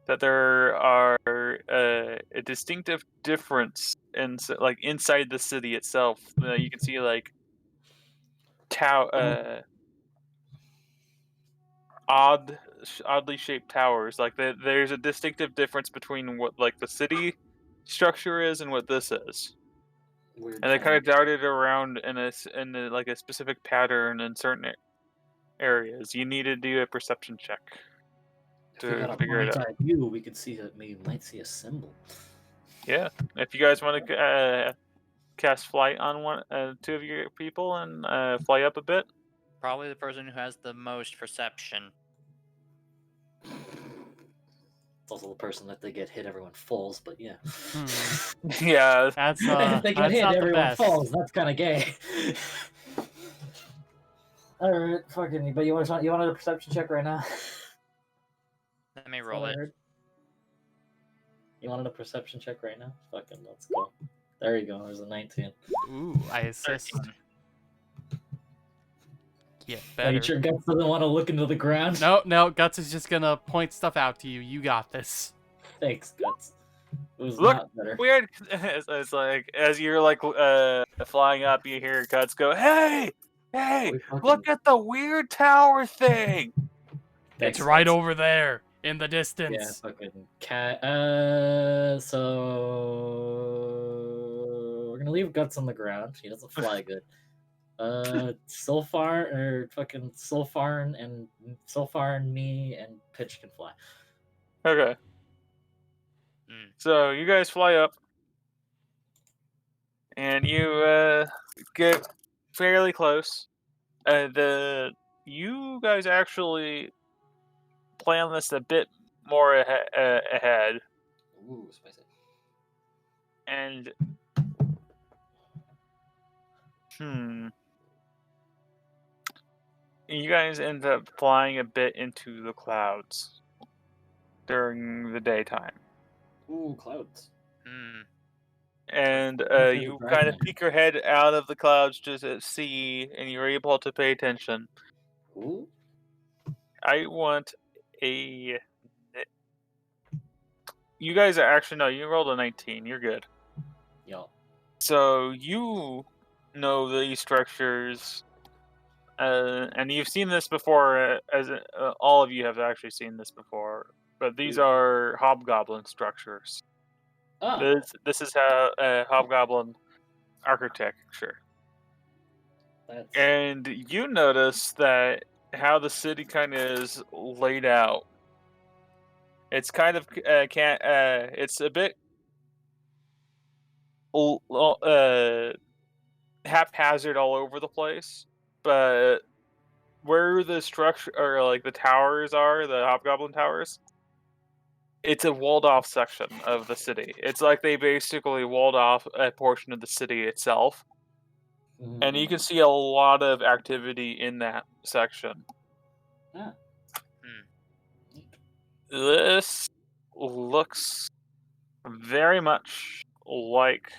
that there are a distinctive difference in inside the city itself. You can see like oddly shaped towers. Like there's a distinctive difference between what like the city structure is and what this is. Weird And they kind of darted around in a specific pattern in certain areas. You need to do a perception check to figure it out. View, we could see that we might see a symbol. Yeah, if you guys want to cast flight on two of your people and fly up a bit. Probably the person who has the most perception. It's also the person that they get hit, everyone falls. But yeah, yeah, that's if they get hit, everyone falls. That's kind of gay. All right, fucking. But you wanted a perception check right now? Let me roll it. You wanted a perception check right now? Fucking, let's go. There you go. There's a 19. Ooh, I assist. 13. Get better. Are you sure Guts doesn't want to look into the ground? No, Guts is just gonna point stuff out to you. You got this. Thanks, Guts. It was look not better. Weird. It's like as you're like flying up, you hear Guts go, "Hey, look at the weird tower thing." It's right over there in the distance. Yeah, fucking cat. So we're gonna leave Guts on the ground. He doesn't fly good. Sulfar and me and Pitch can fly. Okay. So you guys fly up, and you get fairly close. You guys actually plan this a bit more ahead. Ooh, spicy. And you guys end up flying a bit into the clouds during the daytime. Ooh, clouds. And you kind of peek your head out of the clouds just to see, and you're able to pay attention. Ooh. I want a... You guys are actually... No, you rolled a 19. You're good. Yo. So you know these structures, and you've seen this before, as all of you have actually seen this before, but these are hobgoblin structures. Oh. This is how hobgoblin architecture. And you notice that how the city kind of is laid out. It's kind of it's a bit haphazard all over the place, but where the structure or like the towers are, the hobgoblin towers, it's a walled off section of the city. It's like they basically walled off a portion of the city itself. And you can see a lot of activity in that section. Yeah. This looks very much like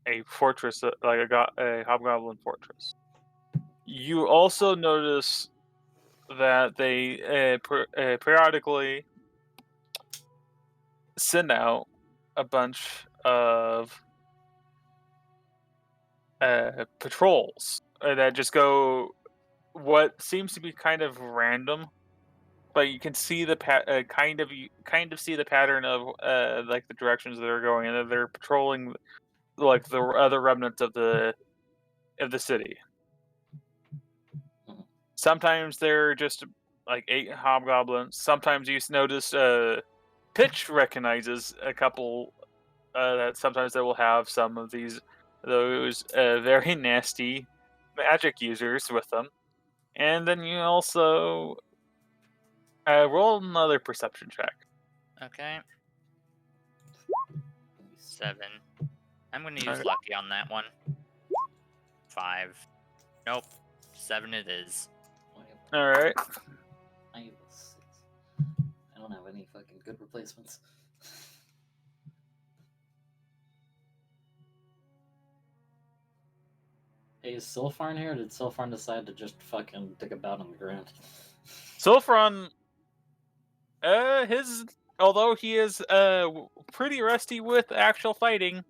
a fortress, like a hobgoblin fortress. You also notice that they periodically send out a bunch of patrols that just go what seems to be kind of random, but you can see the kind of see the pattern of like the directions they're going, and they're patrolling like the other remnants of the city. Sometimes they're just like 8 hobgoblins. Sometimes you notice Pitch recognizes a couple that sometimes they will have some of those very nasty magic users with them. And then you also roll another perception check. Okay. 7. I'm going to use lucky on that one. 5. Nope. 7 it is. All right. I have a 6. I don't have any fucking good replacements. Hey, is Sylpharn here, or did Sylpharn decide to just fucking take a bout on the ground? Sylpharn, although he is pretty rusty with actual fighting,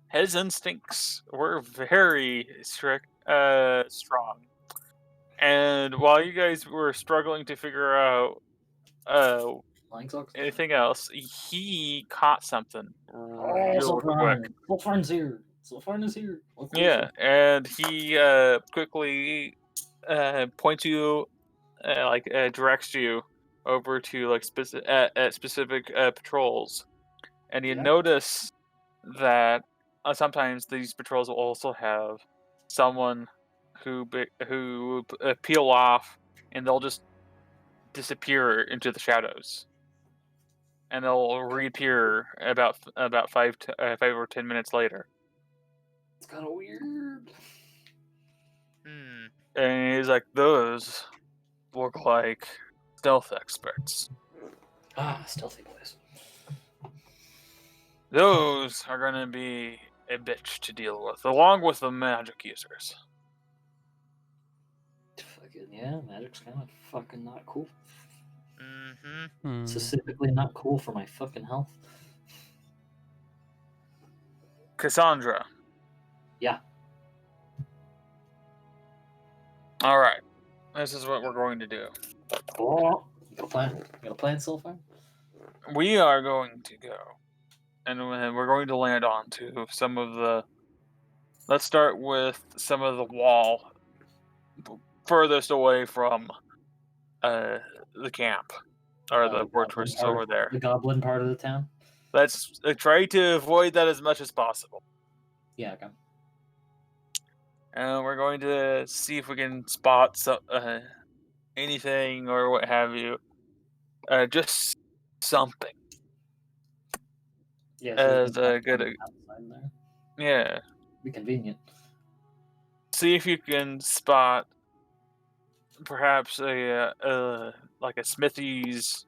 his instincts were very strong. And while you guys were struggling to figure out anything else, he caught something real quick. Sylpharn's here. Sylpharn is here. Yeah, and he quickly points you, directs you over to like specific patrols, and you notice that sometimes these patrols will also have someone who peel off, and they'll just disappear into the shadows, and they'll reappear about 5 or 10 minutes later. It's kind of weird. And he's like, those look like stealth experts. Stealthy boys. Those are gonna be a bitch to deal with, along with the magic users. Fucking yeah, magic's kind of fucking not cool. Mm-hmm. Specifically not cool for my fucking health. Cassandra. Yeah. All right. This is what we're going to do. Oh, you got a plan, Sylpharn? We are going to go, and we're going to land onto some of the. Let's start with some of the wall furthest away from the camp, or the fortress over there. The goblin part of the town? Let's try to avoid that as much as possible. Yeah, okay. And we're going to see if we can spot anything or what have you. Just something. Yeah, as a good. Outside there. Yeah. Be convenient. See if you can spot perhaps a smithy's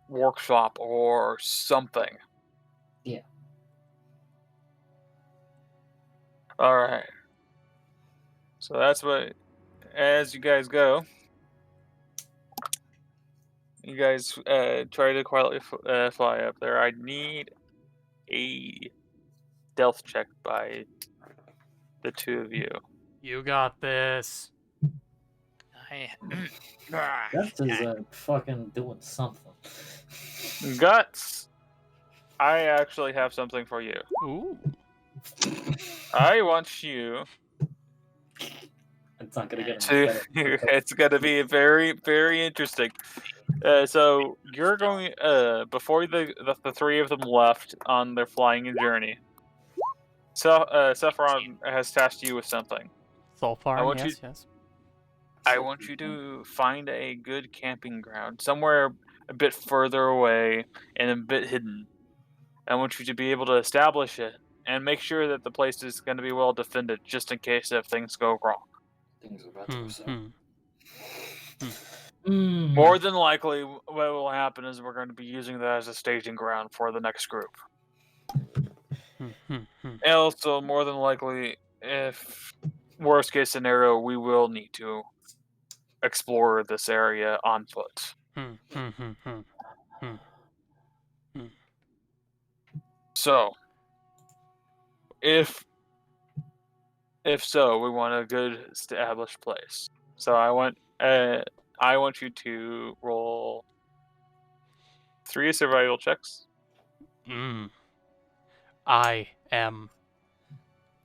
workshop or something. Yeah. All right. So that's what. As you guys go, you guys try to quietly fly up there. I need a stealth check by the two of you. You got this. Guts is fucking doing something. Guts, I actually have something for you. Ooh. I want you. It's not gonna get It's gonna be very, very interesting. So you're going before the three of them left on their flying journey. So Sephiron has tasked you with something. Sylpharn, yes. I want you to find a good camping ground, somewhere a bit further away and a bit hidden. I want you to be able to establish it and make sure that the place is going to be well defended, just in case if things go wrong. Things are about to go south. More than likely, what will happen is we're going to be using that as a staging ground for the next group. And also, more than likely, if worst case scenario, we will need to explore this area on foot. So, if so, we want a good established place. So I want you to roll 3 survival checks. I am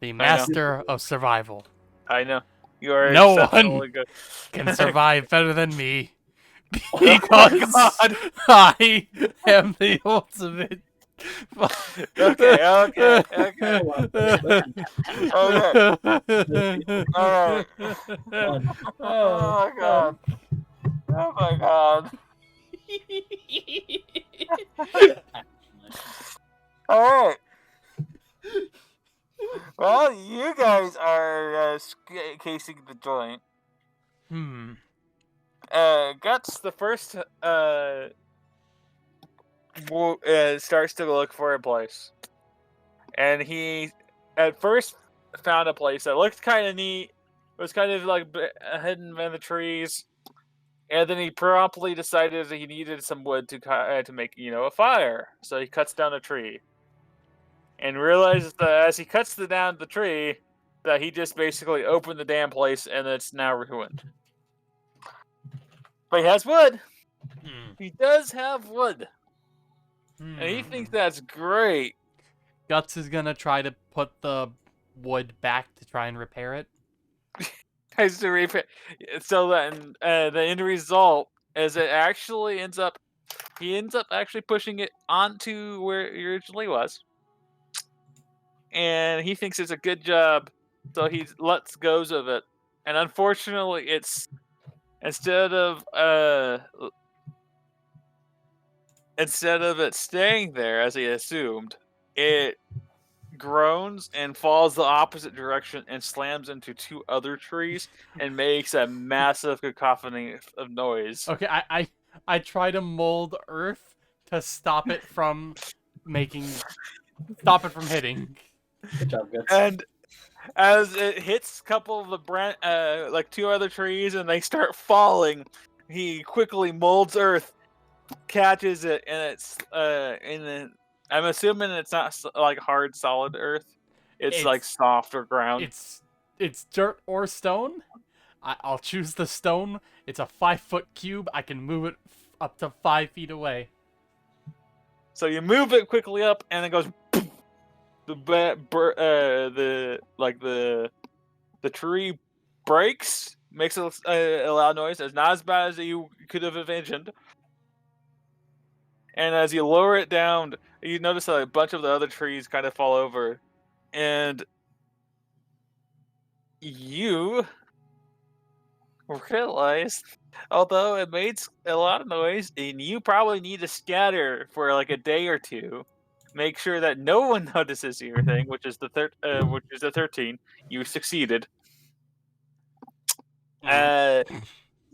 the master of survival. I know. You are no exceptionally one good. can survive better than me. Because I am the ultimate. Okay. Alright. Oh my god. Oh my god. Alright. Well, you guys are casing the joint. Guts, the first starts to look for a place, and he at first found a place that looked kind of neat. It was kind of like hidden in the trees, and then he promptly decided that he needed some wood to make a fire. So he cuts down a tree, and realizes that as he cuts down the tree, that he just basically opened the damn place, and it's now ruined. But he has wood. He does have wood. And he thinks that's great. Guts is gonna try to put the wood back to try and repair it. So then the end result is it actually ends up actually pushing it onto where it originally was. And he thinks it's a good job, so he lets go of it. And unfortunately, it's instead of it staying there as he assumed, it groans and falls the opposite direction and slams into 2 other trees and makes a massive cacophony of noise. Okay, I try to mold earth to stop it from hitting. Good job, Guts. And as it hits a couple of the like 2 other trees and they start falling, he quickly molds earth, catches it, and it's I'm assuming it's not like hard solid earth. It's like softer ground. It's dirt or stone. I'll choose the stone. It's a 5-foot cube. I can move it up to 5 feet away. So you move it quickly up, and it goes. The tree breaks, makes a loud noise. It's not as bad as you could have imagined. And as you lower it down, you notice a bunch of the other trees kind of fall over, and you realize, although it made a lot of noise, and you probably need to scatter for like a day or two, make sure that no one notices your thing, which is the 13. You succeeded.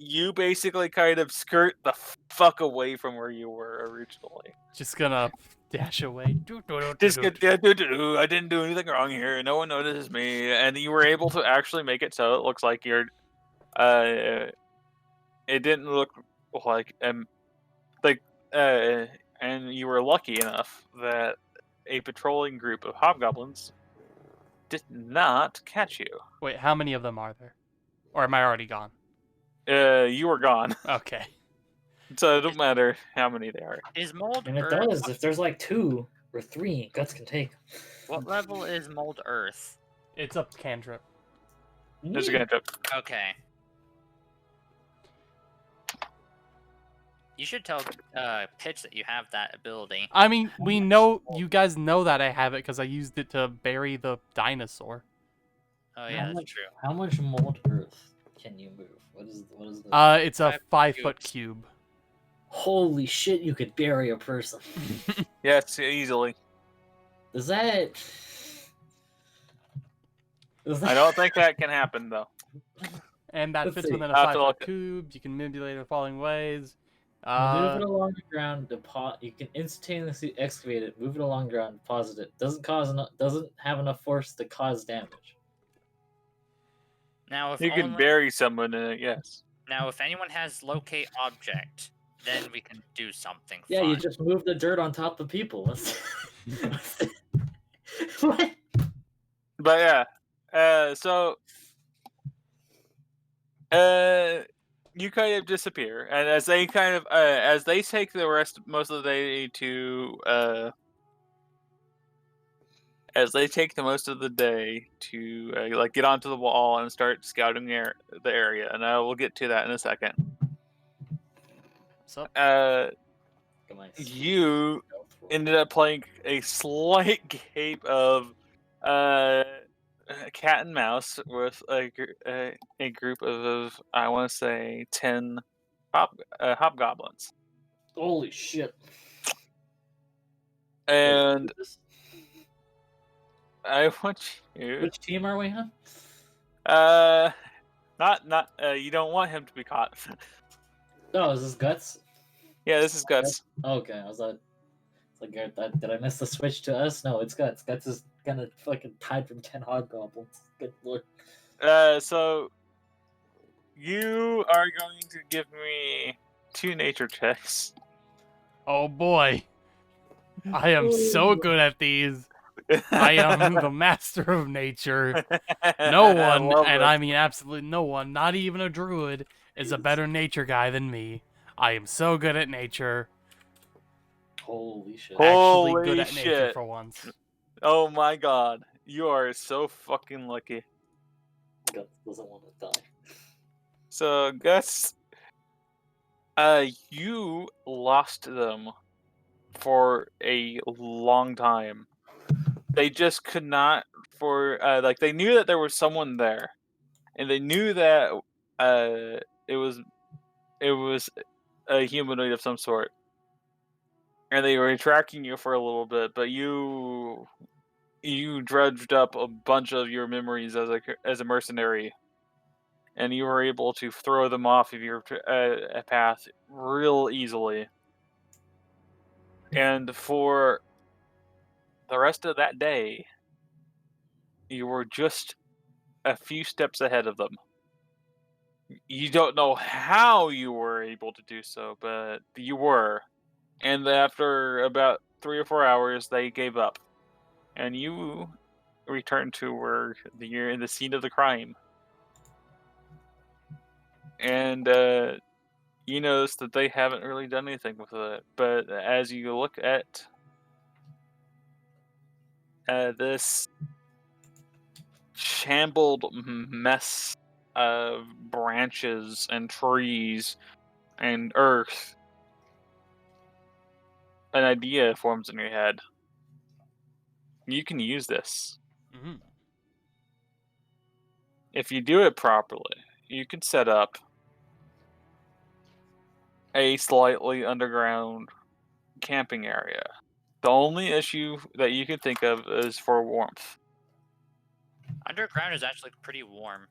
You basically kind of skirt the fuck away from where you were originally. Just gonna dash away. I didn't do anything wrong here. No one notices me, and you were able to actually make it so it looks like you're. It didn't look like and you were lucky enough that a patrolling group of hobgoblins did not catch you. Wait, how many of them are there? Or am I already gone? You were gone. Okay. So it don't matter how many there are. Is mold And it earth? does. If there's like 2 or 3, Guts can take. What level is mold earth? It's a cantrip. There's a cantrip. Okay. You should tell Pitch that you have that ability. I mean, you guys know that I have it because I used it to bury the dinosaur. Oh yeah, that's true. How much mold earth can you move? What is the? It's a 5-foot cube. Holy shit! You could bury a person. Yes, easily. Is that? I don't think that can happen though. And that Let's fits see. within a 5-foot cube. You can manipulate it the following ways. Move it along the ground. You can instantaneously excavate it. Move it along the ground. Deposit it. Doesn't have enough force to cause damage. Now, if You can bury someone in it, yes. Now, if anyone has locate object, then we can do something. Yeah, fun. you just move the dirt on top of people. What? But yeah, you kind of disappear, and as they take most of the day to like get onto the wall and start scouting the area, and we'll get to that in a second. You ended up playing a slight game of cat and mouse with a group of I want to say 10 hobgoblins. Holy shit! And I want you. Which team are we on? Not. You don't want him to be caught. Oh, is this Guts? Yeah, this is Guts. Okay, I was like, did I miss the switch to us? No, it's Guts. Guts is gonna fucking hide from 10 hobgoblins. Good lord. So you are going to give me 2 nature checks. Oh boy. I am so good at these. I am the master of nature. No one, and I mean absolutely no one, not even a druid, is a better nature guy than me. I am so good at nature. Holy shit. Actually good at nature for once. Oh my god. You are so fucking lucky. Guts doesn't want to die. So, Gus, you lost them for a long time. They just could not, they knew that there was someone there, and they knew that it was a humanoid of some sort, and they were tracking you for a little bit, but you dredged up a bunch of your memories as a mercenary, and you were able to throw them off of your path real easily. And for the rest of that day, you were just a few steps ahead of them. You don't know how you were able to do so, but you were. And after about 3 or 4 hours, they gave up. And you returned to where you're in the scene of the crime. And you notice that they haven't really done anything with it. But as you look at this shambled mess of branches and trees and earth, an idea forms in your head. You can use this. Mm-hmm. If you do it properly, you can set up a slightly underground camping area. The only issue that you can think of is for warmth. Underground is actually pretty warm.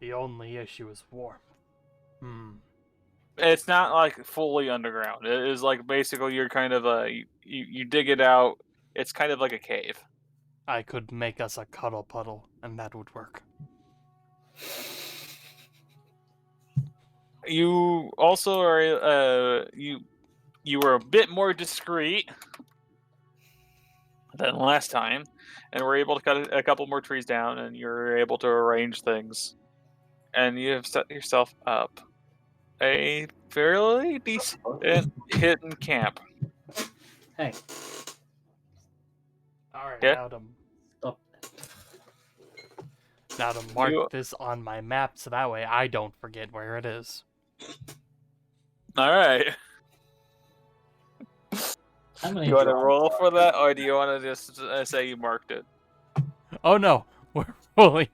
The only issue is warmth. It's not like fully underground. It is like basically you're kind of you dig it out. It's kind of like a cave. I could make us a cuddle puddle, and that would work. You also are you were a bit more discreet than last time, and were able to cut a couple more trees down, and you're able to arrange things, and you have set yourself up a fairly decent hidden camp. Hey. Alright, Yeah? Now to mark this on my map so that way I don't forget where it is. Alright. You want to roll for that, or do you want to just say you marked it? Oh no, we're rolling.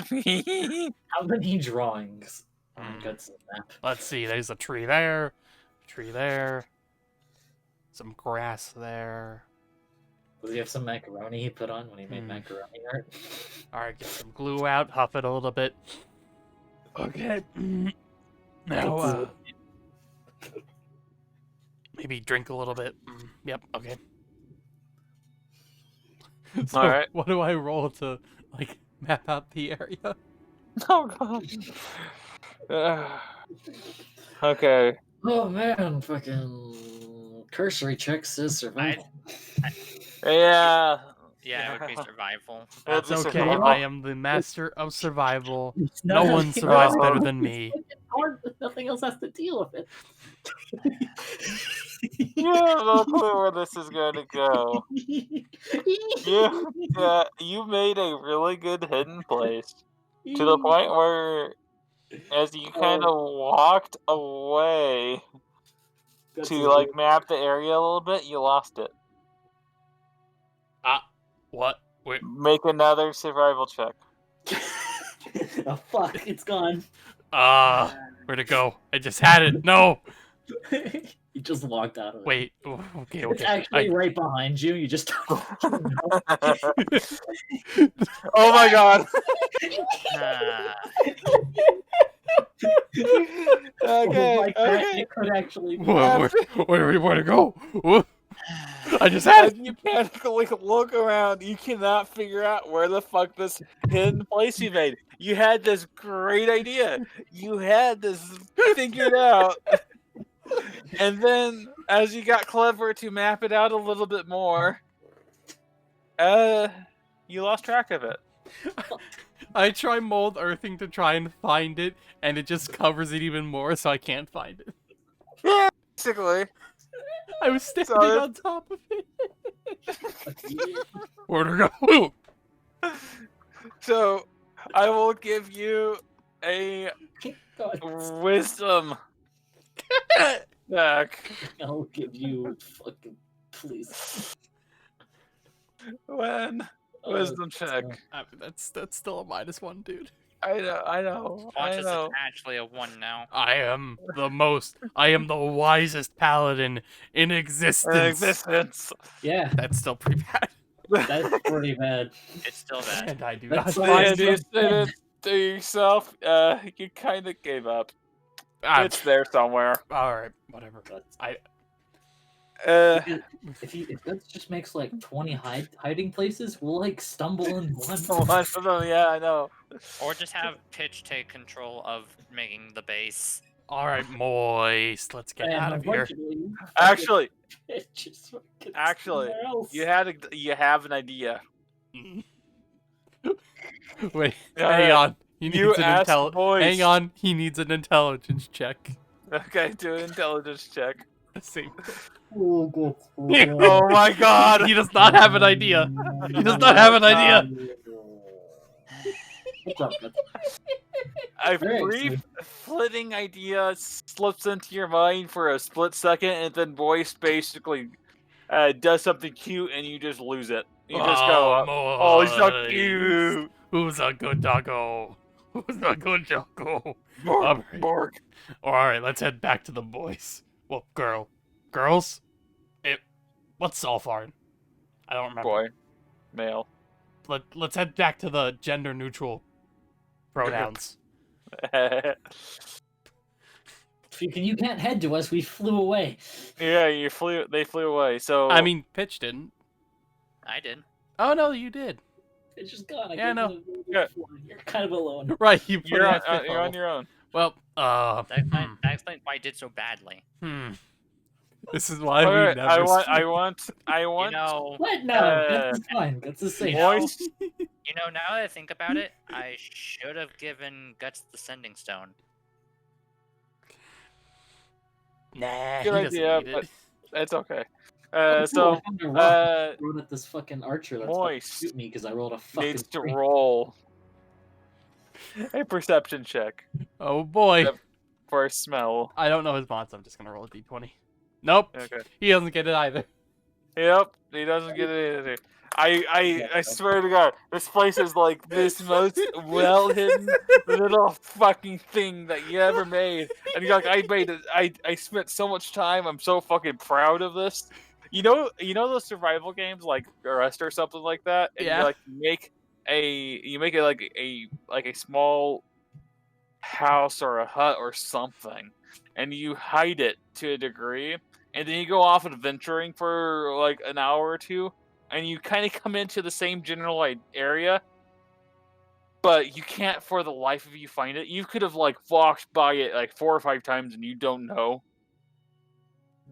How many drawings on Guts' map? Let's see, there's a tree there, some grass there. Does he have some macaroni he put on when he made macaroni art? Alright, get some glue out, huff it a little bit. Okay. Now, maybe drink a little bit. Yep, okay. So, Alright. what do I roll to, like, map out the area? Oh god. Okay. Oh man, fucking cursory checks says survival. Yeah. Yeah, it would be survival. That's It's okay. survival. I am the master of survival. No one survives better than me. It's hard, but nothing else has to deal with it. You have no clue where this is going to go. You made a really good hidden place to the point where as you kind of walked away to like map the area a little bit, you lost it. What? Wait. Make another survival check. Oh fuck! It's gone. Where'd it go? I just had it. No. You just walked out of it. Wait. Okay. It's actually right behind you. You just. Oh my god. Okay. It could actually. Where'd it go? I just had it. You panically look around. You cannot figure out where the fuck this hidden place you made. You had this great idea. You had this figured out. And then, as you got clever to map it out a little bit more, you lost track of it. I try mold earthing to try and find it, and it just covers it even more, so I can't find it. Yeah, basically. I was standing on top of it. Where'd it go? So, I will give you a wisdom check. I'll give you fucking please. Wisdom check. That's still a -1, dude. I know. Watch this, it's actually a 1 now. I am the wisest paladin in existence. Yeah. That's still pretty bad. That's pretty bad. It's still bad. And I do That's not fine. find You it. said it to yourself. You kind of gave up. It's there somewhere. Alright, whatever. If that just makes like 20 hiding places, we'll like stumble in one. One of them, yeah, I know. Or just have Pitch take control of making the base. Alright, Moist. Let's get out of here. Actually, somewhere else. you have an idea. Wait, hang on. He needs You an asked Moist. Hang on, he needs an intelligence check. Okay, do an intelligence check. Same. Oh, good. Oh my god! He does not have an idea. He does not have an idea. A brief, flitting idea slips into your mind for a split second, and then Voice basically does something cute, and you just lose it. You just go, "Oh, he's so cute." Who's a good doggo? Who's a good doggo? Borg. Alright, let's head back to the boys. Well, girls? What's Solfarn? I don't remember. Boy. Male. Let's head back to the gender-neutral pronouns. You can't head to us. We flew away. Yeah, they flew away. So I mean, Pitch didn't. I did. Oh no, you did. It's just gone. Yeah, no. Yeah. You're kind of alone. Right, you put you're it at fifth on level. your own. Well, That explains why I did so badly. This is why we Alright, never. I want. You know, What? No, that's fine. That's the same. Voice. you know, now that I think about it, I should have given Guts the Sending Stone. Nah, Good he doesn't idea, need but it. it's okay. I So found a rock. Rode at this fucking archer that's about to Moist shoot me because I rolled a fucking needs to three. roll a perception check Oh boy. Yep. for a smell. I don't know his mod, so I'm just gonna roll a d20. Nope. Okay. He doesn't get it either. Yep, he doesn't get it either. I swear to God, this place is like this most well hidden little fucking thing that you ever made. And you're like, I made it. I spent so much time. I'm so fucking proud of this. You know those survival games like Arrest or something like that. And Yeah. you like make it like a small house or a hut or something, and you hide it to a degree, and then you go off adventuring for like an hour or two. And you kind of come into the same general area, but you can't for the life of you find it. You could have like walked by it like 4 or 5 times and you don't know.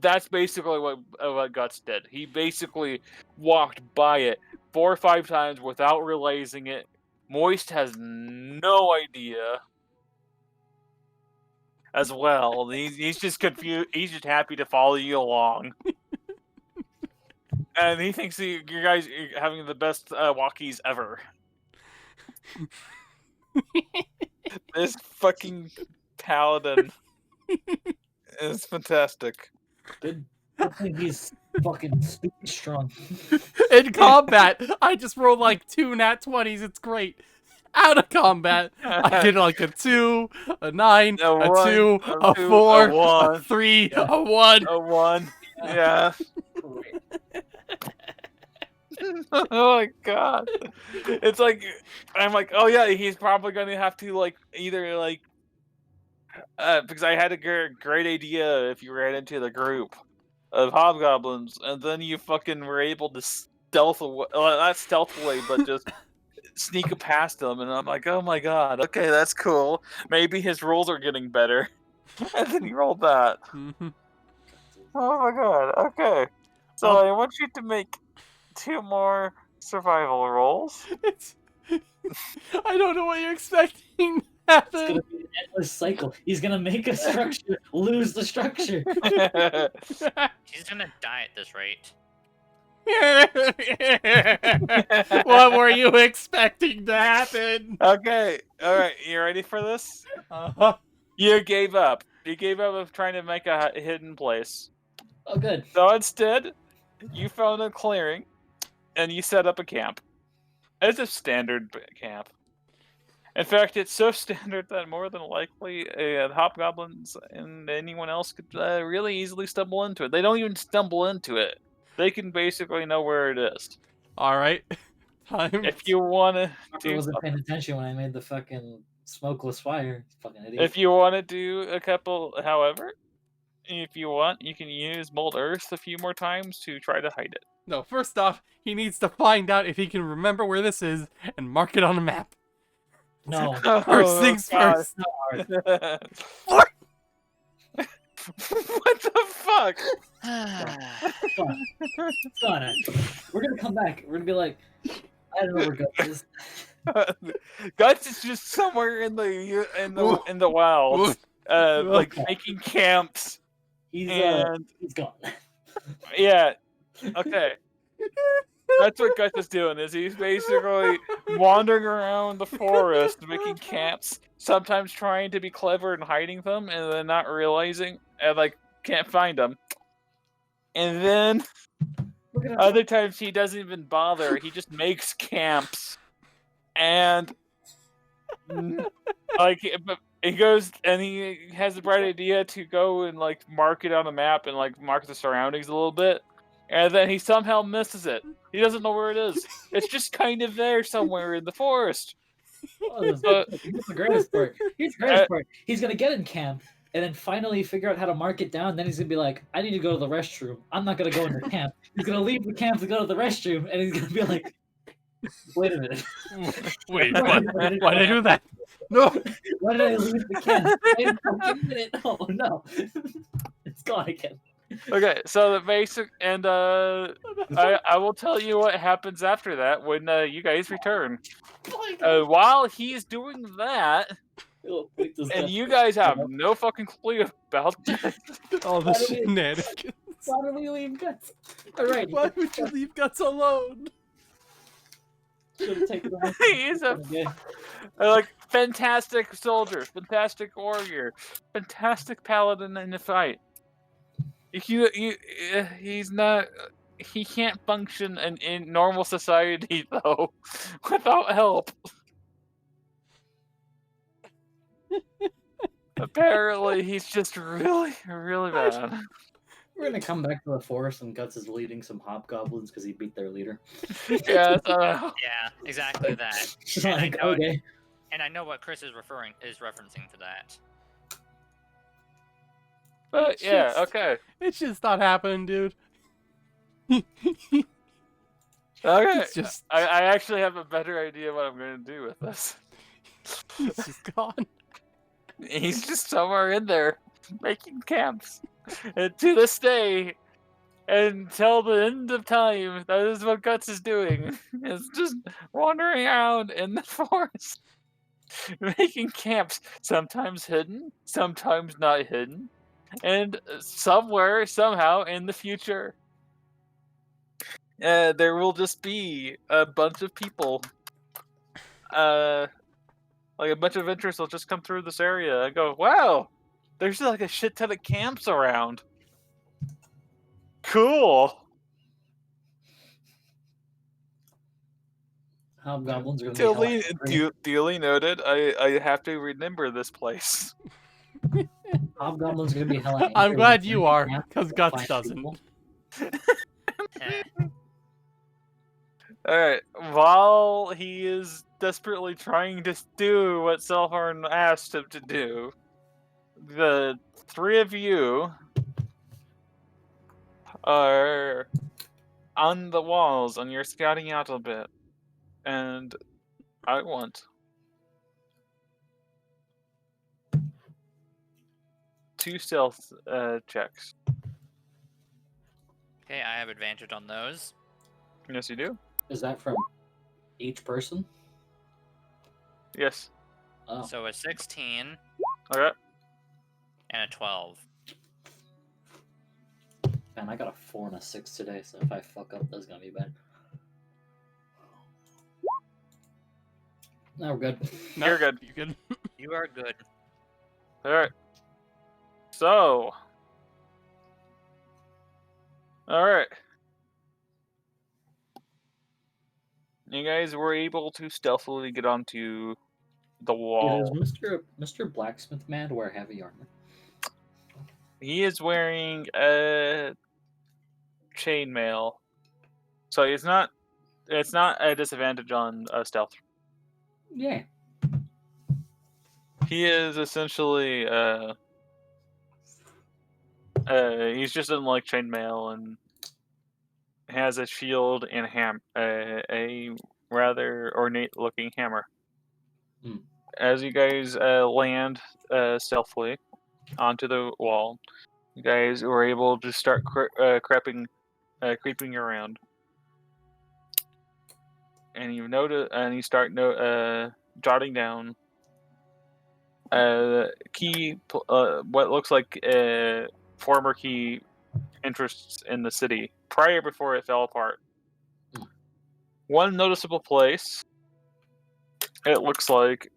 That's basically what Guts did. He basically walked by it 4 or 5 times without realizing it. Moist has no idea as well. He's just confused. He's just happy to follow you along. And he thinks you guys are having the best walkies ever. This fucking paladin is fantastic. Good thing he's fucking stupid strong. In combat, I just rolled like 2 nat 20s. It's great. Out of combat, I get like a 2, a 9, a, one, 2, a two, 4, a 1, a 3, yeah. a 1. A 1. Yeah. Oh my god. It's like, I'm like, oh yeah, he's probably gonna have to like either like because I had a great idea if you ran into the group of hobgoblins and then you fucking were able to stealth away, not stealth away, but just sneak past them, and I'm like, oh my god, okay, that's cool. Maybe his rolls are getting better. And then he rolled that. Oh my god, okay. So I want you to make 2 more survival rolls. I don't know what you're expecting to happen. It's gonna be an endless cycle. He's gonna make a structure, lose the structure. He's gonna die at this rate. What were you expecting to happen? Okay, alright, you ready for this? Uh-huh. You gave up. You gave up of trying to make a hidden place. Oh, good. So instead, you found a clearing, and you set up a camp. It's a standard camp. In fact, it's so standard that more than likely the hobgoblins and anyone else could really easily stumble into it. They don't even stumble into it. They can basically know where it is. All right. If you want to I wasn't paying attention when I made the fucking smokeless fire. Fucking idiot. If you want to do a couple, however, if you want, you can use Mold Earth a few more times to try to hide it. No, first off, he needs to find out if he can remember where this is and mark it on a map. No. First things first. What? What the fuck? Donna, we're gonna come back. We're gonna be like, I don't know where Guts is. Guts is just somewhere in the wild, like making camps. He's gone. Yeah. Okay. That's what Guts is doing. Is he's basically wandering around the forest, making camps. Sometimes trying to be clever and hiding them, and then not realizing, and like can't find them. And then other times he doesn't even bother. He just makes camps, and like he goes and he has the bright idea to go and like mark it on a map and like mark the surroundings a little bit, and then he somehow misses it. He doesn't know where it is. It's just kind of there somewhere in the forest. Oh, here's the greatest part. Here's the greatest part. He's gonna get in camp and then finally figure out how to mark it down. Then he's gonna be like, I need to go to the restroom. I'm not gonna go into camp. He's gonna leave the camp to go to the restroom, and he's gonna be like, wait a minute. Wait, why did I do that? No. Why did I leave the camp? Wait a minute. Oh no. It's gone again. Okay, so the basic, and I will tell you what happens after that when you guys return. While he's doing that, and you guys have no fucking clue about this. All the shenanigans. Why did we leave Guts? Alright. Why would you leave Guts alone? He's a like fantastic soldier, fantastic warrior, fantastic paladin in the fight. He's not. He can't function in normal society though, without help. Apparently, he's just really, really bad. We're gonna come back to the forest and Guts is leading some hobgoblins because he beat their leader. Yeah, yeah, exactly that. Like, okay. And I know what Chris is referencing to that. But yeah, okay. It's just not happening, dude. Okay. It's just... I actually have a better idea what I'm going to do with this. He's just gone. He's just somewhere in there making camps. And to this day, until the end of time, that is what Guts is doing. It's just wandering around in the forest, making camps. Sometimes hidden, sometimes not hidden. And somewhere, somehow, in the future, there will just be a bunch of people like a bunch of adventurers will just come through this area and go, wow, there's like a shit ton of camps around. Cool. Hobgoblins are going to be hella Duly noted. I have to remember this place. Hobgoblins are going to be hella angry. I'm glad you are, because Guts doesn't. Alright, while he is desperately trying to do what Selhorn asked him to do, the three of you are on the walls and you're scouting out a bit. And I want 2 stealth checks. Okay, I have advantage on those. Yes, you do. Is that from each person? Yes. Oh. So a 16 Okay. and a 12. Man, I got a 4 and a 6 today, so if I fuck up, that's gonna be bad. No, we're good. No, you're good. You're good. You are good. Alright. So. Alright. You guys were able to stealthily get onto the wall. Does Mr. Blacksmith Man wear heavy armor? He is wearing a chainmail. So it's not a disadvantage on stealth. Yeah. He is essentially he's just in like chainmail and has a shield and a rather ornate looking hammer. Hmm. As you guys land stealthily onto the wall, you guys were able to start creeping around, and you notice, and you start jotting down key, what looks like former key interests in the city before it fell apart. Hmm. One noticeable place, it looks like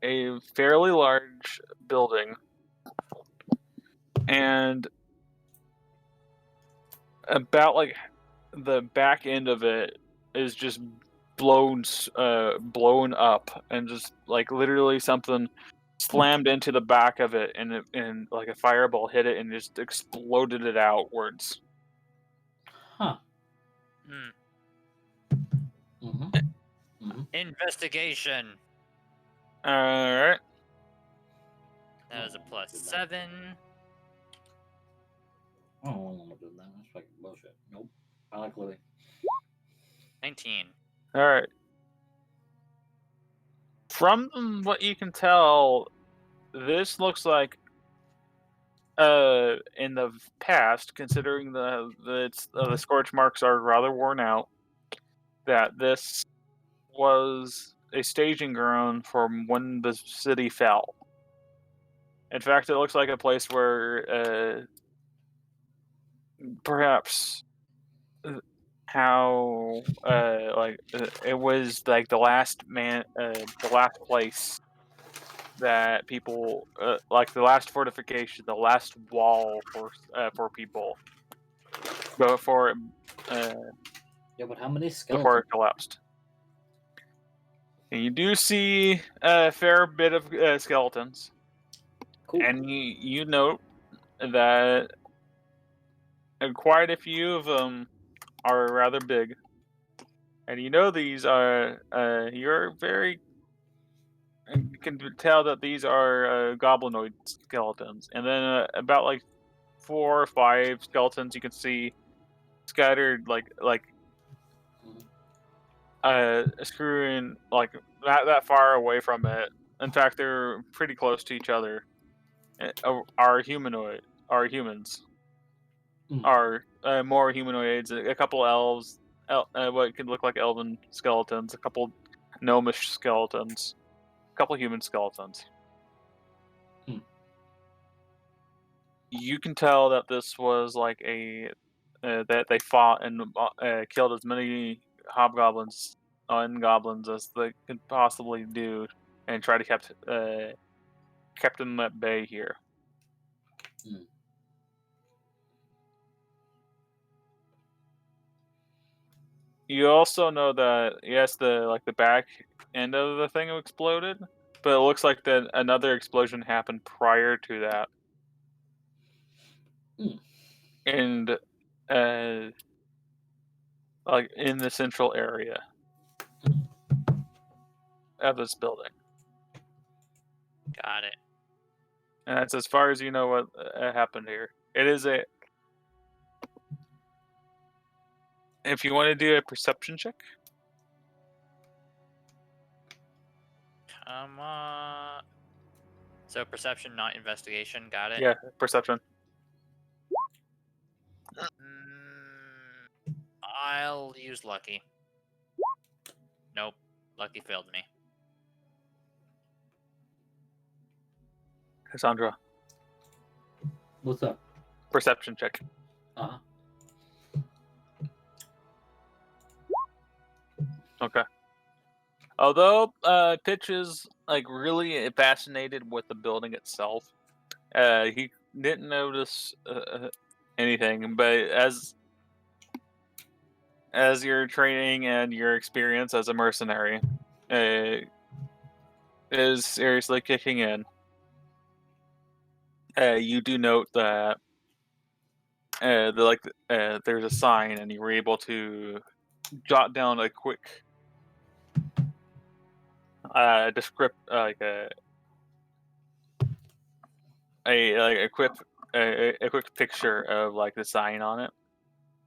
a fairly large building, and about like the back end of it is just blown up, and just like literally something slammed into the back of it, and like a fireball hit it and just exploded it outwards. Huh. Investigation. All right. That was a +7. I don't want to do that. That's fucking bullshit. Nope. I like Louis. 19. All right. From what you can tell, this looks like in the past, considering the scorch marks are rather worn out, that this was a staging ground from when the city fell. In fact, it looks like a place where perhaps how it was like the last place that people like the last fortification, the last wall for people before Yeah, but how many skeletons? before it collapsed. And you do see a fair bit of skeletons. Cool. And you note that quite a few of them are rather big. And you know these are, you can tell that these are goblinoid skeletons. And then about like 4 or 5 skeletons you can see scattered screwing like not that far away from it. In fact, they're pretty close to each other. Are humans. Are more humanoids, a couple elves, what could look like elven skeletons, a couple gnomish skeletons, a couple human skeletons. You can tell that this was like that they fought and killed as many hobgoblins and goblins as they could possibly do and try to kept them at bay here. You also know that yes, the back end of the thing exploded, but it looks like that another explosion happened prior to that. And like in the central area of this building. Got it. And that's as far as you know what happened here. It is a. If you want to do a perception check. Come on. So perception, not investigation. Got it. Yeah, perception. I'll use lucky. Nope. Lucky failed me. Cassandra. What's up? Perception check. Okay. Although Pitch is like really fascinated with the building itself, he didn't notice anything. But as your training and your experience as a mercenary is seriously kicking in, you do note that there's a sign, and you were able to jot down a quick a quick picture of like the sign on it,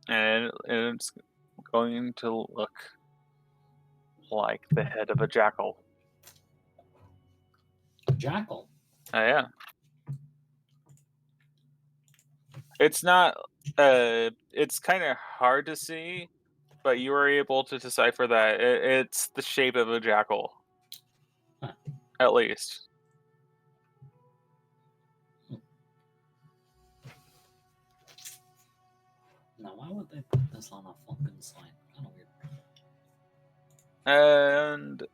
and it's going to look like the head of a jackal. A jackal? Yeah. It's not. It's kind of hard to see, but you were able to decipher that it's the shape of a jackal. Huh. At least. Now, why would they put this on a fucking sign? Kind of weird. And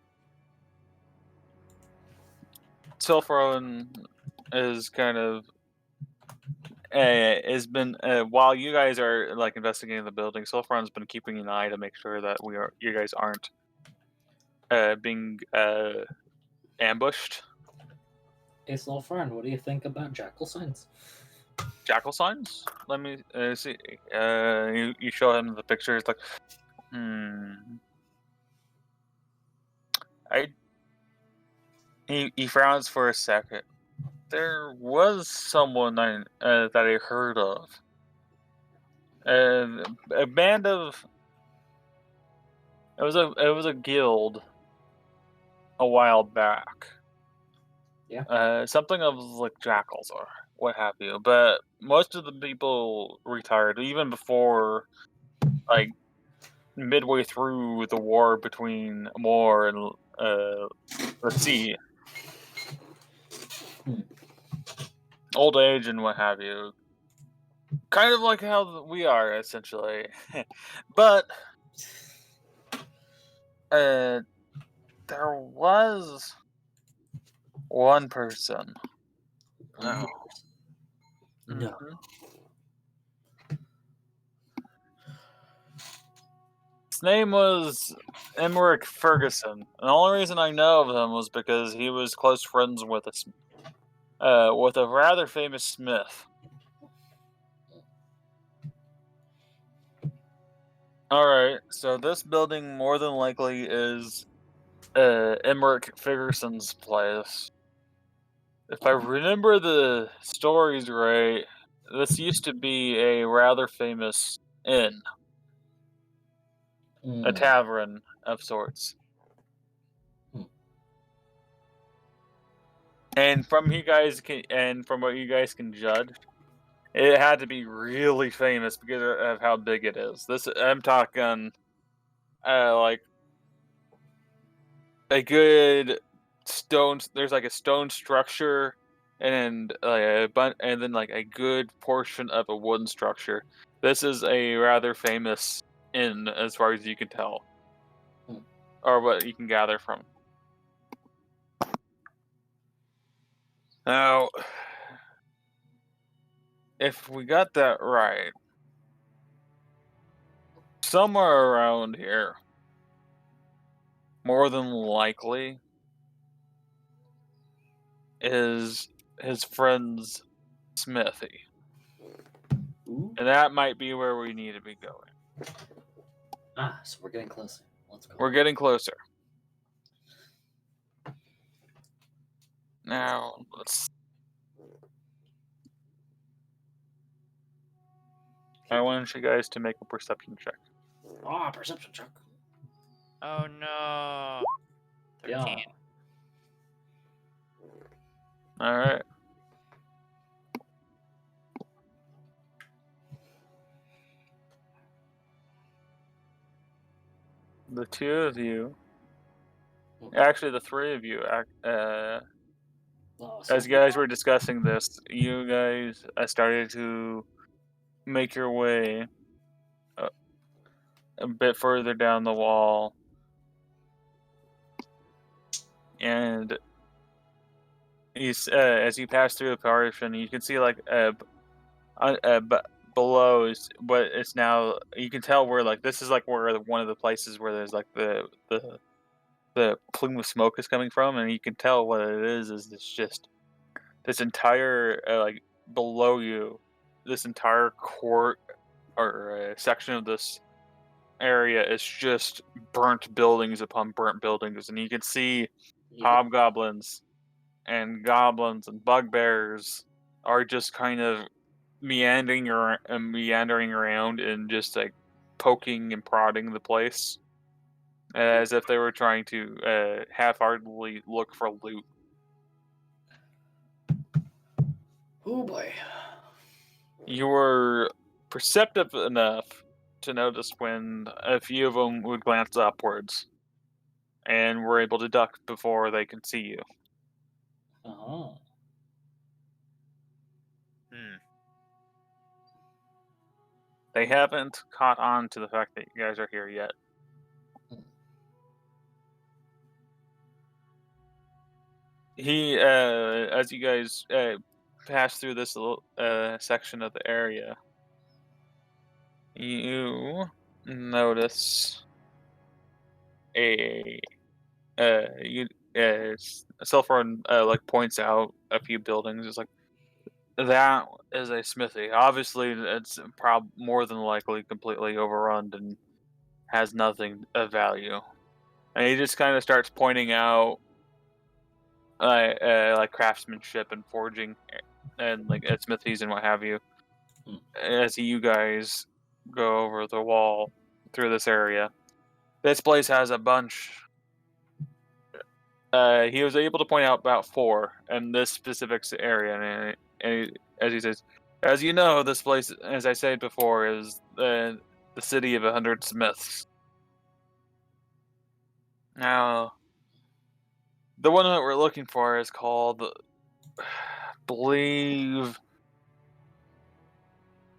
Silphron is kind of has been while you guys are like investigating the building. Silphron's been keeping an eye to make sure that you guys aren't being ambushed. Hey, Silphron, what do you think about jackal signs? Jackal signs? Let me see. You show him the picture. It's like, He frowns for a second. There was someone that I heard of. A band of. It was a guild. A while back. Yeah. Something of like jackals or what have you, but most of the people retired even before, like midway through the war between Moor and the sea. Old age and what have you. Kind of like how we are, essentially. But there was one person. No. No. His name was Emmerich Ferguson. And the only reason I know of him was because he was close friends with a rather famous smith. Alright, so this building more than likely is Emmerich Ferguson's place. If I remember the stories right, this used to be a rather famous inn. A tavern of sorts. And from what you guys can judge, it had to be really famous because of how big it is. I'm talking like a good stone. There's like a stone structure, and then like a good portion of a wooden structure. This is a rather famous inn, as far as you can tell, or what you can gather from. Now, if we got that right, somewhere around here, more than likely, is his friend's smithy. Ooh. And that might be where we need to be going. So we're getting closer. Let's go. We're getting closer. Now, I want you guys to make a perception check. Perception check. Oh no. 13. Yeah. All right. The two of you, actually the three of you, as you guys were discussing this, you guys started to make your way a bit further down the wall, and as you pass through the partition, you can see like below is what it's now. You can tell where like this is like where one of the places where there's like the plume of smoke is coming from, and you can tell what it is it's just this entire like below you, this entire court or section of this area is just burnt buildings upon burnt buildings, and you can see hobgoblins and goblins and bugbears are just kind of meandering around and just like poking and prodding the place as if they were trying to half-heartedly look for loot. Oh boy. You were perceptive enough to notice when a few of them would glance upwards and were able to duck before they could see you. Oh. They haven't caught on to the fact that you guys are here yet. He, as you guys pass through this little section of the area, you notice Sulfur like points out a few buildings. It's like that is a smithy. Obviously, it's more than likely completely overrun and has nothing of value. And he just kind of starts pointing out like craftsmanship and forging and like smithies and what have you. As you guys go over the wall through this area, this place has a bunch. He was able to point out about 4 in this specific area, and as he says, as you know, this place, as I said before, is the city of 100 smiths. Now, the one that we're looking for is called, I believe,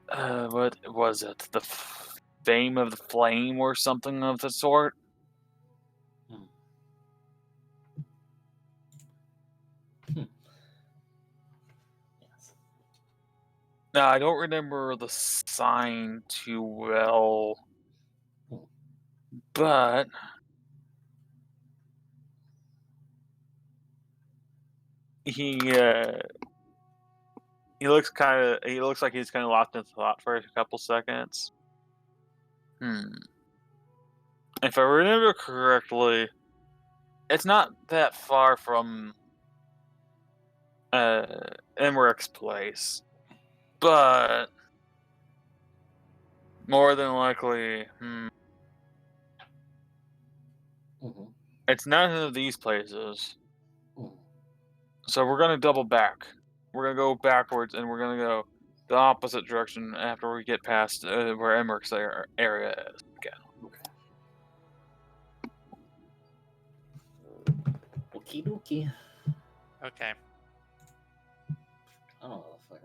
what was it? The Fame of the Flame or something of the sort? Now, I don't remember the sign too well, but he looks like he's kind of lost in thought for a couple seconds. If I remember correctly, it's not that far from Emmerich place, but more than likely, it's none of these places. So we're gonna double back. We're gonna go backwards, and we're gonna go the opposite direction after we get past where Emmerich's area is. Okie dokie. Okay. I don't know the fuck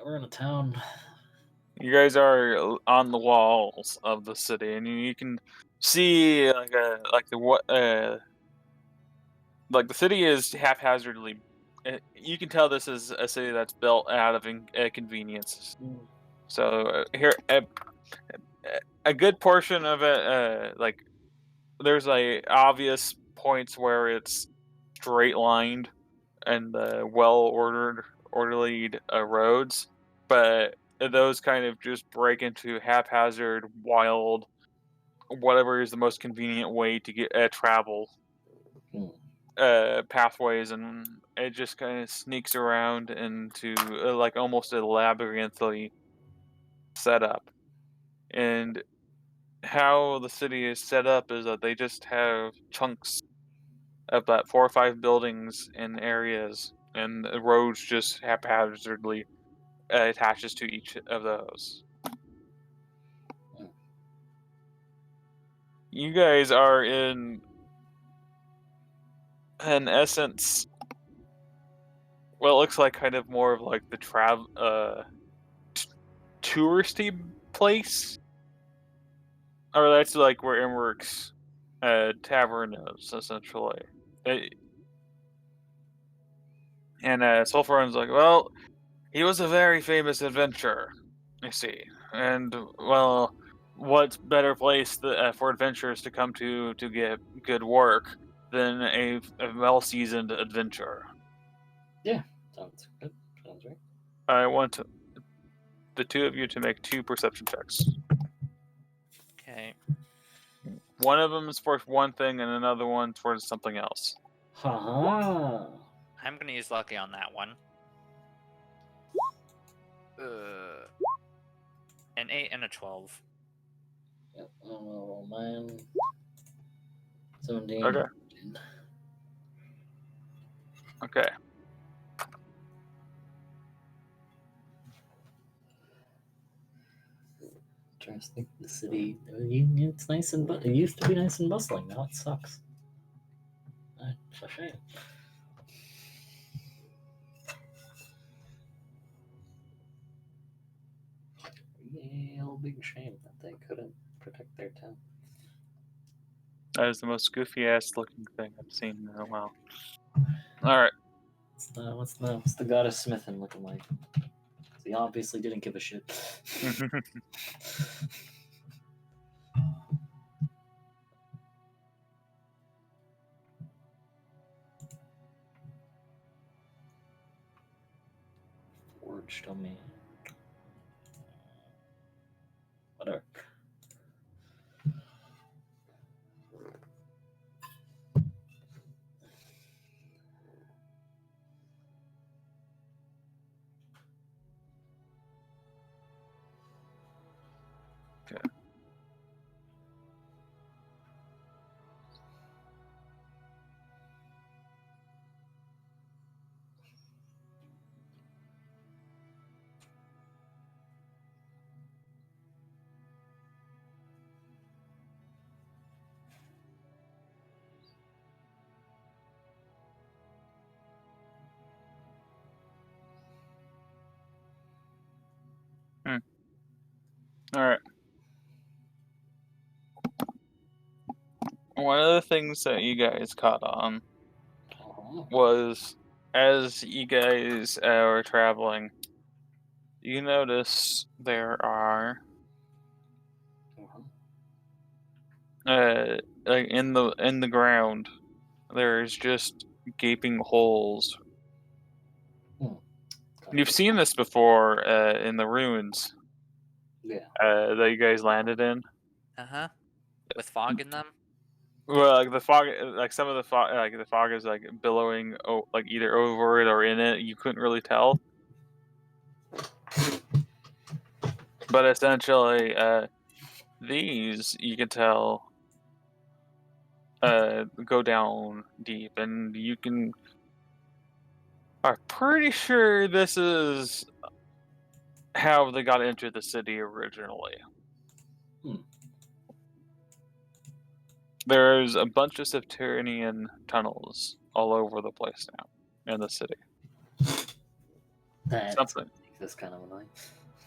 we're in a town. You guys are on the walls of the city, and you can see like the city is haphazardly you can tell this is a city that's built out of convenience. So here, a good portion of it, like there's like obvious points where it's straight lined and well orderly roads, but those kind of just break into haphazard, wild, whatever is the most convenient way to get travel pathways, and it just kind of sneaks around into like almost a labyrinthly setup. And how the city is set up is that they just have chunks of about 4 or 5 buildings in areas, and the roads just haphazardly attaches to each of those. You guys are in essence, well, it looks like kind of more of like the touristy place, or that's like where Imrich's tavern is essentially. And SooperMrNinja's like, well, he was a very famous adventurer, you see, and well, what's better place for adventurers to come to get good work than a well-seasoned adventurer? Yeah, sounds good. Sounds right. I want the two of you to make 2 perception checks. Okay. One of them is for one thing, and another one towards something else. Ha I'm gonna use lucky on that one. An 8 and a 12. Yep, I'll roll mine. 17. Okay. Okay. Interesting. The city, it's nice and it used to be nice and bustling. Now it sucks. It's a shame. Real big shame that they couldn't protect their town. That is the most goofy ass looking thing I've seen in a while. Alright. What's the goddess Smithin looking like? He obviously didn't give a shit. Forged on me. Whatever. Okay. Alright. One of the things that you guys caught on was, as you guys were traveling, you notice there are like in the ground, there's just gaping holes. You've seen this before in the ruins. Yeah. That you guys landed in. With fog in them. Well, like the fog, like some of the fog, like the fog is like billowing, like either over it or in it. You couldn't really tell. But essentially, these you can tell go down deep, and you can are pretty sure this is how they got into the city originally. There's a bunch of subterranean tunnels all over the place now in the city. That's Something. this kind of annoying.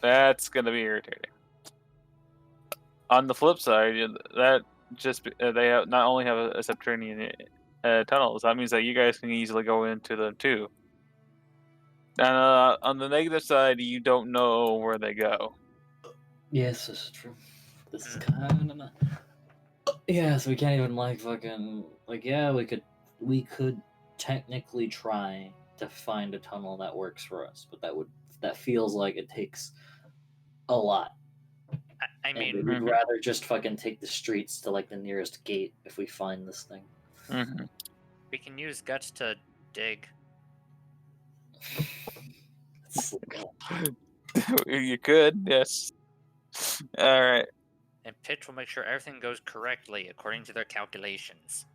That's gonna be irritating. On the flip side, that just they not only have a subterranean tunnels. That means that you guys can easily go into them too. And on the negative side, you don't know where they go. Yes, this is true. This is kind of not... Yeah, so we can't even yeah, we could technically try to find a tunnel that works for us, but that feels like it takes a lot. I mean, and we'd rather just fucking take the streets to like the nearest gate if we find this thing. We can use guts to dig. You could, yes. All right. And Pitch will make sure everything goes correctly according to their calculations.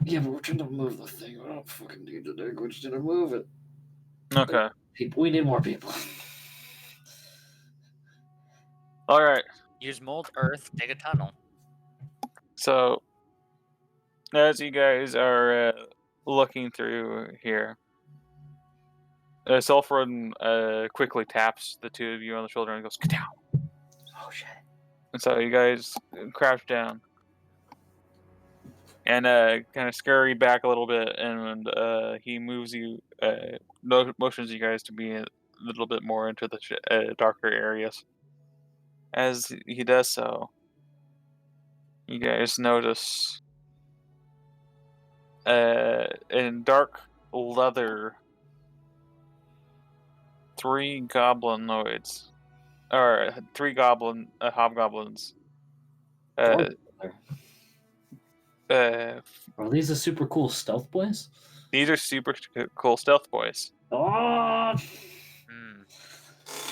Yeah, but we're trying to move the thing. We don't fucking need to dig. We're just gonna move it. Okay. We need more people. All right. Use mold earth, dig a tunnel. So, as you guys are looking through here, Sulfurin quickly taps the two of you on the shoulder and goes, "Get down." Oh shit. And so you guys crouch down and kind of scurry back a little bit, and he moves you, motions you guys to be a little bit more into the darker areas. As he does so, you guys notice in dark leather 3 goblinoids, or 3 hobgoblins. Are these the super cool stealth boys? These are super cool stealth boys. Oh!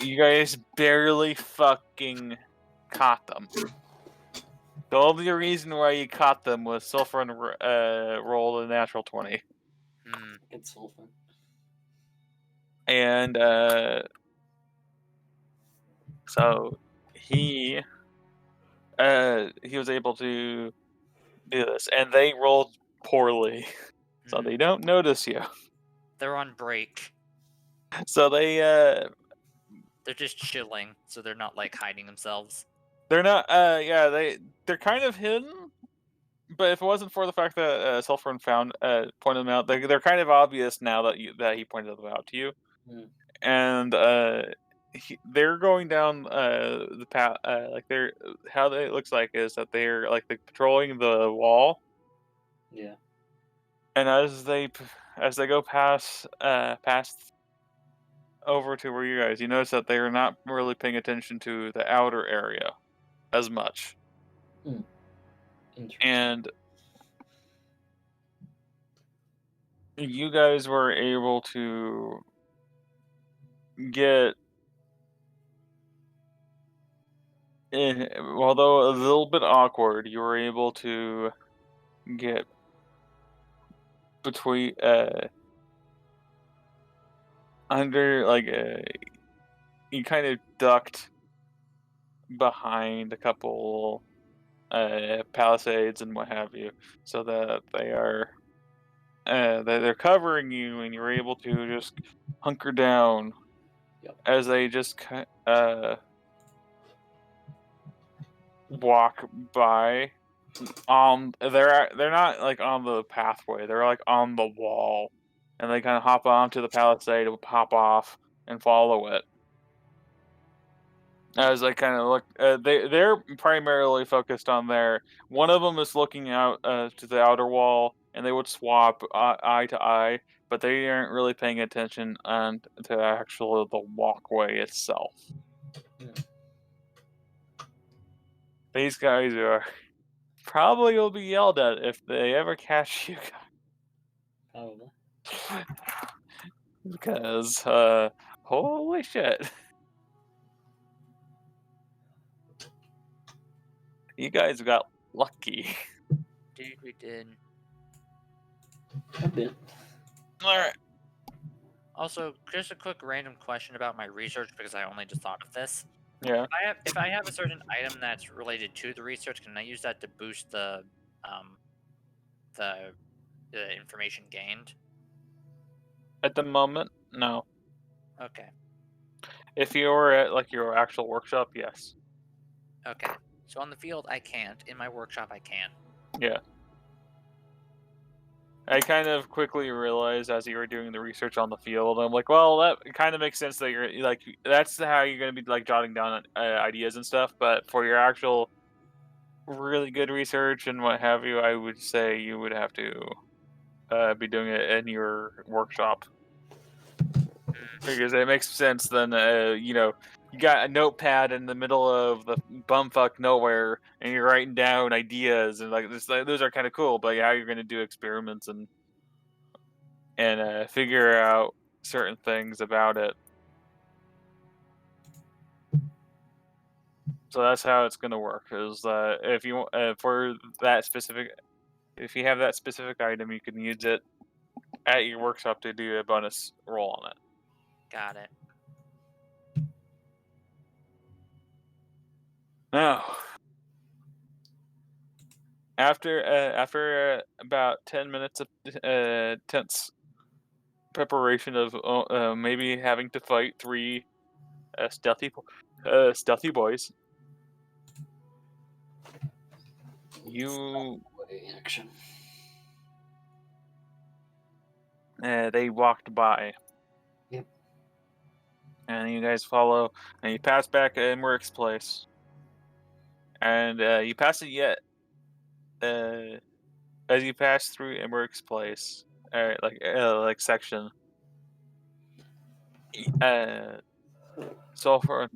You guys barely fucking caught them. The only reason why you caught them was Sulfurin rolled a natural 20. It's Sulfurin. And so he was able to do this, and they rolled poorly, so they don't notice you. They're on break. So they're just chilling, so they're not like hiding themselves. They're not. They're kind of hidden, but if it wasn't for the fact that Sulfurin pointed them out, they're kind of obvious now that he pointed them out to you, and they're going down the path. How it looks like is that they're patrolling the wall. Yeah. And as they go past over to where you notice that they are not really paying attention to the outer area as much. And you guys were able to get, although a little bit awkward, you were able to get between under you kind of ducked behind a couple palisades and what have you, so that they are they're covering you, and you're able to just hunker down as they just walk by. They're not like on the pathway; they're like on the wall, and they kind of hop onto the palisade, hop off, and follow it. As I kind of look, they're primarily focused on there. One of them is looking out to the outer wall, and they would swap eye to eye, but they aren't really paying attention to actually the walkway itself. These guys are probably will be yelled at if they ever catch you guys. Probably. Because holy shit. You guys got lucky. Dude, we did. A bit. Alright. Also, just a quick random question about my research, because I only just thought of this. Yeah. If I have a certain item that's related to the research, can I use that to boost the information gained? At the moment, no. Okay. If you were at your actual workshop, yes. Okay. So on the field, I can't. In my workshop, I can. Yeah. I kind of quickly realized as you were doing the research on the field, I'm like, well, that kind of makes sense that you're like, that's how you're going to be like jotting down ideas and stuff. But for your actual really good research and what have you, I would say you would have to be doing it in your workshop. Because it makes sense then, you got a notepad in the middle of the bumfuck nowhere, and you're writing down ideas, and like those are kind of cool. But how you're going to do experiments and figure out certain things about it. So that's how it's going to work. Is if you for that specific, if you have that specific item, you can use it at your workshop to do a bonus roll on it. Got it. Now, after about 10 minutes of tense preparation of maybe having to fight 3 stealthy boys, they walked by. Yep. And you guys follow, and you pass back Emmerich place. And you pass it yet. As you pass through Emmerich's place, like section, Sulfur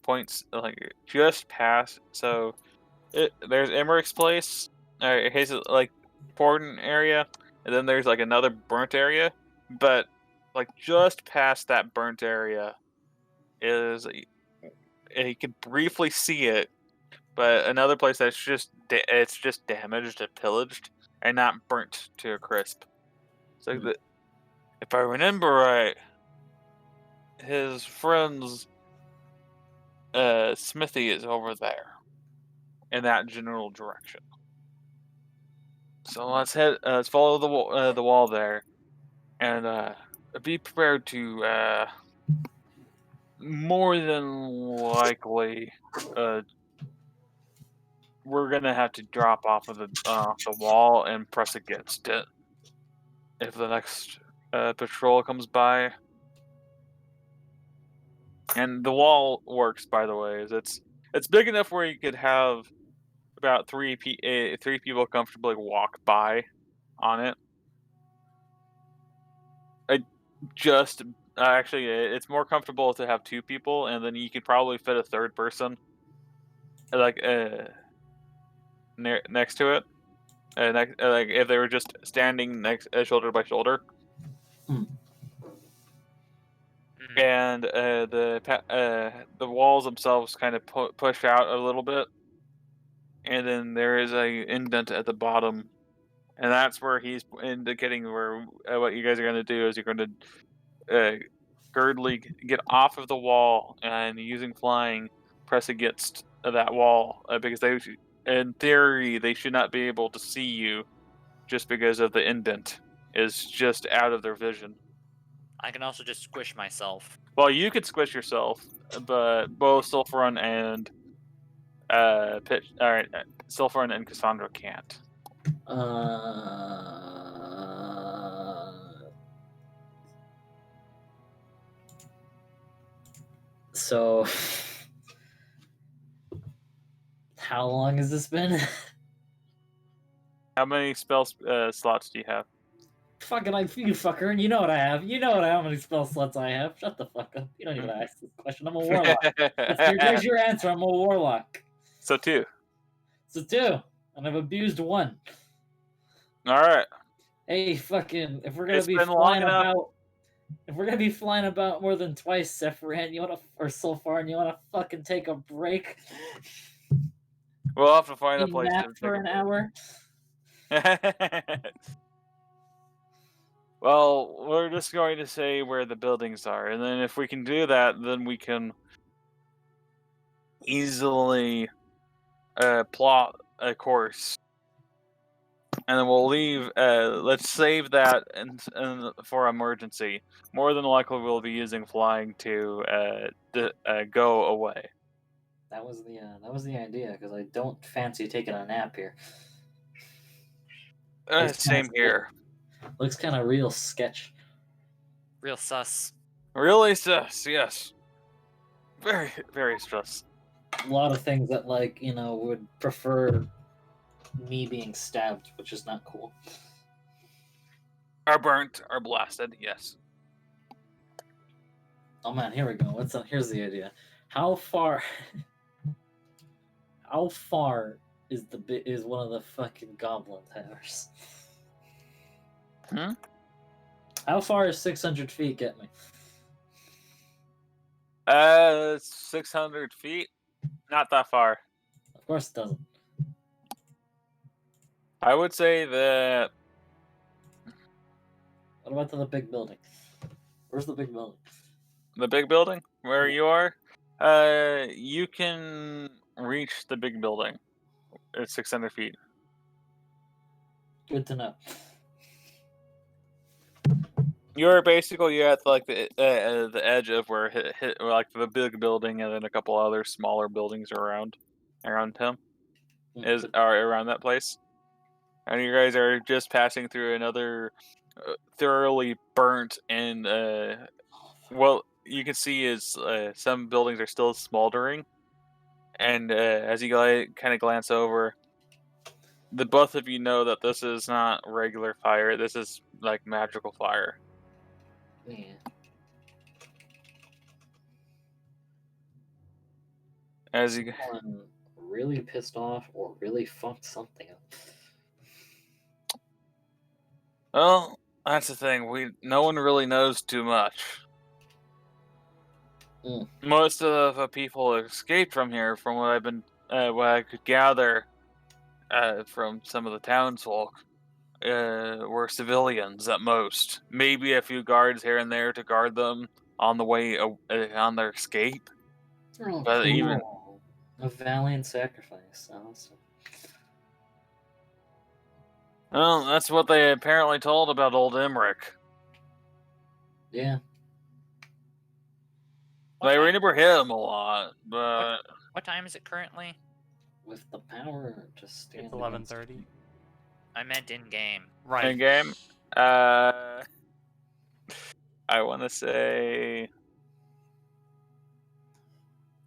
points like just past. So there's Emmerich's place, his like important area, and then there's like another burnt area. But like just past that burnt area is you can briefly see it. But another place that's just damaged and pillaged and not burnt to a crisp. So if I remember right, his friend's smithy is over there, in that general direction. So let's follow the wall there, and be prepared to more than likely we're gonna have to drop off of the wall and press against it if the next patrol comes by. And the wall works, by the way. It's big enough where you could have about three people comfortably walk by on it. Actually, it's more comfortable to have 2 people, and then you could probably fit a third person, like next to it. Like if they were just standing next shoulder by shoulder. And the walls themselves kind of push out a little bit, and then there is a indent at the bottom, and that's where he's indicating where what you guys are going to do is you're going to girdly get off of the wall and using flying press against that wall because in theory they should not be able to see you just because of the indent is just out of their vision. I can also just squish myself. Well, you could squish yourself, but both Sulfuron and Sulfuron and Cassandra can't. So, how long has this been? How many spell slots do you have? Fucking you fucker, you know what I have. You know how many spell slots I have. Shut the fuck up. You don't even ask this question. I'm a warlock. There's your answer. I'm a warlock. So 2. So 2. And I've abused 1. Alright. Hey, fucking, if we're gonna be flying about... If we're gonna be flying about more than twice, Sephiran, or Sulfar, you wanna fucking take a break? We'll have to find a place to for an hour. Well, we're just going to say where the buildings are, and then if we can do that, then we can easily plot a course, and then we'll leave. Let's save that and for emergency. More than likely, we'll be using flying to go away. That was the idea, because I don't fancy taking a nap here. Same here. Looks kind of real sketch. Real sus. Really sus, yes. Very, very sus. A lot of things that, like, would prefer me being stabbed, which is not cool. Are burnt, are blasted, yes. Oh man, here we go. Here's the idea. How far? How far is one of the fucking goblin towers? Hmm? How far is 600 feet get me? 600 feet? Not that far. Of course it doesn't. I would say that... What about the big building? Where's the big building? The big building? Where you are? You can reach the big building at 600 feet. Good to know. You're at like the edge of where hit like the big building, and then a couple other smaller buildings around him are around that place, and you guys are just passing through another thoroughly burnt and well, you can see is some buildings are still smoldering, and as you kind of glance over, the both of you know that this is not regular fire. This is like magical fire. Yeah. As you Someone really pissed off or really fucked something up. Well, that's the thing. No one really knows too much. Most of the people escaped from here, from what I could gather, from some of the townsfolk, were civilians at most. Maybe a few guards here and there to guard them on the way on their escape. Oh, But cool. even A valiant sacrifice. Awesome. well, that's what they apparently told about old Emmerich. Yeah. They remember him a lot, but What time is it currently? With the power to stand. It's 11:30. I meant in game. Right. in game, I want to say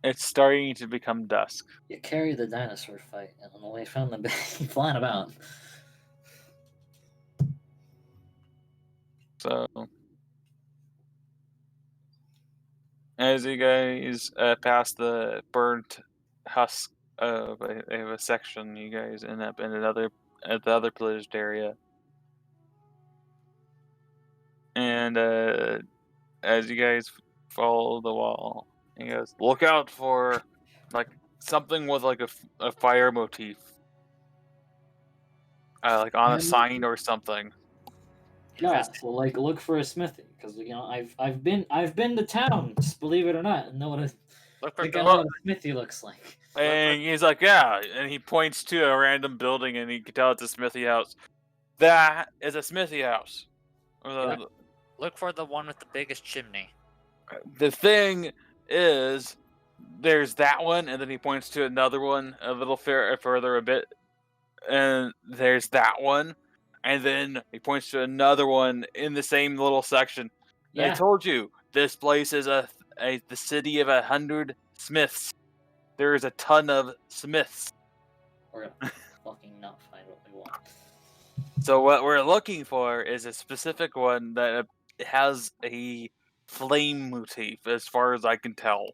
it's starting to become dusk. You carry the dinosaur fight, and we found the baby flying about. So, as you guys pass the burnt husk of a section, you guys end up in the other pillaged area. And as you guys follow the wall, he goes, "Look out for like something with like a fire motif, like on a sign or something." Yeah, so like look for a smithy, because I've been to town, just believe it or not, and know what a smithy looks like. And he's like, "Yeah," and he points to a random building, and you can tell it's a smithy house. That is a smithy house. Look for the one with the biggest chimney. The thing is, there's that one, and then he points to another one a little further a bit, and there's that one, and then he points to another one in the same little section. Yeah. I told you, this place is the city of 100 smiths. There is a ton of smiths. We're gonna fucking not find what we want. So what we're looking for is a specific one that has a flame motif, as far as I can tell.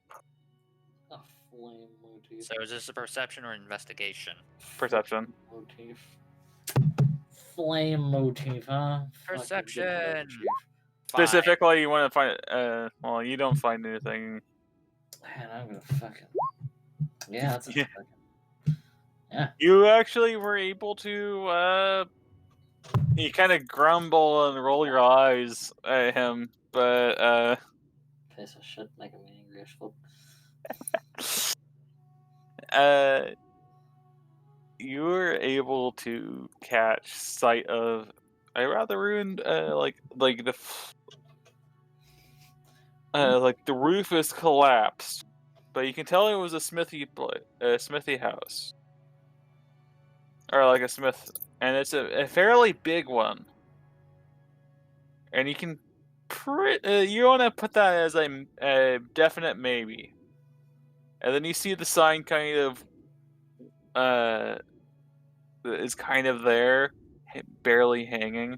A flame motif. So is this a perception or investigation? Perception. Motif. Flame motif, huh? Perception. Specifically, you want to find. Well, you don't find anything. Man, I'm gonna fucking. Yeah, that's a fucking. Yeah. You actually were able to. You kind of grumble and roll your eyes at him, but piece of shit, making me angry as fuck. You were able to catch sight of a rather ruined, like the roof is collapsed, but you can tell it was a smithy house, or like a smith, and it's a fairly big one. and you can you want to put that as a definite maybe. And then you see the sign kind of is kind of there, barely hanging.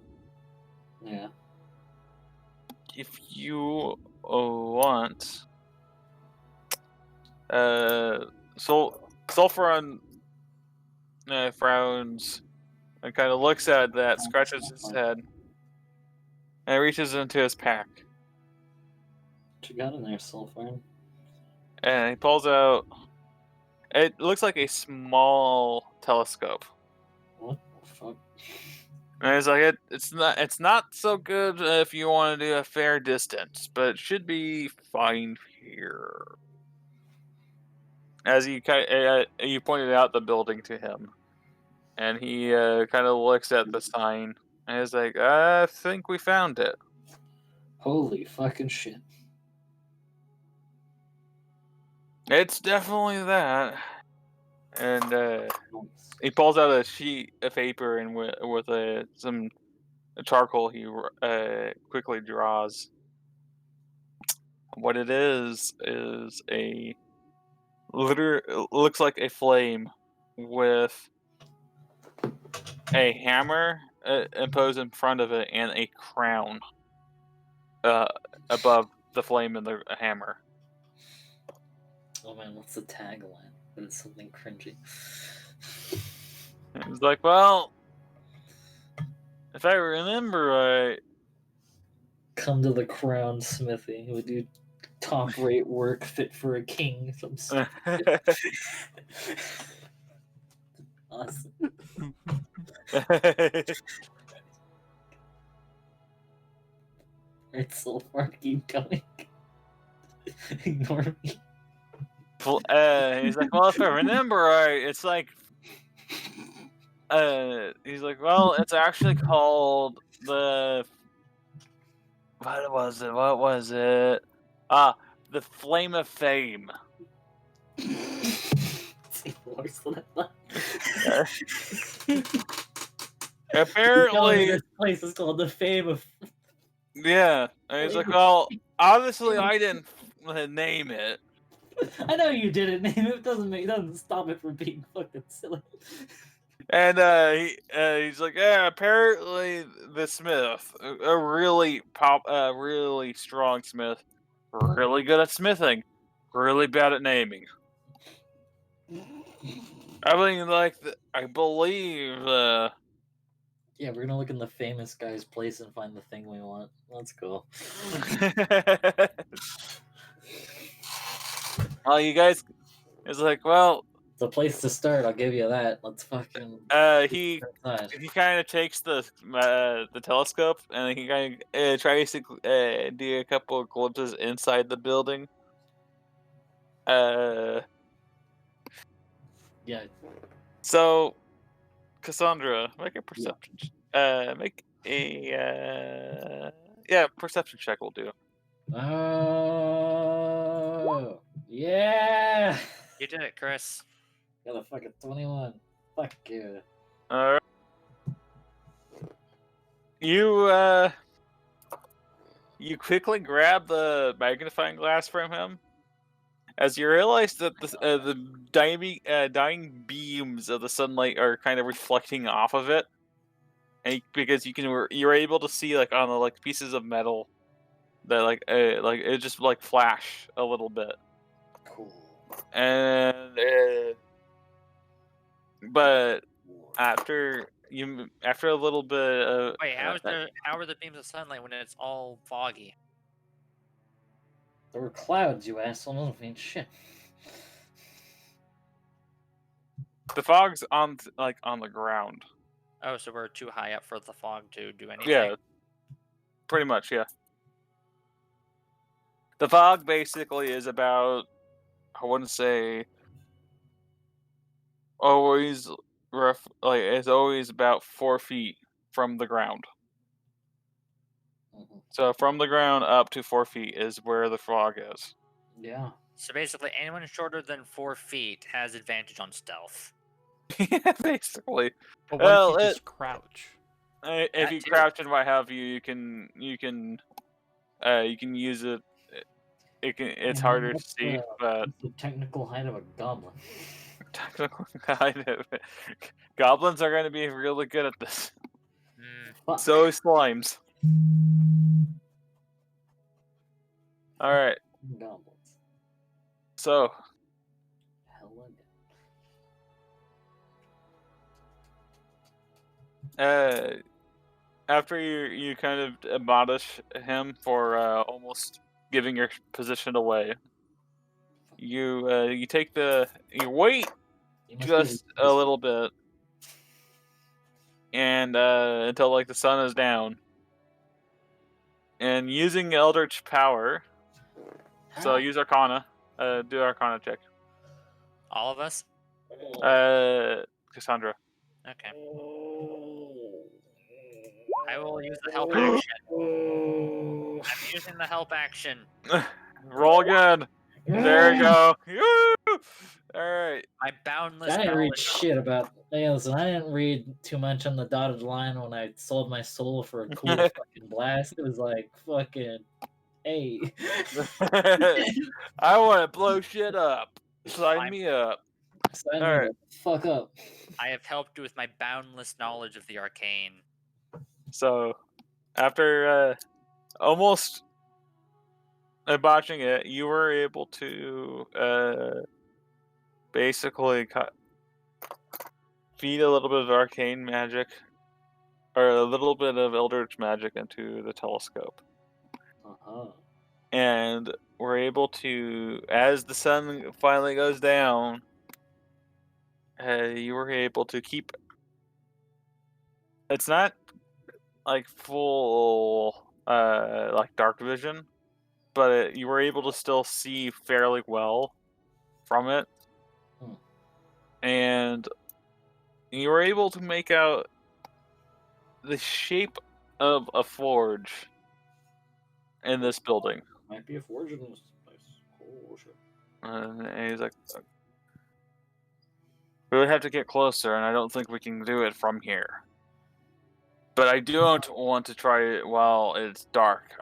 Yeah. If you want, Sulfuron frowns and kind of looks at that, scratches his head, and reaches into his pack. What you got in there, Sulfur? And he pulls out. It looks like a small telescope. What the fuck? And he's like, it's not so good if you want to do a fair distance, but it should be fine here. As you you pointed out the building to him, and he kind of looks at the sign, and he's like, I think we found it. Holy fucking shit. It's definitely that. And he pulls out a sheet of paper and with some charcoal he quickly draws. What it is a looks like a flame with a hammer imposed in front of it and a crown above the flame and the hammer. Oh man, what's the tagline? But it's something cringy. It's like, well, if I remember right, Come to the crown smithy. We do top rate work fit for a king. Awesome. Right, so far, keep going. Ignore me. He's like, well, if I remember right, it's like, he's like, well, it's actually called the, what was it? The Flame of Fame. It's worse than I thought. Apparently, this place is called the Fame of. Yeah, and he's like, well, obviously I didn't name it. I know you didn't name it. It doesn't stop it from being fucking silly. And he's like, yeah, apparently the smith, a really really strong smith, really good at smithing, really bad at naming. I mean, like, I believe. Yeah, we're gonna look in the famous guy's place and find the thing we want. Let's go. Well, you guys, it's like, well, It's a place to start. I'll give you that. Let's fucking. He kind of takes the telescope and he kind of tries to do a couple of glimpses inside the building. Yeah. So, Cassandra, make a perception. Make a perception check will do. Oh yeah. You did it, Chris. Got a fucking 21. Fuck you. Alright. You quickly grab the magnifying glass from him, as you realize that the dying beams of the sunlight are kind of reflecting off of it, and because you're able to see like on the pieces of metal that it just flash a little bit. Cool. And but after a little bit of wait, how are the beams of sunlight when it's all foggy? There were clouds, you asshole. I don't mean shit. the fog's on the ground. Oh, so we're too high up for the fog to do anything? Yeah, pretty much, yeah. The fog basically is about, I wouldn't say always rough, it's always about 4 feet from the ground. Mm-hmm. So from the ground up to 4 feet is where the fog is. Yeah. So basically, anyone shorter than 4 feet has advantage on stealth. Yeah, basically. But what if you just crouch? If you crouch and what have you, you can use it. It's harder to see, but the technical height of a goblin. Technical height of it. Goblins are going to be really good at this. So is slimes. All right. Goblins. So. After you kind of admonish him for almost giving your position away, you wait just a little bit, and until like the sun is down, and using Eldritch power. So use Arcana. Do Arcana check. All of us. Cassandra. Okay. I will use the help action. I'm using the help action. Roll again. There you go. All right. My boundless. I didn't read shit about. Hey, listen, I didn't read too much on the dotted line when I sold my soul for a cool fucking blast. It was like fucking. Hey. I want to blow shit up. Sign me up. Sign me up. Fuck up. I have helped you with my boundless knowledge of the arcane. So, after almost botching it, you were able to basically feed a little bit of arcane magic, or a little bit of eldritch magic into the telescope. And we're able to, as the sun finally goes down, you were able to keep. It's not like full like dark vision, but you were able to still see fairly well from it. And you were able to make out the shape of a forge in this building. Might be a forge in this place. Oh shit. And he's like, we would have to get closer, and I don't think we can do it from here. But I don't want to try it while it's dark.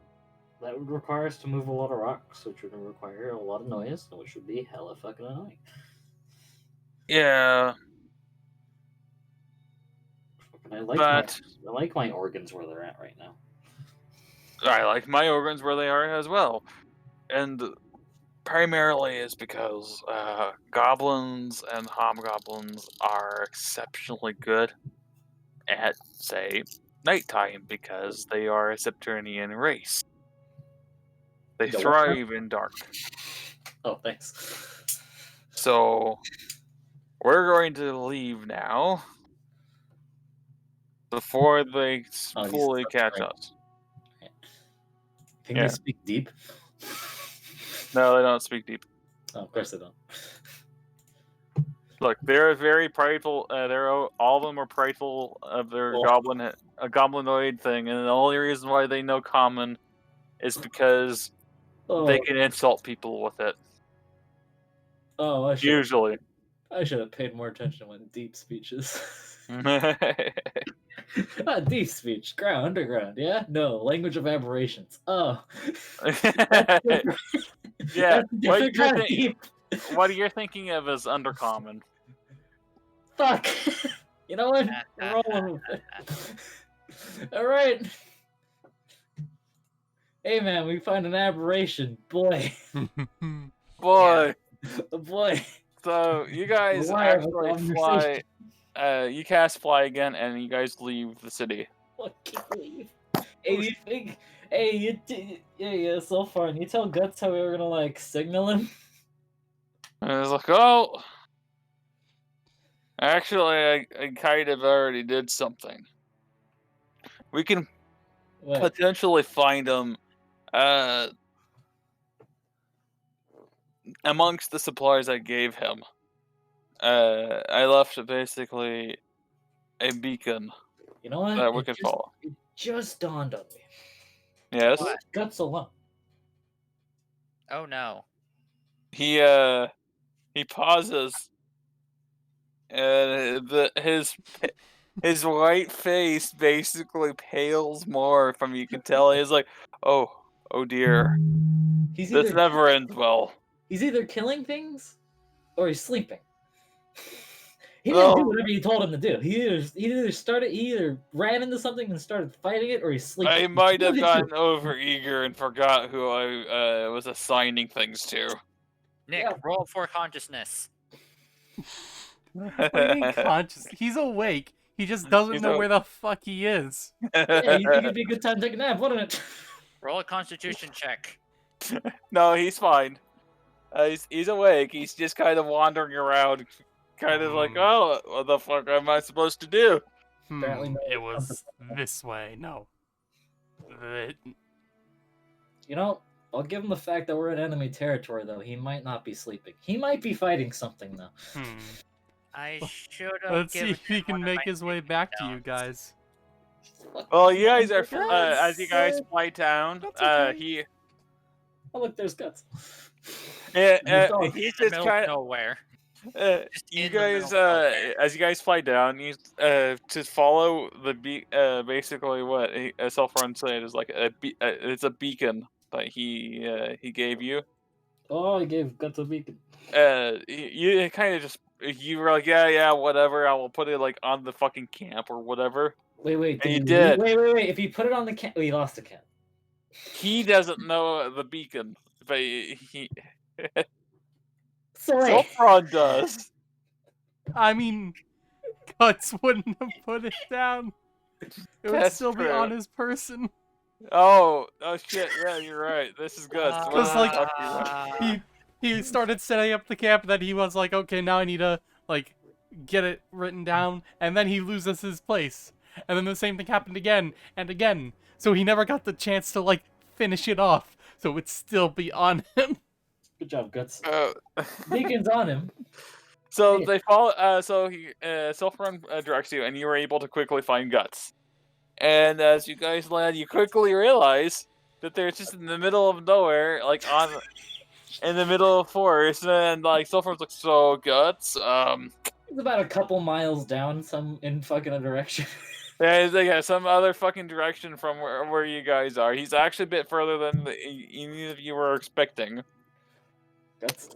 That would require us to move a lot of rocks, which would require a lot of noise, which would be hella fucking annoying. Yeah. I like my organs where they're at right now. I like my organs where they are as well. And primarily is because goblins and hobgoblins are exceptionally good at, say, nighttime because they are a subterranean race. They thrive in dark. Oh, thanks. So, we're going to leave now before they fully catch us. Can they speak deep? No, they don't speak deep. Oh, of course they don't. Look, they're very prideful. All of them are prideful of their goblinoid thing, and the only reason why they know common is because they can insult people with it. Oh, I should have paid more attention when deep speeches. Deep speech, underground, yeah? No, language of aberrations. Oh. Yeah, what you're thinking of is undercommon. Fuck! You know what? We're rolling with it. Alright. Hey man, we find an aberration. Boy. Boy. Boy. So, you guys actually fly. You cast fly again, and you guys leave the city. Fucking leave. Hey, you think? Hey, yeah, so far. And you tell Guts how we were gonna like signal him? And I was like, oh, actually, I kind of already did something. We can potentially find him amongst the supplies I gave him. I left basically a beacon. You know what? That we could follow. It just dawned on me. Yes. What? Guts alone. Oh no. He pauses, and His white face basically pales more from you can tell. He's like, oh dear. This never ends well. He's either killing things or he's sleeping. He didn't do whatever you told him to do. He either ran into something and started fighting it, or he's sleeping. I might have gotten overeager and forgot who I was assigning things to. Nick, roll for consciousness. What do you mean conscious? He's awake. He just doesn't know where the fuck he is. Yeah, you think it'd be a good time to take a nap, wouldn't it? Roll a constitution check. No, he's fine. He's awake. He's just kind of wandering around, kind of like, oh, what the fuck am I supposed to do? It was this way. No. You know, I'll give him the fact that we're in enemy territory, though. He might not be sleeping. He might be fighting something, though. I should have. Let's see if he can make his way back to you guys. Well, you guys are as you guys fly down. Oh look, there's Guts. He's just kind of nowhere. You guys, as you guys fly down, you to follow the basically what a self-run said is like it's a beacon that he gave you. Oh, he gave Guts a beacon. You kind of just you were like, yeah, whatever. I will put it like on the fucking camp or whatever. Wait. And you did. Wait. If he put it on the camp, he lost the camp. He doesn't know the beacon, but he. Sorry. Sopron does. I mean, Guts wouldn't have put it down. It would still be on his person. Oh shit! Yeah, you're right. This is good. Because he started setting up the camp, then he was like, okay, now I need to like get it written down, and then he loses his place, and then the same thing happened again and again. So he never got the chance to like finish it off, so it would still be on him. Good job, Guts. Beacon's on him. So they follow. So he self-run directs you, and you were able to quickly find Guts. And as you guys land, you quickly realize that they're just in the middle of nowhere, like in the middle of forest, and like self-run's like, so Guts. It's about a couple miles down, in fucking a direction. Yeah, some other fucking direction from where you guys are. He's actually a bit further than any of you were expecting. Guts.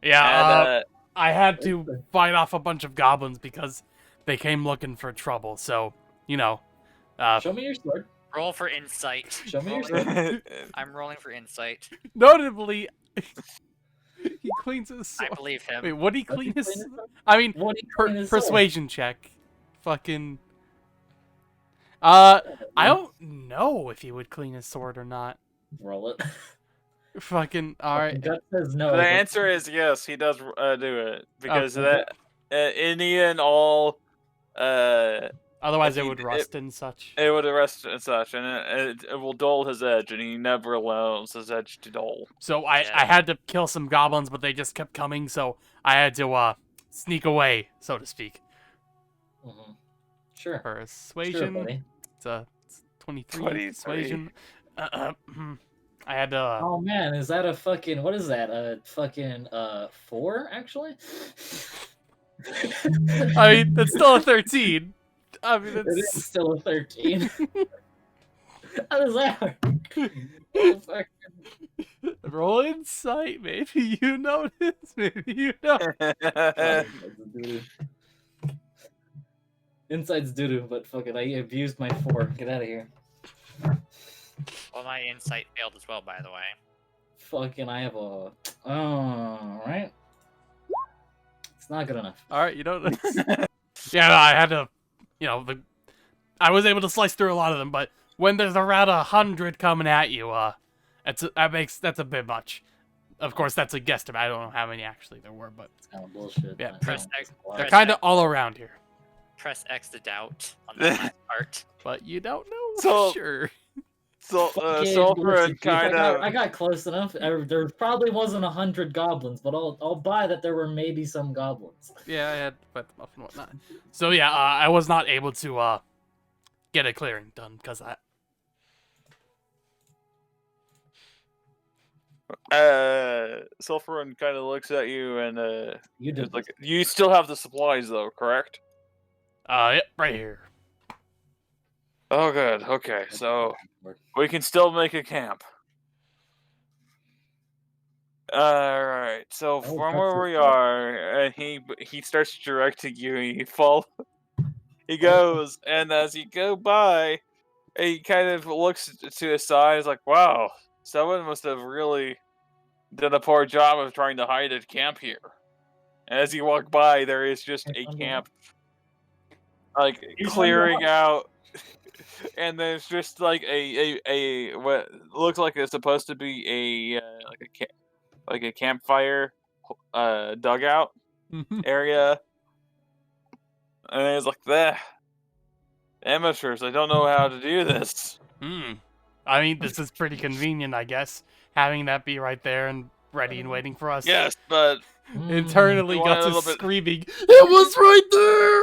Yeah, and, I had to fight off a bunch of goblins because they came looking for trouble. So, you know. Show me your sword. Roll for insight. Show me your sword. I'm rolling for insight. Notably, he cleans his sword. I believe him. Wait, what did he clean his? I mean, persuasion check. Fucking. I don't know if he would clean his sword or not. Roll it. Fucking alright. Gut says no. The answer is yes, he does do it because that any and all. Otherwise, it would rust and such. It would rust and such, and it will dull his edge, and he never allows his edge to dull. So I had to kill some goblins, but they just kept coming, so I had to sneak away, so to speak. Mm-hmm. Sure. Persuasion. Sure, it's 23. Persuasion. I had to. Oh man, is that a fucking? What is that? A fucking 4 actually? I mean, that's still a 13. I mean, it is still a 13. How does that work? Roll insight. Maybe you notice. Maybe you don't. Insight's doo-doo, but fuck it, I abused my 4. Get out of here. Well, my insight failed as well, by the way. Fucking, I have a... Oh, right? It's not good enough. Alright, you don't... Yeah, no, I had to... You know, I was able to slice through a lot of them, but when there's around 100 coming at you, that's a bit much. Of course, that's a guesstimate. I don't know how many actually there were, but... It's kind of bullshit. Yeah, they're kind of all around here. Press X to doubt on the last part. But you don't know so, for sure. So, Sulfurin kind of... I got close enough. There probably wasn't 100 goblins, but I'll buy that there were maybe some goblins. Yeah, I had to fight them off and whatnot. So yeah, I was not able to get a clearing done because of that. Sulfurin kind of looks at you and you did like, you still have the supplies though, correct? Yep, right here. Oh, good. Okay, so we can still make a camp. Alright, so from where we are, he starts directing you, you fall. He goes, and as you go by, he kind of looks to his side, he's like, wow, someone must have really done a poor job of trying to hide a camp here. And as you walk by, there is just a camp, like, clearing out, and there's just, like, a what looks like it's supposed to be like a campfire dugout area, and it's like, amateurs, I don't know how to do this. I mean, this is pretty convenient, I guess, having that be right there and ready and waiting for us. Yes, but internally you got want to a little bit- screaming, "It was right there!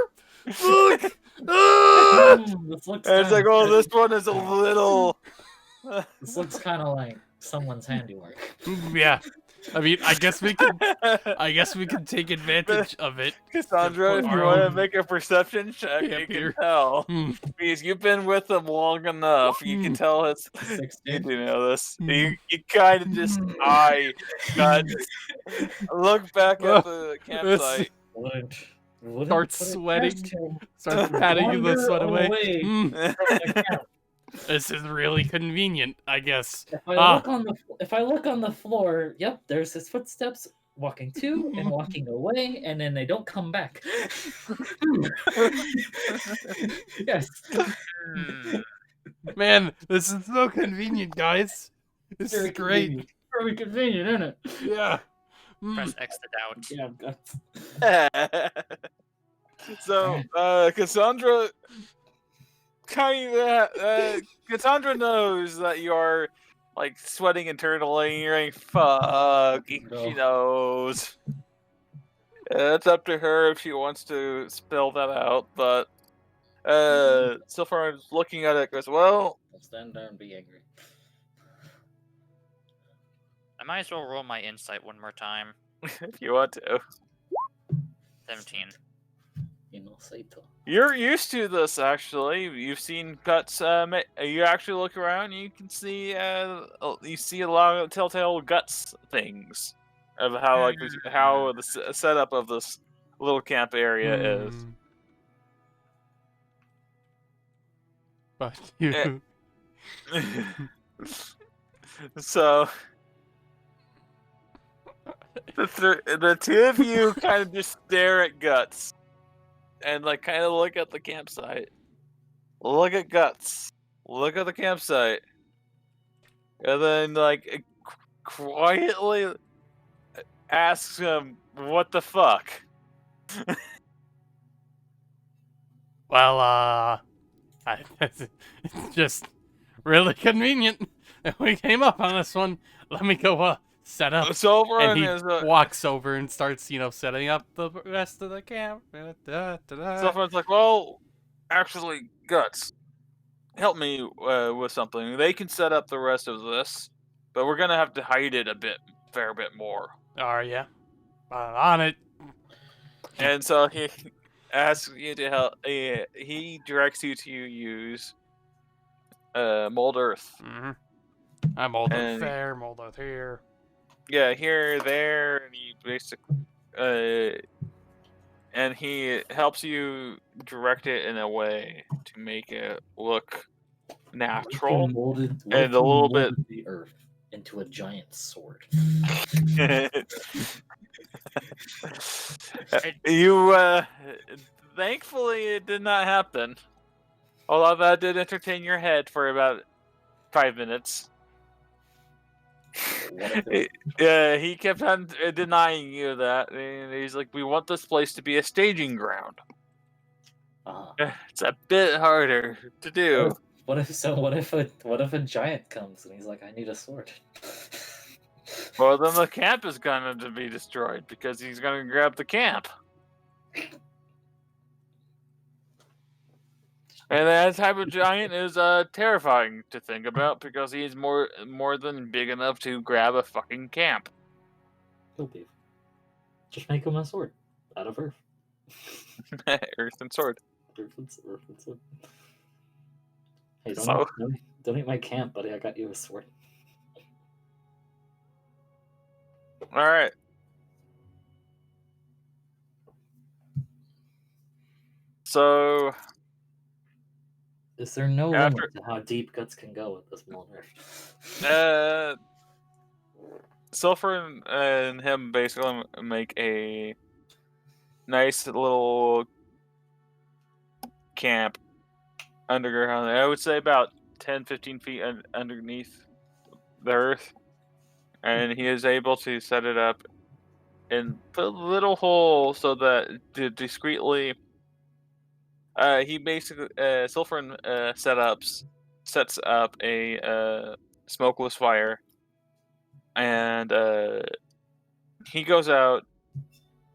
Look!" Ah! This looks And it's like, kinda oh, pretty- this one is a little. This looks kind of like someone's handiwork. Yeah, I mean, I guess we could take advantage of it. Cassandra, if you Our want to own make a perception check, camp you can here. tell. Because you've been with them long enough, you can tell it's. You 16. do know this. You kind of just eye guts. Look back at the campsite. Wouldn't Starts put it sweating. past him. Starts patting the Wander sweat away. away from the camp. This is really convenient, I guess. If I look on the floor, yep, there's his footsteps walking to and walking away, and then they don't come back. Yes. Man, this is so convenient, guys. This is great. Convenient. Very convenient, isn't it? Yeah. Press X to doubt. Yeah. So, Cassandra Cassandra knows that you are like sweating internally and you're like, fuck, she knows. It's up to her if she wants to spill that out, but so far as looking at it goes, well, I'll stand there and be angry. I might as well roll my insight one more time. if you want to. 17. You're used to this, actually. You've seen guts. You actually look around, you can see. You see a lot of telltale guts things of how the setup of this little camp area is. But you. So the two of you kind of just stare at guts. And like kind of look at the campsite. Look at guts. Look at the campsite. And then like quietly asks him, "What the fuck?" Well, it's just really convenient that we came up on this one. Let me go set up. And he walks over and starts, setting up the rest of the camp. Someone's like, well, actually, Guts, help me with something. They can set up the rest of this, but we're gonna have to hide it fair bit more. Are ya? On it. And so he asks you to help. He directs you to use mold earth. Mm-hmm. I'm mold earth there, mold earth here. Yeah, here, there, and he basically, and he helps you direct it in a way to make it look natural and a little bit the earth into a giant sword. Thankfully, it did not happen. Although that did entertain your head for about 5 minutes. Yeah, he kept on denying you that. And he's like, we want this place to be a staging ground. It's a bit harder to do. What if a giant comes and he's like, I need a sword? Well, then the camp is going to be destroyed because he's going to grab the camp. And that type of giant is terrifying to think about because he's more than big enough to grab a fucking camp. Kill people. Just make him a sword out of earth. Earth and sword. Hey, So- don't eat my camp, buddy. I got you a sword. All right. So Is there no After- limit to how deep Guts can go with this Molnar? Sulfur and him basically make a nice little camp underground. I would say about 10-15 feet underneath the earth. And he is able to set it up and put a little hole so that discreetly he basically Sulfur sets up a smokeless fire, and he goes out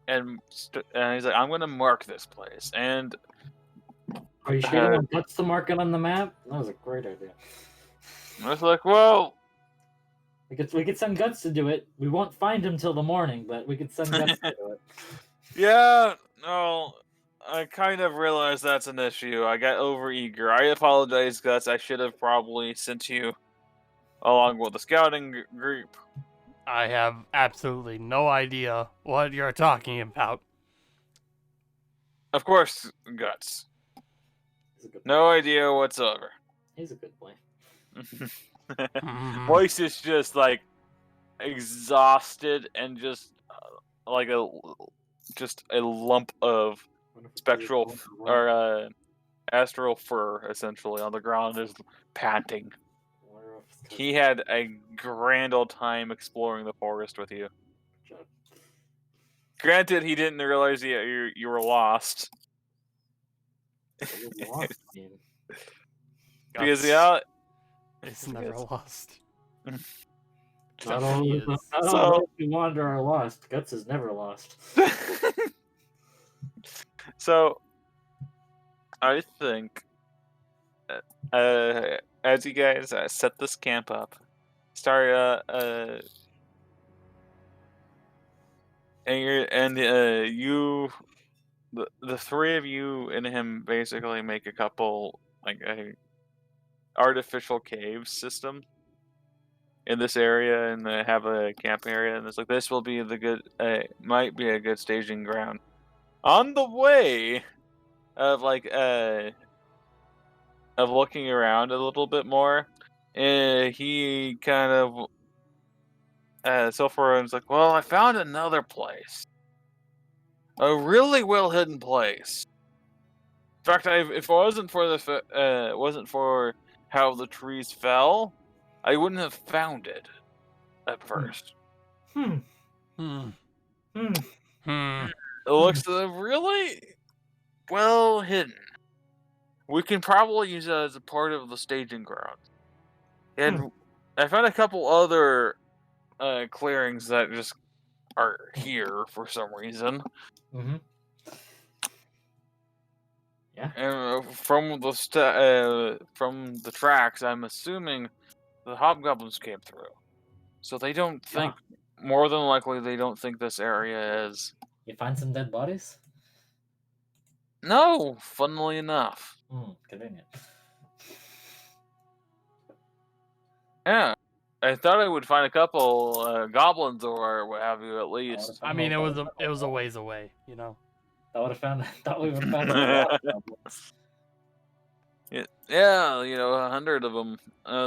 and he's like, I'm gonna mark this place. And Are you sure you want Guts to mark it on the map? That was a great idea. I was like, well, we could send Guts to do it. We won't find him till the morning, but we could send Guts to do it. yeah, no, I kind of realized that's an issue. I got overeager. I apologize, Guts. I should have probably sent you along with the scouting group. I have absolutely no idea what you're talking about. Of course, Guts. No idea whatsoever. He's a good boy. Voice is just like exhausted and just like a lump of spectral or astral fur essentially on the ground, is panting. He had a grand old time exploring the forest with you. Granted, he didn't realize you were lost. Because It's never lost. Not all So- who wander are lost. Guts is never lost. So, I think, as you guys set this camp up, start the three of you and him basically make a couple like a artificial cave system in this area, and have a camp area, and it's like this will be might be a good staging ground. On the way of of looking around a little bit more, he kind of Sulfur's like, well, I found another place, a really well hidden place. In fact, if it wasn't for wasn't for how the trees fell, I wouldn't have found it at first. Hmm. It looks really well hidden. We can probably use it as a part of the staging ground. And I found a couple other clearings that just are here for some reason. Mm-hmm. Yeah. And from the tracks, I'm assuming the hobgoblins came through. So they don't think, more than likely, they don't think this area is. You find some dead bodies? No, funnily enough. Convenient. Yeah. I thought I would find a couple goblins or what have you at least. I mean, it was a ways away, you know. Thought we would have found a lot of goblins. Yeah, 100 of them.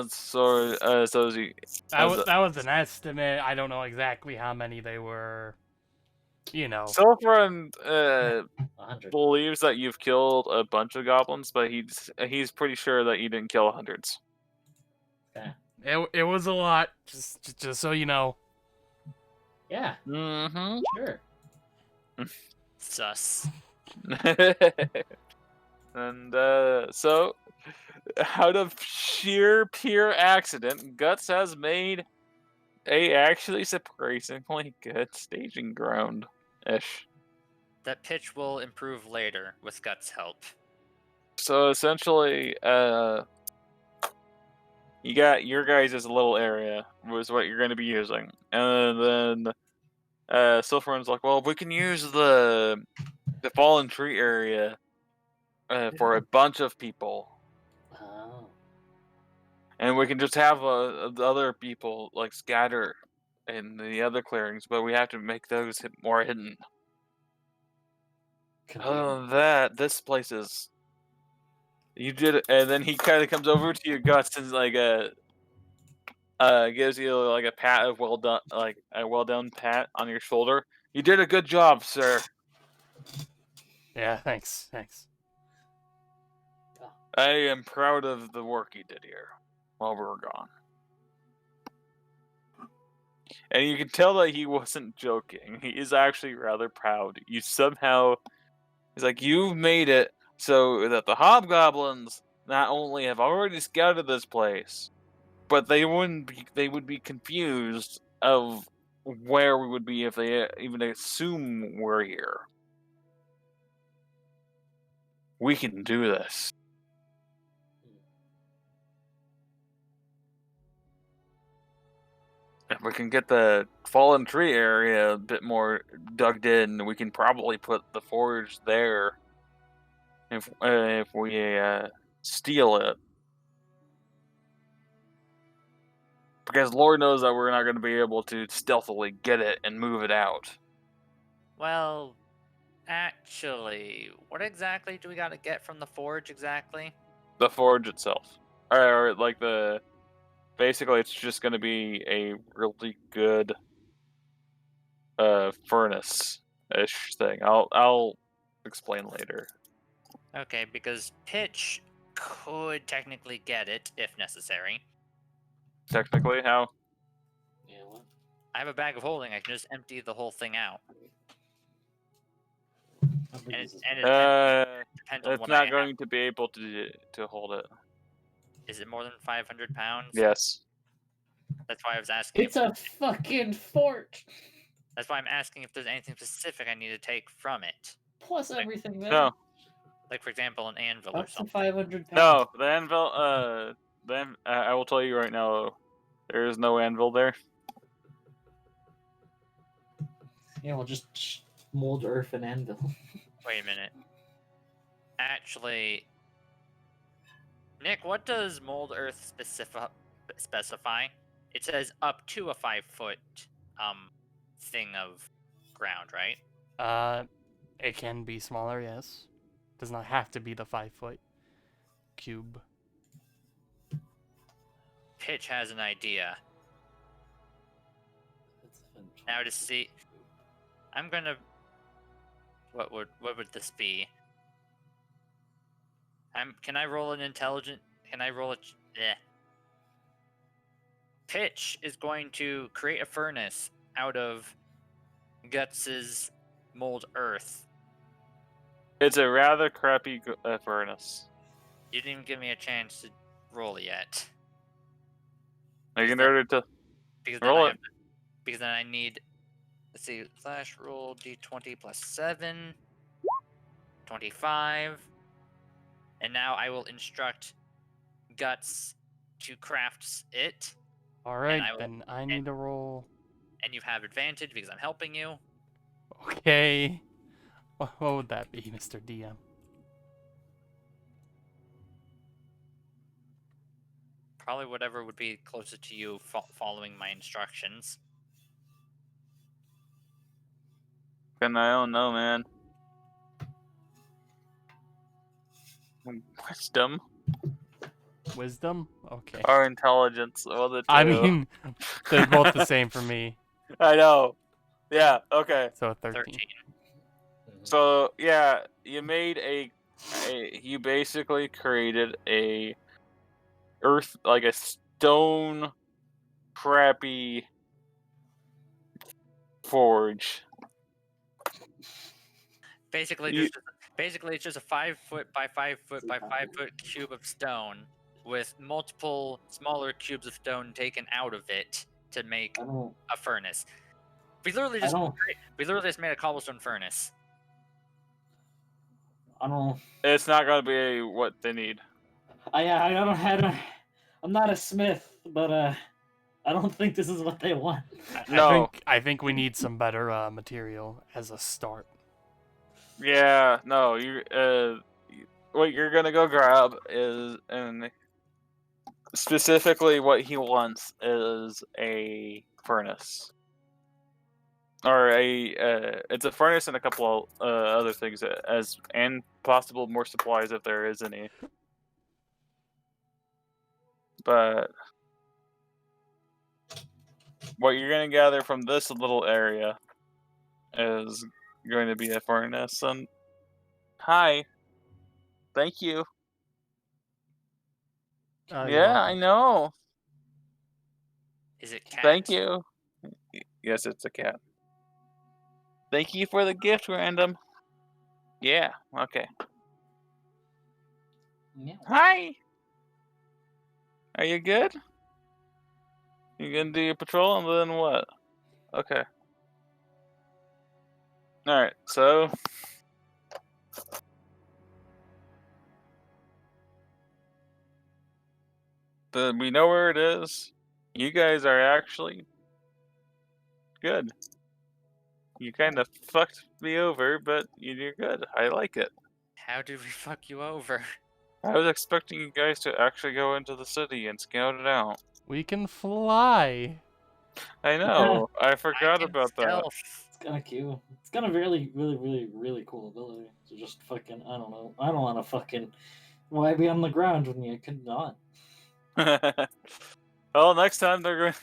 So That was an estimate. I don't know exactly how many they were. Sulfur believes that you've killed a bunch of goblins, but he's pretty sure that you didn't kill hundreds. Okay. It was a lot, just so you know. Yeah. Mm-hmm. Sure. Sus. And so, out of sheer pure accident, Guts has made a actually surprisingly good staging ground-ish. That pitch will improve later with Guts' help. So essentially, you got your guys' little area was what you're going to be using, and then Silverman's like, well, we can use the fallen tree area for a bunch of people. Oh. And we can just have the other people like scatter in the other clearings, but we have to make those more hidden. Other than that, this place is. You did it, and then he kind of comes over to your guts and like gives you like a pat of well done, like a well done pat on your shoulder. You did a good job, sir. Yeah, thanks. I am proud of the work you did here while we were gone. And you can tell that he wasn't joking. He is actually rather proud. You somehow, he's like, you've made it so that the hobgoblins not only have already scouted this place, but they would be confused of where we would be if they even assume we're here. We can do this. If we can get the fallen tree area a bit more dug in, we can probably put the forge there. If we steal it, because Lord knows that we're not going to be able to stealthily get it and move it out. Well, actually, what exactly do we got to get from the forge exactly? The forge itself, or like the. Basically, it's just going to be a really good furnace-ish thing. I'll explain later. Okay, because Pitch could technically get it if necessary. Technically, how? Yeah, what? I have a bag of holding. I can just empty the whole thing out. How big is this? And it depends on It's what not I going have. to be able to hold it. Is it more than 500 pounds? Yes. That's why I was asking. It's a fucking fort. That's why I'm asking if there's anything specific I need to take from it. Plus everything there. No. Like, for example, an anvil or Up to something. 500 pounds. No, the anvil. I will tell you right now, there is no anvil there. Yeah, we'll just mold earth and anvil. Wait a minute. Actually, Nick, what does mold earth specify? It says up to a 5-foot thing of ground, right? It can be smaller, yes. Does not have to be the 5-foot cube. Pitch has an idea. Now to see, I'm gonna. What would this be? Can I roll an intelligent? Can I roll a? Pitch is going to create a furnace out of Guts's mold earth. It's a rather crappy furnace. You didn't even give me a chance to roll yet. Like in order to roll it. Because then I need. Let's see. Slash roll d20 plus 7. 25. And now I will instruct Guts to craft it. Alright, then I need to roll. And you have advantage because I'm helping you. Okay. What would that be, Mr. DM? Probably whatever would be closest to you following my instructions. And I don't know, man. Wisdom? Okay. Or intelligence, or the two. I mean, they're both the same for me. I know. Yeah, okay. So 13. So, yeah, you made you basically created a a stone crappy forge. Basically, it's just a 5-foot by 5-foot by 5-foot cube of stone with multiple smaller cubes of stone taken out of it to make a furnace. We literally just made a cobblestone furnace. I don't. It's not gonna be what they need. I'm not a smith, but I don't think this is what they want. I think we need some better material as a start. Yeah, no, what you're gonna go grab is, and specifically what he wants is a furnace. Or it's a furnace and a couple of other things and possible more supplies if there is any. But what you're gonna gather from this little area is going to be a furnace. And hi, thank you. Yeah, I know. Is it cat? Thank you. Yes, it's a cat. Thank you for the gift, random. Yeah, okay. Meow. Hi! Are you good? You gonna do your patrol and then what? Okay. Alright, so... we know where it is. You guys are actually... good. You kind of fucked me over, but you're good. I like it. How did we fuck you over? I was expecting you guys to actually go into the city and scout it out. We can fly. I know. I forgot about that. It's kind of cute. It's got a really, really, really, really cool ability to just fucking. I don't know. I don't want to fucking. Why be on the ground when you could not? Well, next time they're going.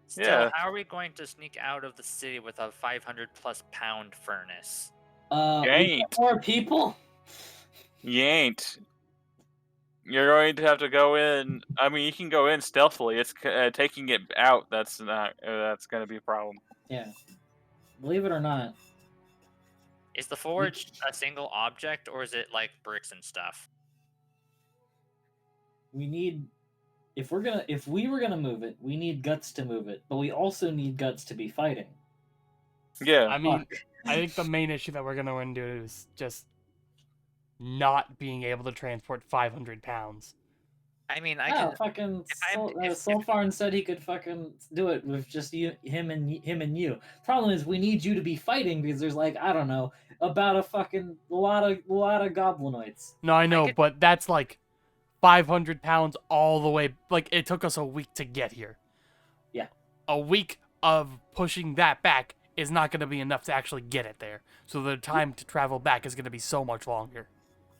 Still, Yeah. how are we going to sneak out of the city with a 500+ pound furnace? You ain't. More people. You ain't. You're going to have to go in. I mean, you can go in stealthily. It's taking it out. That's not. That's going to be a problem. Yeah. Believe it or not. Is the forge a single object, or is it like bricks and stuff? We need. If we were gonna move it, we need guts to move it, but we also need guts to be fighting. Yeah. I mean, I think the main issue that we're gonna run into is just not being able to transport 500 pounds. I mean, I Yeah, can fucking Sulfarn said he could fucking do it with just him and you. Problem is, we need you to be fighting because there's like, I don't know, about a fucking lot of goblinoids. No, I know, but that's like 500 pounds all the way. Like, it took us a week to get here. Yeah. A week of pushing that back is not going to be enough to actually get it there. So the time to travel back is going to be so much longer.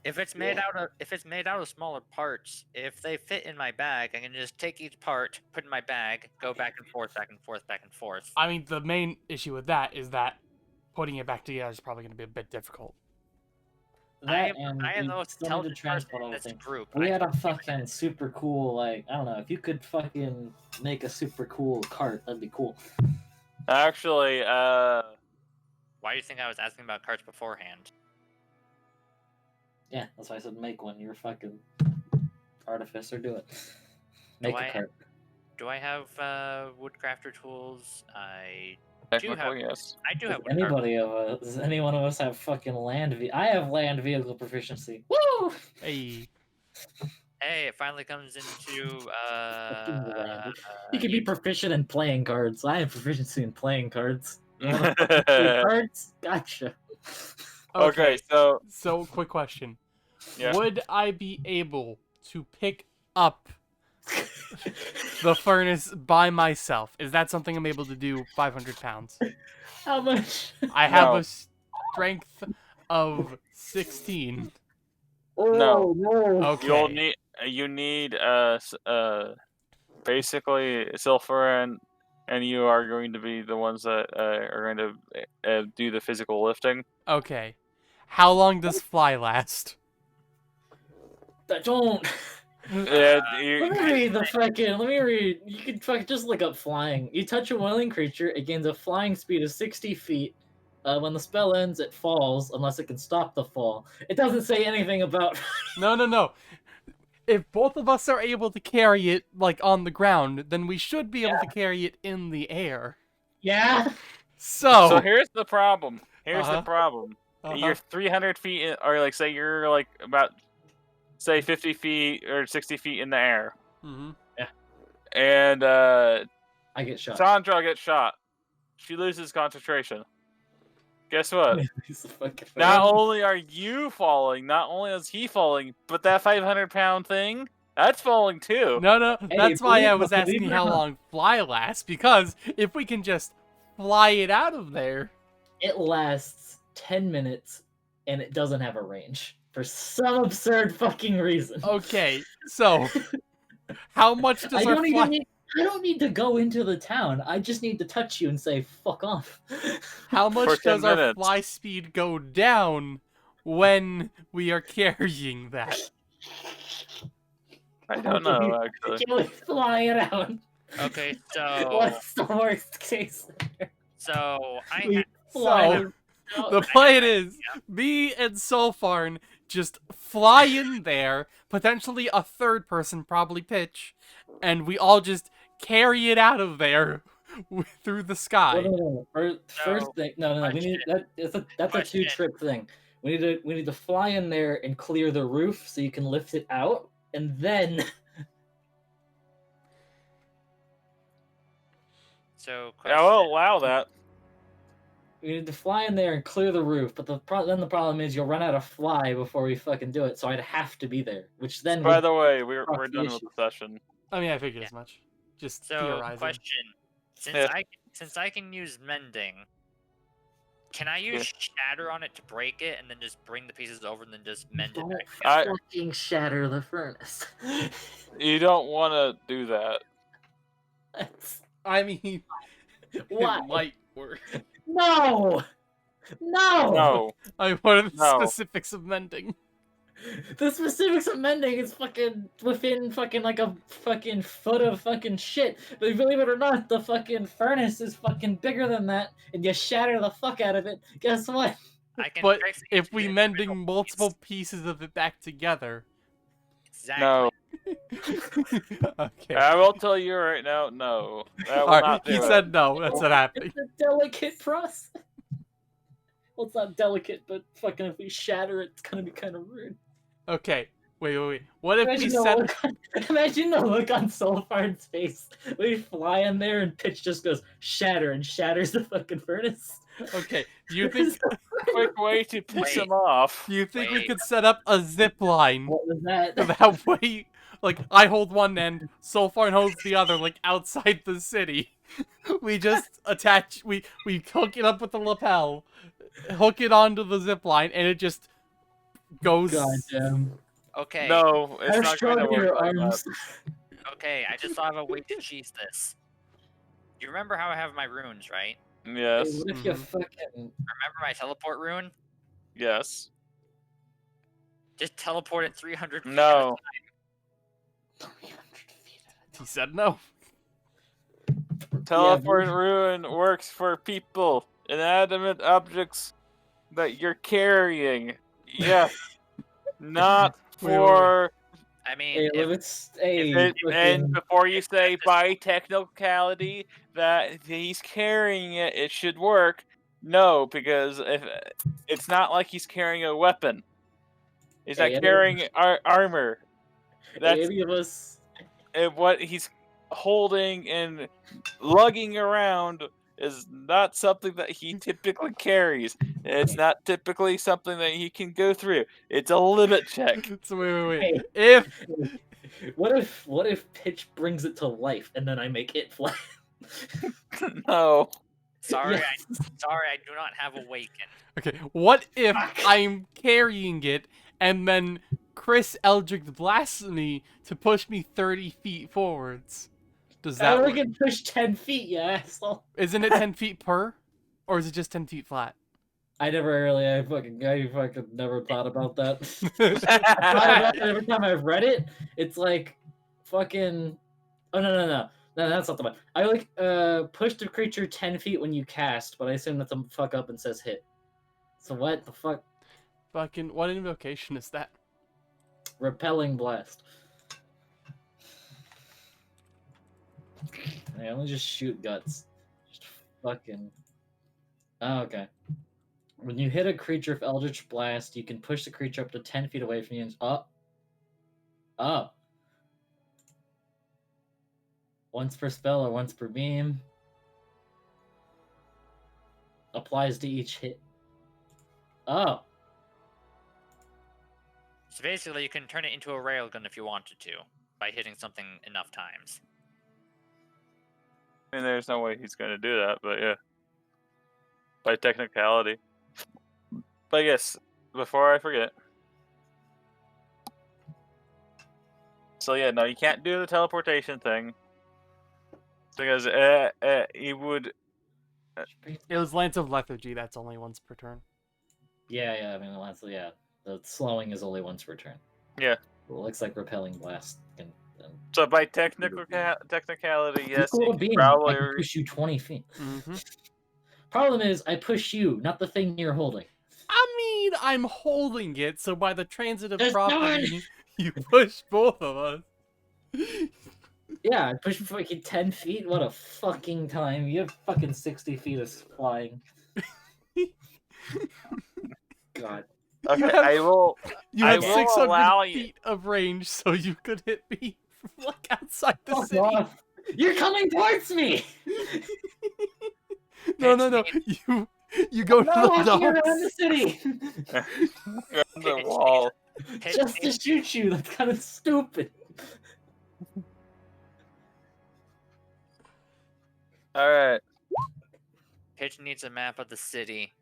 If it's made out of smaller parts, if they fit in my bag, I can just take each part, put in my bag, go back and forth, back and forth, back and forth. I mean, the main issue with that is that putting it back together is probably going to be a bit difficult. I am the most intelligent person in this group. We had a fucking super cool, like, I don't know, if you could fucking make a super cool cart, that'd be cool. Actually, Why do you think I was asking about carts beforehand? Yeah, that's why I said make one. You're a fucking artificer. Do it. Make a cart. Do I have woodcrafter tools? I do technically, yes. I do have. Does any one of us have fucking land? I have land vehicle proficiency. Woo! Hey. Hey, it finally comes into. You can be proficient in playing cards. I have proficiency in playing cards. You want to play cards? Gotcha. Okay, so quick question. Yeah. Would I be able to pick up the furnace by myself? Is that something I'm able to do 500 pounds? How much? I have a strength of 16. No. Okay. You need basically Sulfur and you are going to be the ones that are going to do the physical lifting. Okay. How long does fly last? Don't. Let me read. You can fucking just look up flying. You touch a willing creature, it gains a flying speed of 60 feet. When the spell ends, it falls unless it can stop the fall. It doesn't say anything about. No. If both of us are able to carry it, like, on the ground, then we should be able to carry it in the air. Yeah. So here's the problem. The problem. Uh-huh. You're 300 feet, or like say you're like about, say 50 feet or 60 feet in the air. Mm-hmm. Yeah. And I get shot. Sandra gets shot. She loses concentration. Guess what? Fucking Not only are you falling, not only is he falling, but that 500-pound thing, that's falling too. No, Hey, that's why I was believe asking it or how not. long fly lasts, because if we can just fly it out of there... It lasts 10 minutes, and it doesn't have a range. For some absurd fucking reason. Okay, so... How much does our fly... I don't need to go into the town. I just need to touch you and say, fuck off. How For much 10 does our minutes. fly speed go down when we are carrying that? I don't know, actually. Can we fly it out? Okay, so What's the worst case? so We fly So, it out. the plan is, me and Solfarn just fly in there, potentially a third person, probably Pitch, and we all just carry it out of there through the sky. No. First thing, no. We need that's a Question. 2-trip thing. We need to fly in there and clear the roof so you can lift it out, and then So Yeah, we'll allow that. we need to fly in there and clear the roof. But then the problem is you'll run out of fly before we fucking do it. So I'd have to be there, which then. By the way, we're Fuck the done with issue. the session. I mean, I figured as much. Just So theorizing. question: since Yeah. I can use mending, can I use shatter on it to break it and then just bring the pieces over and then just mend it back? I- fucking shatter the furnace. You don't want to do that. I mean, Why? it might work. No! No. I mean, what are the No. specifics of mending? The specifics of mending is fucking within fucking like a fucking foot of fucking shit. But believe it or not, the fucking furnace is fucking bigger than that, and you shatter the fuck out of it. Guess what? I can But fix if each we individual mending piece. multiple pieces of it back together... Exactly. No. Okay. I will tell you right now, no. That will Alright, not do he it. said no, that's not happening. It's a delicate process. Well, it's not delicate, but fucking if we shatter it, it's gonna be kind of rude. Okay, wait. What if we Imagine set... imagine the look on Soulfarn's face. We fly in there and Pitch just goes shatter and shatters the fucking furnace. Okay, do you think Quick way to piss Wait. him off. we Wait. could set up a zip line? What was that? So that way, like, I hold one end, Solfarn holds the other, like, outside the city. We just attach, we hook it up with the lapel, hook it onto the zip line, and it just goes... Goddamn. Okay. No, it's How not strong going to are work your like arms? Okay, I just thought of a way to cheese this. You remember how I have my runes, right? that. Hey, Yes. what if you Mhm. fucking Remember my teleport rune? Yes. Just teleport it 300 feet. No. 300 feet at a He said no. Teleport ruin works for people, inanimate objects that you're carrying. Yes. Not Wait. for... I mean, Hey, if, let's hey, And fucking- before you say by technicality that he's carrying it, it should work. No, because if it's not like he's carrying a weapon. He's Hey, not carrying armor. That's any of us. what he's holding and lugging around is not something that he typically carries. It's not typically something that he can go through. It's a limit check. So wait. Hey. If... What if Pitch brings it to life and then I make it fly? No. sorry, Yes. I do not have awaken. Okay, what if I'm carrying it, and then Chris Eldrick blasts me to push me 30 feet forwards? Does I that only work? can push 10 feet, you asshole. Isn't it 10 feet per? Or is it just 10 feet flat? I fucking never thought about that. I thought about it every time I've read it. It's like fucking. Oh no, that's not the one. I like push the creature 10 feet when you cast, but I assume that's a fuck up and says hit. So what the fuck? Fucking, what invocation is that? Repelling blast. I only just shoot guts. Just fucking. Oh, okay. When you hit a creature with Eldritch Blast, you can push the creature up to 10 feet away from you and up. Up. Once per spell or once per beam. Applies to each hit. Oh. So basically, you can turn it into a railgun if you wanted to by hitting something enough times. I mean, there's no way he's going to do that, but yeah. By technicality. But yes, before I forget. So yeah, no, you can't do the teleportation thing. Because he would... It was Lance of Lethargy, that's only once per turn. Yeah, I mean, the slowing is only once per turn. Yeah. It looks like repelling blast. So by technicality, yes, you you can probably... I can push you 20 feet. Mm-hmm. Problem is, I push you, not the thing you're holding. I mean, I'm holding it, so by the transitive There's property, you push both of us. Yeah, I pushed fucking 10 feet? What a fucking time. You have fucking 60 feet of flying. God. Okay, I will... You have 600 feet of range, so you could hit me from, like, outside the city. Off. You're coming towards me! No. You go to the walking around docks. the city! Around the wall. Just to shoot you, that's kind of stupid. Alright. Pitch needs a map of the city.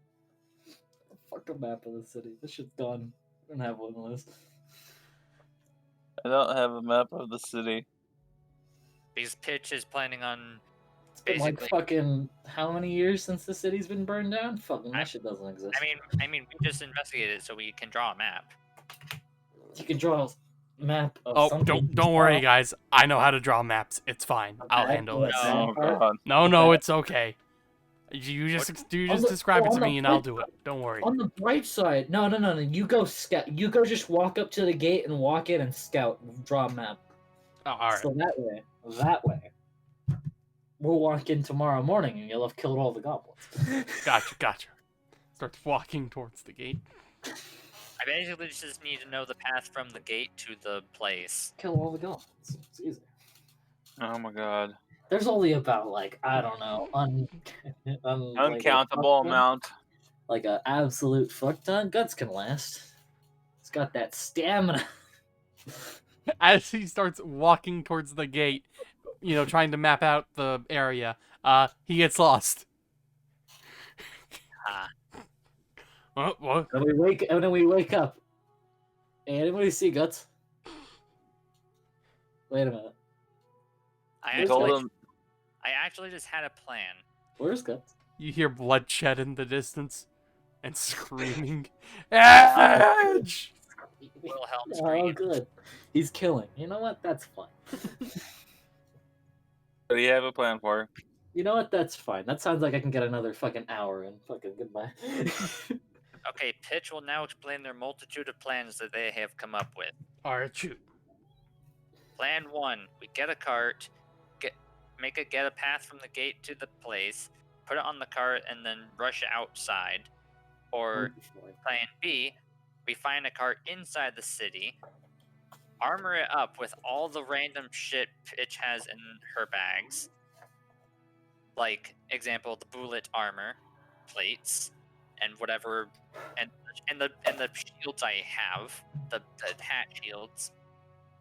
Fuck a map of the city. This shit's done. I don't have one of those. I don't have a map of the city. Because Pitch is planning on It's been like fucking how many years since the city's been burned down? Fucking that shit doesn't exist. I mean, we just investigated it so we can draw a map. You can draw a map of something. Don't worry, guys. I know how to draw maps. It's fine. I'll handle it. Oh god. No, it's okay. You just describe it to me and I'll do it. Don't worry. On the bright side, no. You go scout. You go just walk up to the gate and walk in and scout. Draw a map. Oh, all right. So that way, we'll walk in tomorrow morning and you'll have killed all the goblins. Gotcha. Starts walking towards the gate. I basically just need to know the path from the gate to the place. Kill all the goblins. It's easy. Oh my god. There's only about, like, I don't know, uncountable amount. Like an absolute fuck ton. Guts can last. It's got that stamina. As he starts walking towards the gate, trying to map out the area, he gets lost. What? And then we wake up. Hey, anybody see Guts? Wait a minute. I actually just had a plan. Where's Guts? You hear bloodshed in the distance and screaming. Edge! Wilhelm scream. Oh, good. He's killing. You know what? That's fine. What do you have a plan for? You know what? That's fine. That sounds like I can get another fucking hour in. Fucking goodbye. Okay, Pitch will now explain their multitude of plans that they have come up with. Alright, shoot. Plan 1, we get a cart, get a path from the gate to the place, put it on the cart, and then rush outside. Or plan B, we find a cart inside the city, armor it up with all the random shit Pitch has in her bags. Like, example, the bullet armor, plates, and whatever, and the shields I have, the hat shields.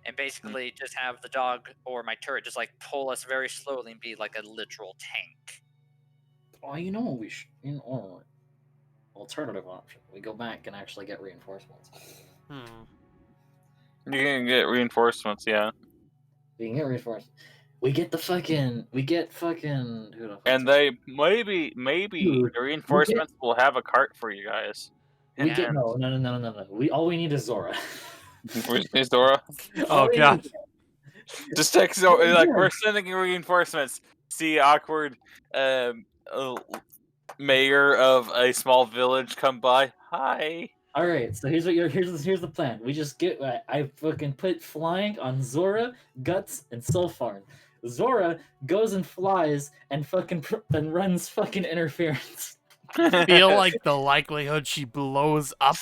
And basically just have the dog or my turret just like pull us very slowly and be like a literal tank. Oh, you know what we should... alternative option. We go back and actually get reinforcements. You can get reinforcements, yeah. We can get reinforcements. We get fucking... And they... Maybe the reinforcements will have a cart for you guys. No. All we need is Zora. Is Zora? Oh god. Just text Zora, like, we're sending reinforcements. See awkward mayor of a small village come by. Hi. Alright, so here's the plan. We just get... I fucking put flying on Zora, Guts, and Sulfarn. Zora goes and flies and and runs fucking interference. I feel like the likelihood she blows up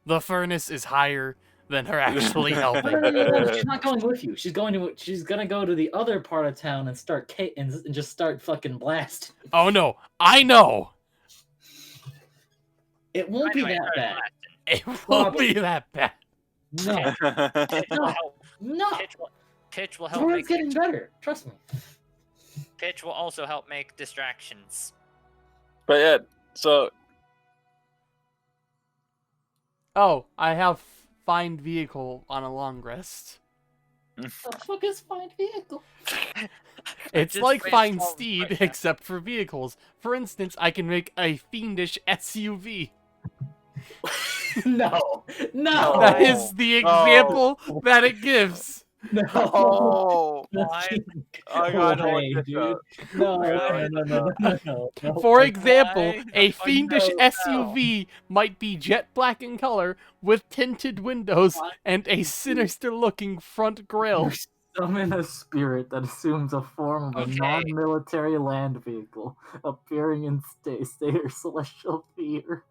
the furnace is higher than her actually helping. No, she's not going with you. She's gonna go to the other part of town and and just start fucking blast. Oh no, I know. It won't be that bad. It won't be that bad. No. No. Pitch will help It's make getting better. Trust me. Pitch will also help make distractions. But yeah, so Oh, I have find vehicle on a long rest. The fuck is find vehicle? It's just like raised find all steed, right now. except for vehicles. For instance, I can make a fiendish SUV. No. That is the example that it gives. No. oh, Why? I gotta look Way, this dude. up. No. For example, Why a the fuck fiendish no? SUV might be jet black in color with tinted windows and a sinister-looking front grille. Summon a spirit that assumes a form of a Okay. non-military land vehicle, appearing in state or celestial fear.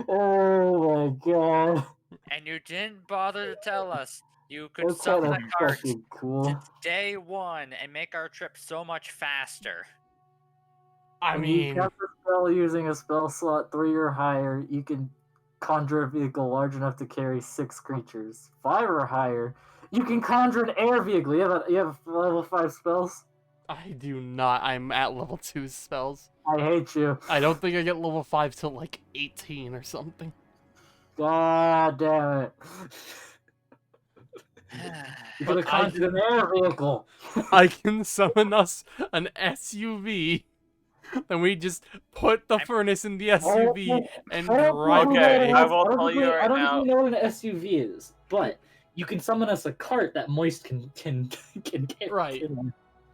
Oh my god. And you didn't bother to tell us you could That's summon kind a of cart fucking cool. to day 1 and make our trip so much faster. I When you mean, cast a spell using a spell slot 3 or higher, you can conjure a vehicle large enough to carry 6 creatures. 5 or higher, you can conjure an air vehicle. You have level 5 spells? I do not. I'm at level 2 spells. I hate you. I don't think I get level 5 till like 18 or something. God damn it. You could have conjured an air vehicle. I can summon us an SUV. Then we just put the furnace in the SUV and drive Okay, away. I will tell you right I don't now. even know what an SUV is, but you can summon us a cart that Moist can get. Right.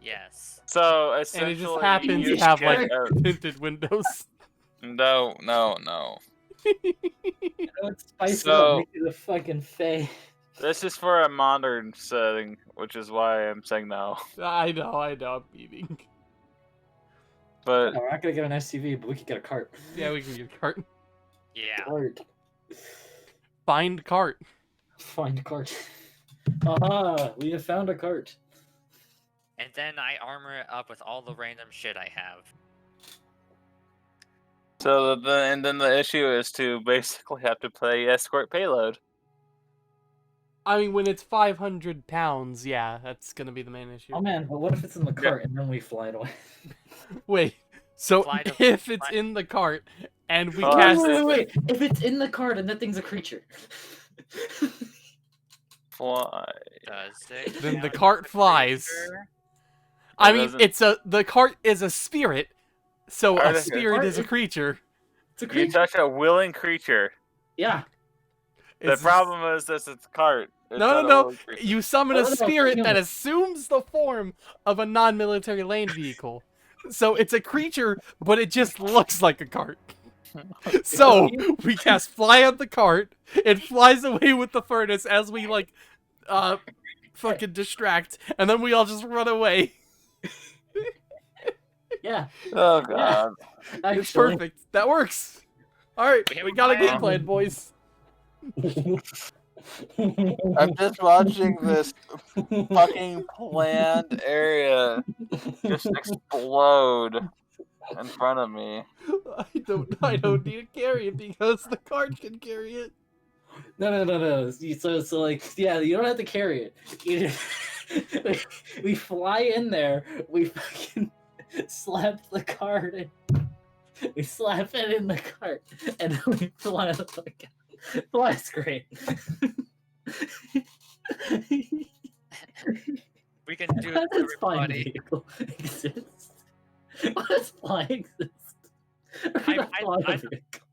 Yes. So And essentially, it just happens you to have get like a- tinted windows. no. It's spicy So- up, make it a fucking fey. This is for a modern setting, which is why I'm saying no. I know, I'm beating. But No, we're not gonna get an SUV, but we could get a cart. Yeah, we can get a cart. Yeah. Cart. Find cart. Find a cart. Aha! We have found a cart. And then I armor it up with all the random shit I have. so and then the issue is to basically have to play escort payload. I mean, when it's 500 pounds, yeah, that's gonna be the main issue. Oh man, but what if it's in the cart and then we fly it away? Wait, so Fly to- if it's fly- in the cart and we Oh, cast... Wait. If it's in the cart and that thing's a creature. Fly. Does it Then the count cart as a flies. creature? I It mean, doesn't- the cart is a spirit, so a Alright, spirit is a creature. It's a You creature. touch a willing creature. Yeah. The It's- problem is this: it's a cart. It's No, not a no, willing creature. you summon Oh, a no, spirit no. that assumes the form of a non-military land vehicle. So it's a creature, but it just looks like a cart. So we cast fly on the cart, it flies away with the furnace as we like fucking distract, and then we all just run away. Yeah. Oh god. It's Actually. perfect. That works. Alright, We have we a got a plan. game plan, boys. I'm just watching this fucking planned area just explode in front of me. I don't need to carry it because the cart can carry it. No. So like, yeah, you don't have to carry it. We fly in there. We fucking slap the cart. We slap it in the cart, and then we fly the fuck out. Fly's great. We can do How it, does flying everybody. vehicle exist? Why does flying exist?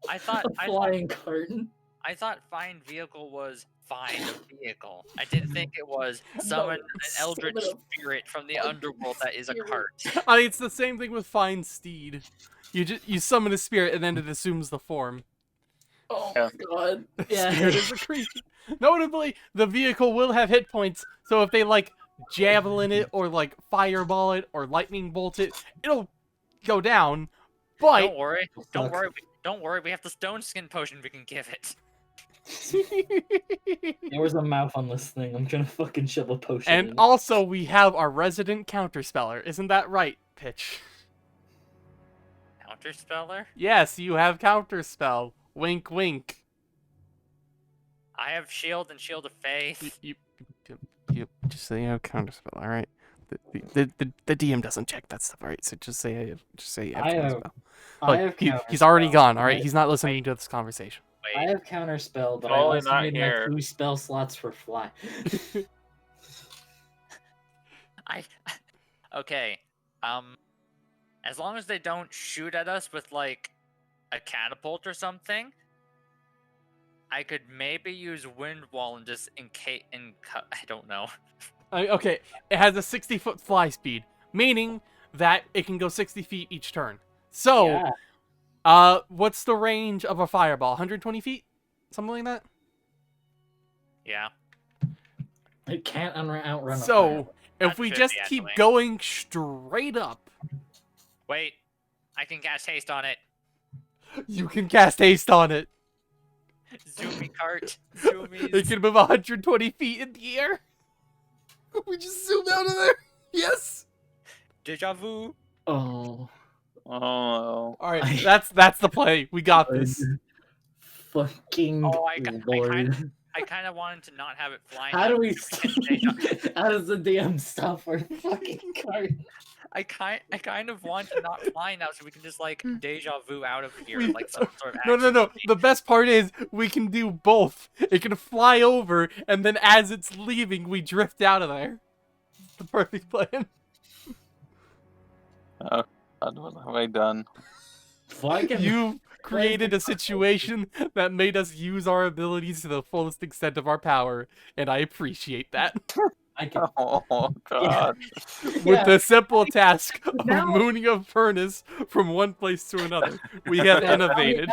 I thought A flying carton. I thought find vehicle was find a vehicle. I didn't think it was summon an eldritch summon a spirit from the fucking underworld that is a spirit. cart. I mean, it's the same thing with find steed. You summon a spirit and then it assumes the form. Oh Yeah. my god. The Yeah. spirit is a creature. Notably, the vehicle will have hit points, so if they like javelin it or like fireball it or lightning bolt it, it'll go down. But Don't worry. Don't Fuck. worry. Don't worry. We have the stone skin potion we can give it. There was a mouth on this thing. I'm gonna fucking shove a potion and in. also we have our resident counterspeller. Isn't that right, Pitch? counterspeller? Yes, you have counterspell. Wink, wink. I have shield and shield of faith. You just say you have counterspell. All right. The DM doesn't check that stuff. All right. So just say you have counterspell. He's already gone. All right. He's not listening to this conversation. I have counterspell, but Totally I also not need here. my 2 spell slots for fly. Okay. As long as they don't shoot at us with like a catapult or something, I could maybe use wind wall and just I don't know. Okay. It has a 60-foot fly speed, meaning that it can go 60 feet each turn. So, Yeah. what's the range of a fireball? 120 feet? Something like that? Yeah. It can't outrun a So, fireball. if we 50, just keep actually. going straight up, Wait, I can cast haste on it. you can cast haste on it. Zoomy cart. Zoomies. It can move 120 feet in the air. We just zoom out of there. Yes. Deja vu. Oh. Oh. All right, that's the play. We got this. Fucking Oh, I Lord. kind of wanted to not have it flying. How do out we so can deja- How does the DM stop our fucking cart? I kind of want to not fly now so we can just like deja vu out of here We- like some sort of No. action. The best part is we can do both. It can fly over, and then as it's leaving, we drift out of there. It's the perfect plan. What have I done? You created a situation that made us use our abilities to the fullest extent of our power, and I appreciate that. I can. Oh God. With the simple task of Now- mooning a furnace from one place to another, we have Yeah, innovated.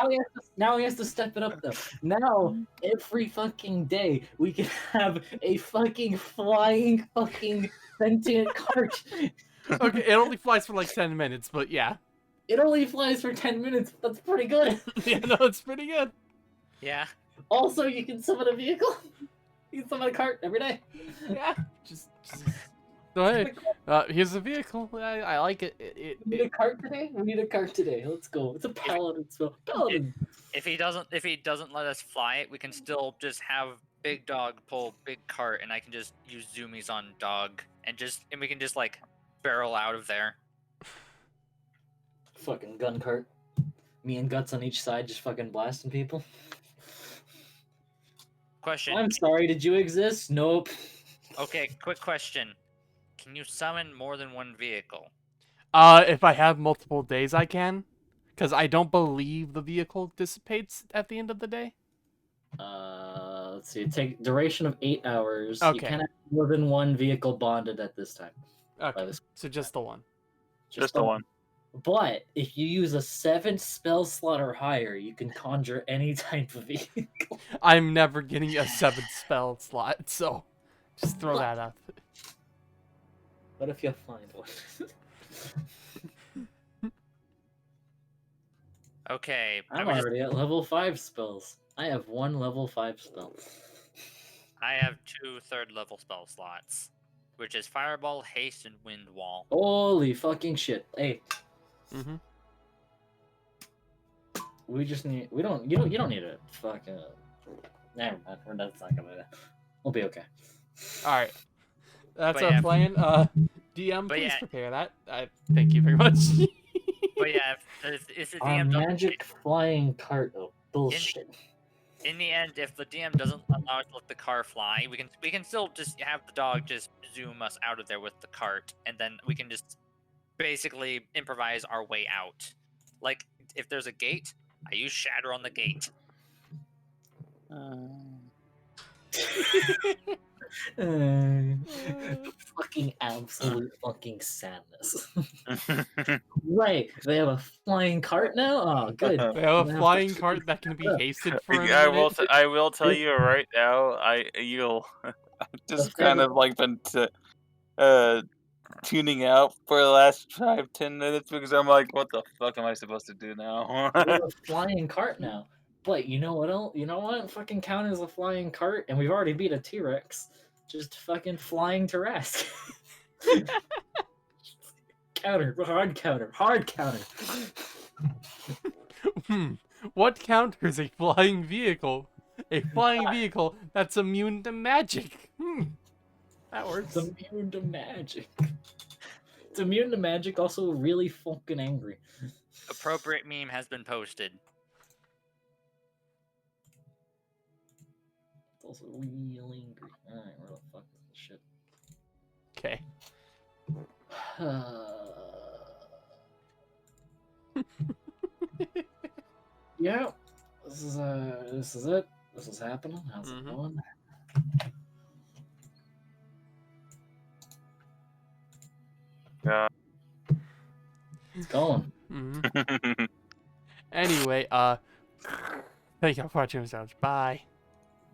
Now he has to step it up though. Now every fucking day we can have a fucking flying fucking sentient cart. Okay, it only flies for like 10 minutes, but yeah. It only flies for 10 minutes. That's pretty good. Yeah, no, it's pretty good. Yeah. Also, you can summon a vehicle. You can summon a cart every day. Yeah, just so hey, here's the vehicle. I like it. We need a cart today. We need a cart today. Let's go. It's a paladin spell. Paladin. If he doesn't let us fly it, we can still just have big dog pull big cart, and I can just use zoomies on dog, and we can just like barrel out of there. Fucking gun cart. Me and Guts on each side, just fucking blasting people. Question. I'm sorry. Did you exist? Nope. Okay, quick question. Can you summon more than one vehicle? If I have multiple days, I can, because I don't believe the vehicle dissipates at the end of the day. Let's see. Take duration of 8 hours. Okay. You can't have more than one vehicle bonded at this time. Okay, so just the one. Just the one. But if you use a 7th spell slot or higher, you can conjure any type of vehicle. I'm never getting a 7th spell slot, so just throw that out. What if you find one? Okay. I'm already at level 5 spells. I have 1 level 5 spell. I have 2 third-level spell slots, which is Fireball, Haste, and Wind Wall. Holy fucking shit! Hey, Mm-hmm. we just need. You don't need a fucking. Never mind. That's not gonna. We'll be okay. All right, that's But our yeah. plan. DM, But please yeah. prepare that. Thank you very much. But yeah, if the Our DM doesn't magic flying cart. Oh, bullshit. in the end, if the DM doesn't allow us to let the car fly, we can still just have the dog just zoom us out of there with the cart, and then we can just basically improvise our way out. Like if there's a gate, I use shatter on the gate. Fucking absolute fucking sadness. Right, they have a flying cart now. Oh, good. They have a Yeah. flying cart that can be hasted for a I will. minute. I will tell you right now. You'll just kind of like been tuning out for the last 5-10 minutes because I'm like, what the fuck am I supposed to do now? We have a flying cart now. But you know what else? You know what? Fucking count as a flying cart, and we've already beat a T-Rex. Just fucking flying Tarrasque. Hard counter. What counters a flying vehicle? A flying vehicle that's immune to magic. That works. It's immune to magic. It's immune to magic, also really fucking angry. Appropriate meme has been posted. It's also real angry. Alright, where the fuck is this shit? Okay. Yeah, this is it. This is happening. How's it going? Yeah. It's going. Anyway, thank you for watching. Bye.